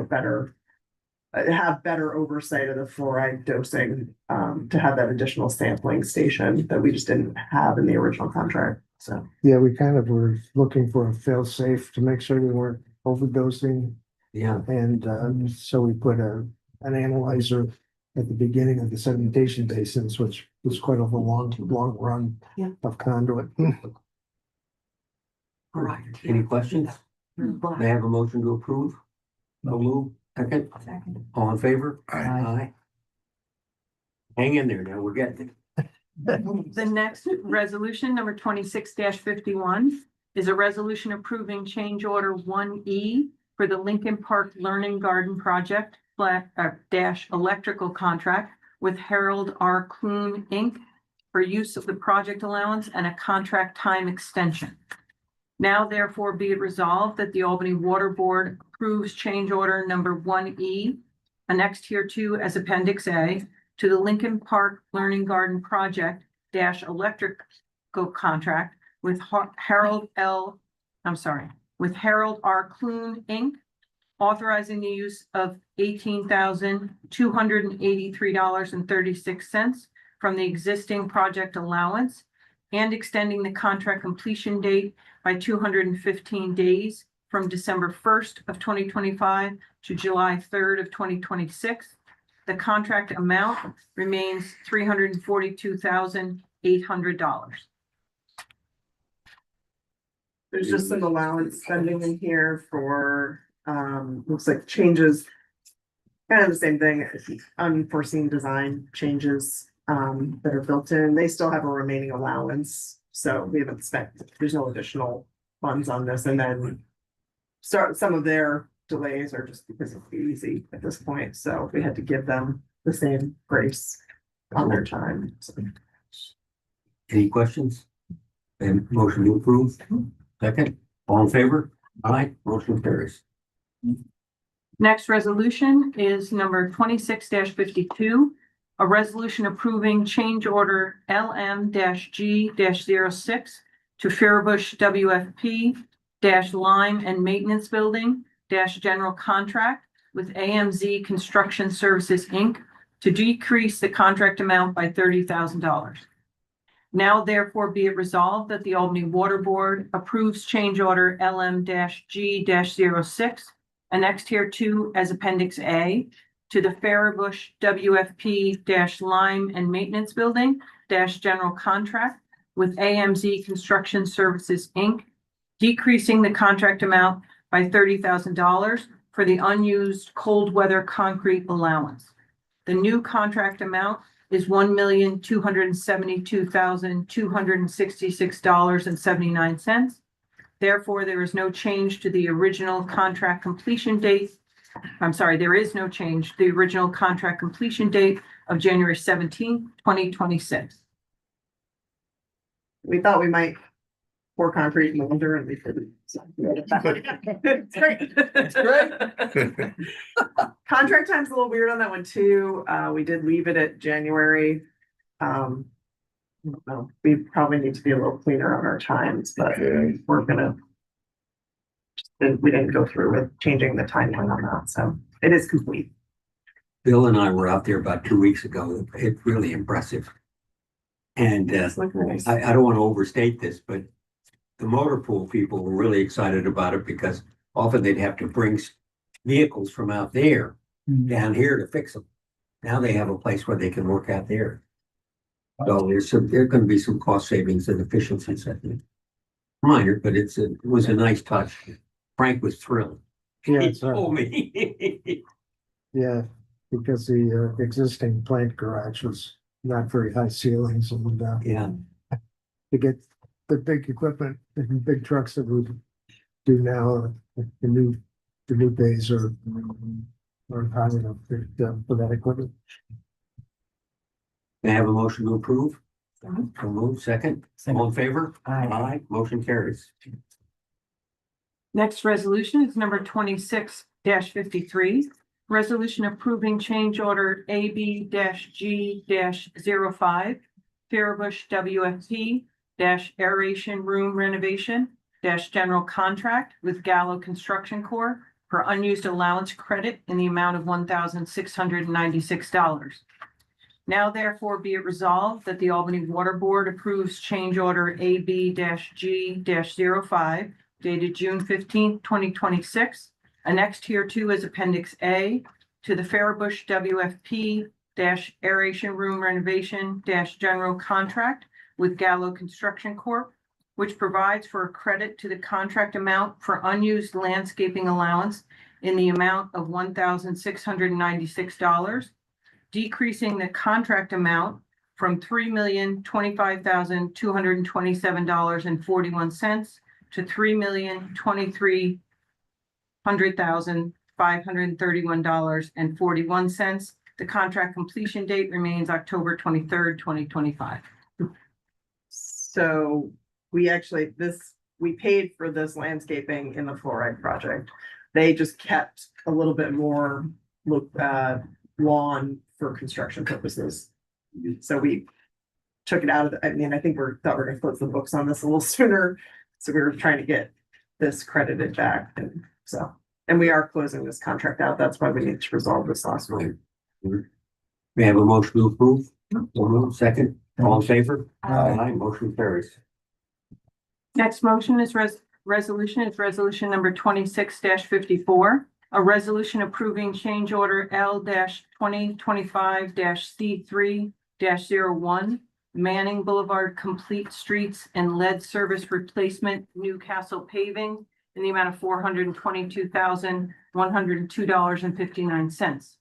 A: have better oversight of the fluoride dosing, to have that additional sampling station that we just didn't have in the original contract, so.
F: Yeah, we kind of were looking for a fail safe to make sure we weren't overdosing.
C: Yeah.
F: And so we put an analyzer at the beginning of the sedimentation basins, which was quite a long run
A: Yeah.
F: of conduit.
C: All right. Any questions? May I have a motion to approve? No move, second. All in favor?
B: Aye.
C: Aye. Hang in there now, we're getting it.
J: The next resolution, number 26-51, is a resolution approving change order 1E for the Lincoln Park Learning Garden Project dash electrical contract with Harold R. Clune, Inc. for use of the project allowance and a contract time extension. Now therefore be it resolved that the Albany Water Board approves change order number 1E, annexed hereto as Appendix A, to the Lincoln Park Learning Garden Project dash electrical contract with Harold R. Clune, Inc., authorizing the use of $18,283.36 from the existing project allowance and extending the contract completion date by 215 days from December 1st of 2025 to July 3rd of 2026. The contract amount remains $342,800.
A: There's just some allowance spending in here for, looks like changes. Kind of the same thing, unforeseen design changes, that are built in. They still have a remaining allowance. So we haven't spent, there's no additional funds on this. And then some of their delays are just because it's easy at this point. So we had to give them the same grace on their time. So.
C: Any questions? And motion to approve? Second, all in favor? Aye, motion carries.
J: Next resolution is number 26-52, a resolution approving change order LM-G-06 to Faribush WFP-Lime and Maintenance Building General Contract with AMZ Construction Services, Inc. to decrease the contract amount by $30,000. Now therefore be it resolved that the Albany Water Board approves change order LM-G-06 annexed hereto as Appendix A to the Faribush WFP-Lime and Maintenance Building General Contract with AMZ Construction Services, Inc., decreasing the contract amount by $30,000 for the unused cold weather concrete allowance. The new contract amount is $1,272,266.79. Therefore, there is no change to the original contract completion date. I'm sorry, there is no change. The original contract completion date of January 17th, 2026.
A: We thought we might pour concrete in the winter and we couldn't. So it's great. It's great. Contract time's a little weird on that one too. We did leave it at January. I don't know. We probably need to be a little cleaner on our times, but we're gonna. We didn't go through with changing the timeline on that, so it is complete.
C: Bill and I were out there about 2 weeks ago. It's really impressive. And
A: It's looking nice.
C: I don't want to overstate this, but the motor pool people were really excited about it because often they'd have to bring vehicles from out there down here to fix them. Now they have a place where they can work out there. So there's going to be some cost savings and efficiencies, I think. Minor, but it was a nice touch. Frank was thrilled.
F: Yeah,
C: He told me.
F: Yeah, because the existing plant garage was not very high ceilings and
C: Yeah.
F: to get the big equipment and big trucks that we do now, the new bays are high enough for that equipment.
C: May I have a motion to approve? So move, second. All in favor? Aye. Motion carries.
J: Next resolution is number 26-53. Resolution approving change order AB-G-05, Faribush WFP aeration room renovation general contract with Gallo Construction Corp. for unused allowance credit in the amount of $1,696. Now therefore be it resolved that the Albany Water Board approves change order AB-G-05 dated June 15th, 2026, annexed hereto as Appendix A to the Faribush WFP aeration room renovation general contract with Gallo Construction Corp., which provides for a credit to the contract amount for unused landscaping allowance in the amount of $1,696. decreasing the contract amount from $3,025,227.41 to $3,023,531.41. The contract completion date remains October 23rd, 2025.
A: So we actually, we paid for this landscaping in the fluoride project. They just kept a little bit more lawn for construction purposes. So we took it out of, I think thought we were gonna close the books on this a little sooner. So we were trying to get this credited back, and we are closing this contract out. That's why we need to resolve this last week.
C: We have a motion to approve. Second, all in favor? Motion carries.
J: Next motion is resolution number 26-54. A resolution approving change order L-2025-C3-01 Manning Boulevard Complete Streets and Lead Service Replacement Newcastle Paving in the amount of $422,102.59.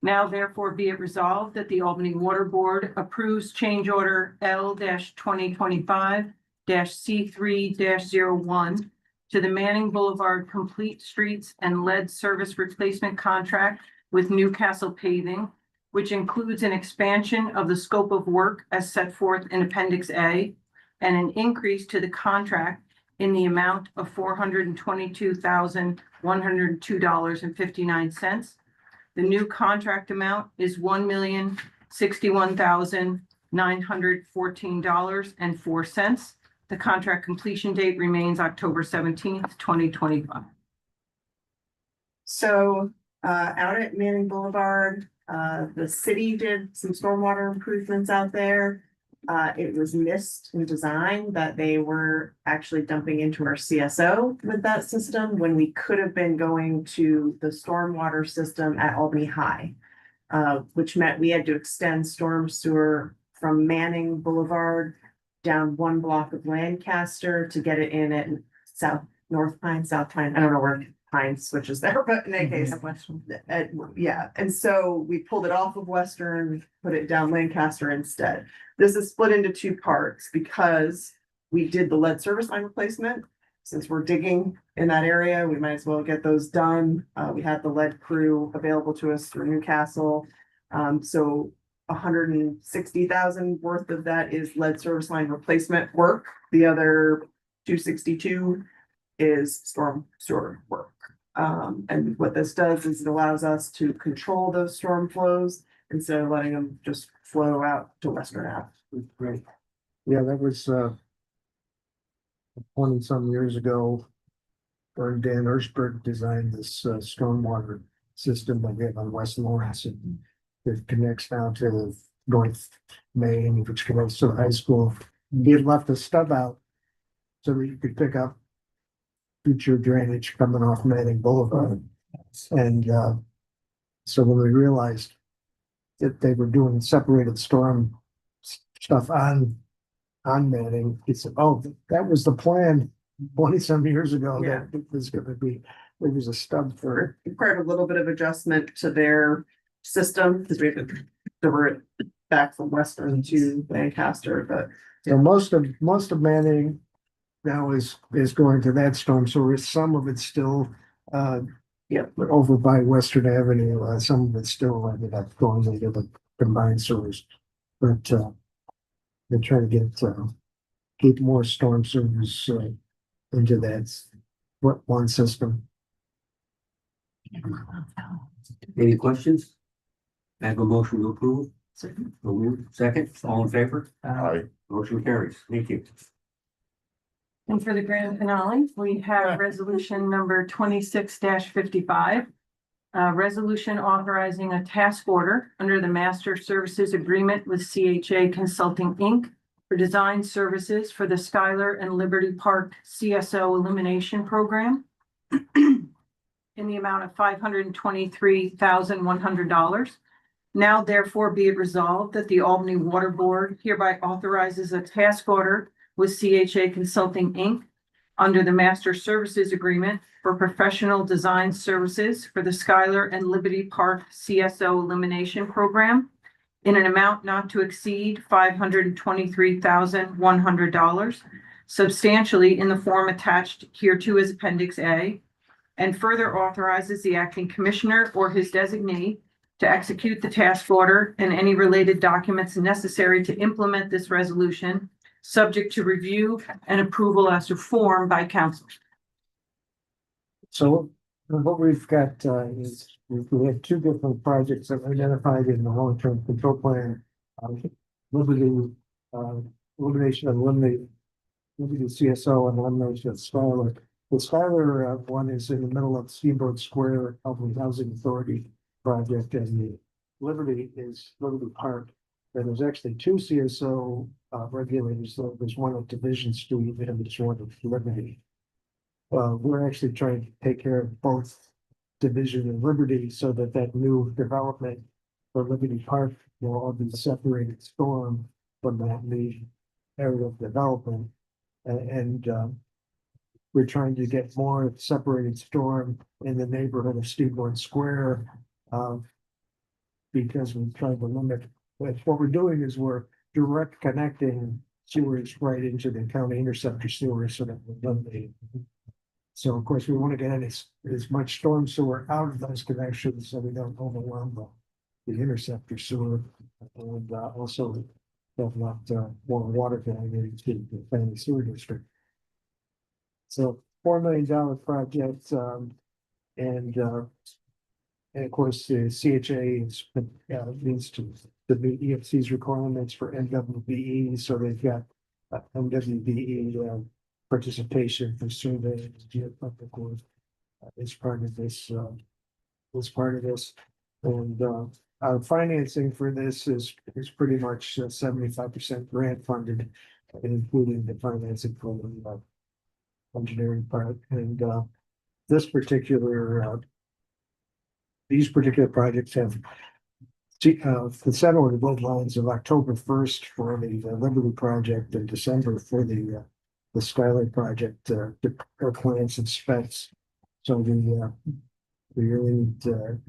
J: Now therefore be it resolved that the Albany Water Board approves change order L-2025-C3-01 to the Manning Boulevard Complete Streets and Lead Service Replacement Contract with Newcastle Paving, which includes an expansion of the scope of work as set forth in Appendix A and an increase to the contract in the amount of $422,102.59. The new contract amount is $1,061,914.04. The contract completion date remains October 17th, 2025.
A: So out at Manning Boulevard, the city did some stormwater improvements out there. It was missed in design that they were actually dumping into our CSO with that system when we could have been going to the stormwater system at Albany High, which meant we had to extend storm sewer from Manning Boulevard down one block of Lancaster to get it in at North Pine. I don't know where Pine switches there, but in any case, yeah. And so we pulled it off of Western, put it down Lancaster instead. This is split into two parts because we did the lead service line replacement. Since we're digging in that area, we might as well get those done. We had the lead crew available to us through Newcastle. So 160,000 worth of that is lead service line replacement work. The other 262 is storm sewer work. And what this does is it allows us to control those storm flows instead of letting them just flow out to Western Ave.
C: Great.
F: Yeah, that was 20-some years ago. Or Dan Ershberg designed this stormwater system that we have on West Lawrence, and it connects down to North Main, which connects to the high school. He had left a stub out so that you could pick up future drainage coming off Manning Boulevard. And so when we realized that they were doing separated storm stuff on Manning, he said, "Oh, that was the plan 20-some years ago."
A: Yeah.
F: That it was going to be, there was a stub for it.
A: Required a little bit of adjustment to their system because we had to divert it back from Western to Lancaster, but
F: So most of Manning now is going to that storm. So some of it's still over by Western Avenue. Some of it's still ended up going into the combined sewers. But they're trying to keep more storm sewers into that one system.
C: Any questions? I have a motion to approve. Second, all in favor? Motion carries. Thank you.
J: And for the grand finale, we have resolution number 26-55. Resolution authorizing a task order under the Master Services Agreement with CHA Consulting, Inc. for design services for the Schuyler and Liberty Park CSO Elimination Program in the amount of $523,100. Now therefore be it resolved that the Albany Water Board hereby authorizes a task order with CHA Consulting, Inc. under the Master Services Agreement for professional design services for the Schuyler and Liberty Park CSO Elimination Program in an amount not to exceed $523,100, substantially in the form attached hereto as Appendix A, and further authorizes the acting commissioner or his designee to execute the task order and any related documents necessary to implement this resolution, subject to review and approval as to form by council.
F: So what we've got is we have two different projects that were identified in the long-term control plan. Liberty, elimination of Liberty CSO and elimination of Schuyler. The Schuyler one is in the middle of Steamboat Square, Albany Housing Authority project, and the Liberty is Liberty Park. And there's actually two CSO regulators. So there's one at Division Street and there's one at Liberty. We're actually trying to take care of both Division and Liberty so that that new development for Liberty Park will all be separated storm from that new area of development. And we're trying to get more separated storm in the neighborhood of Steamboat Square. Because we're trying to limit, what we're doing is we're direct connecting sewers right into the county interceptor sewer so that we're eliminating. So of course, we want to get as much storm sewer out of those connections so we don't overwhelm the interceptor sewer. And also have not more water going into the family sewer district. So $4 million project, and of course, the CHA needs to meet EFC's requirements for MWBE, so they've got MWBE participation for survey and geotechnical work as part of this. And our financing for this is pretty much 75% grant funded, including the financing for the engineering part. And these particular projects have consent order deadlines of October 1st for the Liberty project and December for the Schuyler project, our plans and specs. So we really need to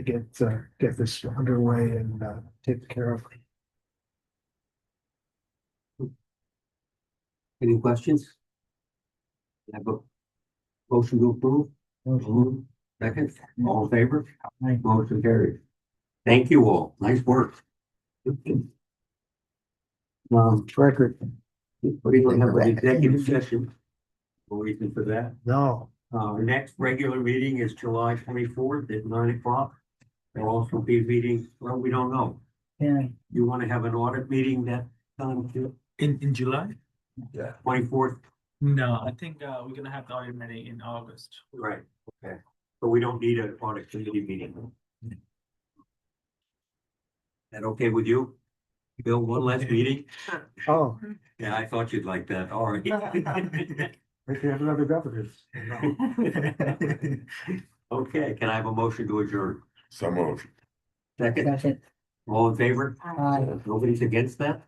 F: get this underway and take care of.
C: Any questions? Have a motion to approve? Second, all in favor? Motion carried. Thank you all. Nice work.
F: Record.
C: We don't have an executive session. No reason for that.
F: No.
C: Our next regular meeting is July 24th at 9 o'clock. There'll also be a meeting, well, we don't know.
E: Yeah.
C: You want to have an audit meeting that time too?
D: In July?
C: Yeah. 24th?
D: No, I think we're gonna have the audit meeting in August.
C: Right, okay. So we don't need an audit committee meeting. That okay with you? Bill, one last meeting?
F: Oh,
C: Yeah, I thought you'd like that. All right.
F: we can have another governance.
C: Okay, can I have a motion to adjourn?
B: So moved.
C: Second,
E: Second.
C: all in favor?
E: Aye.
C: Nobody's against that?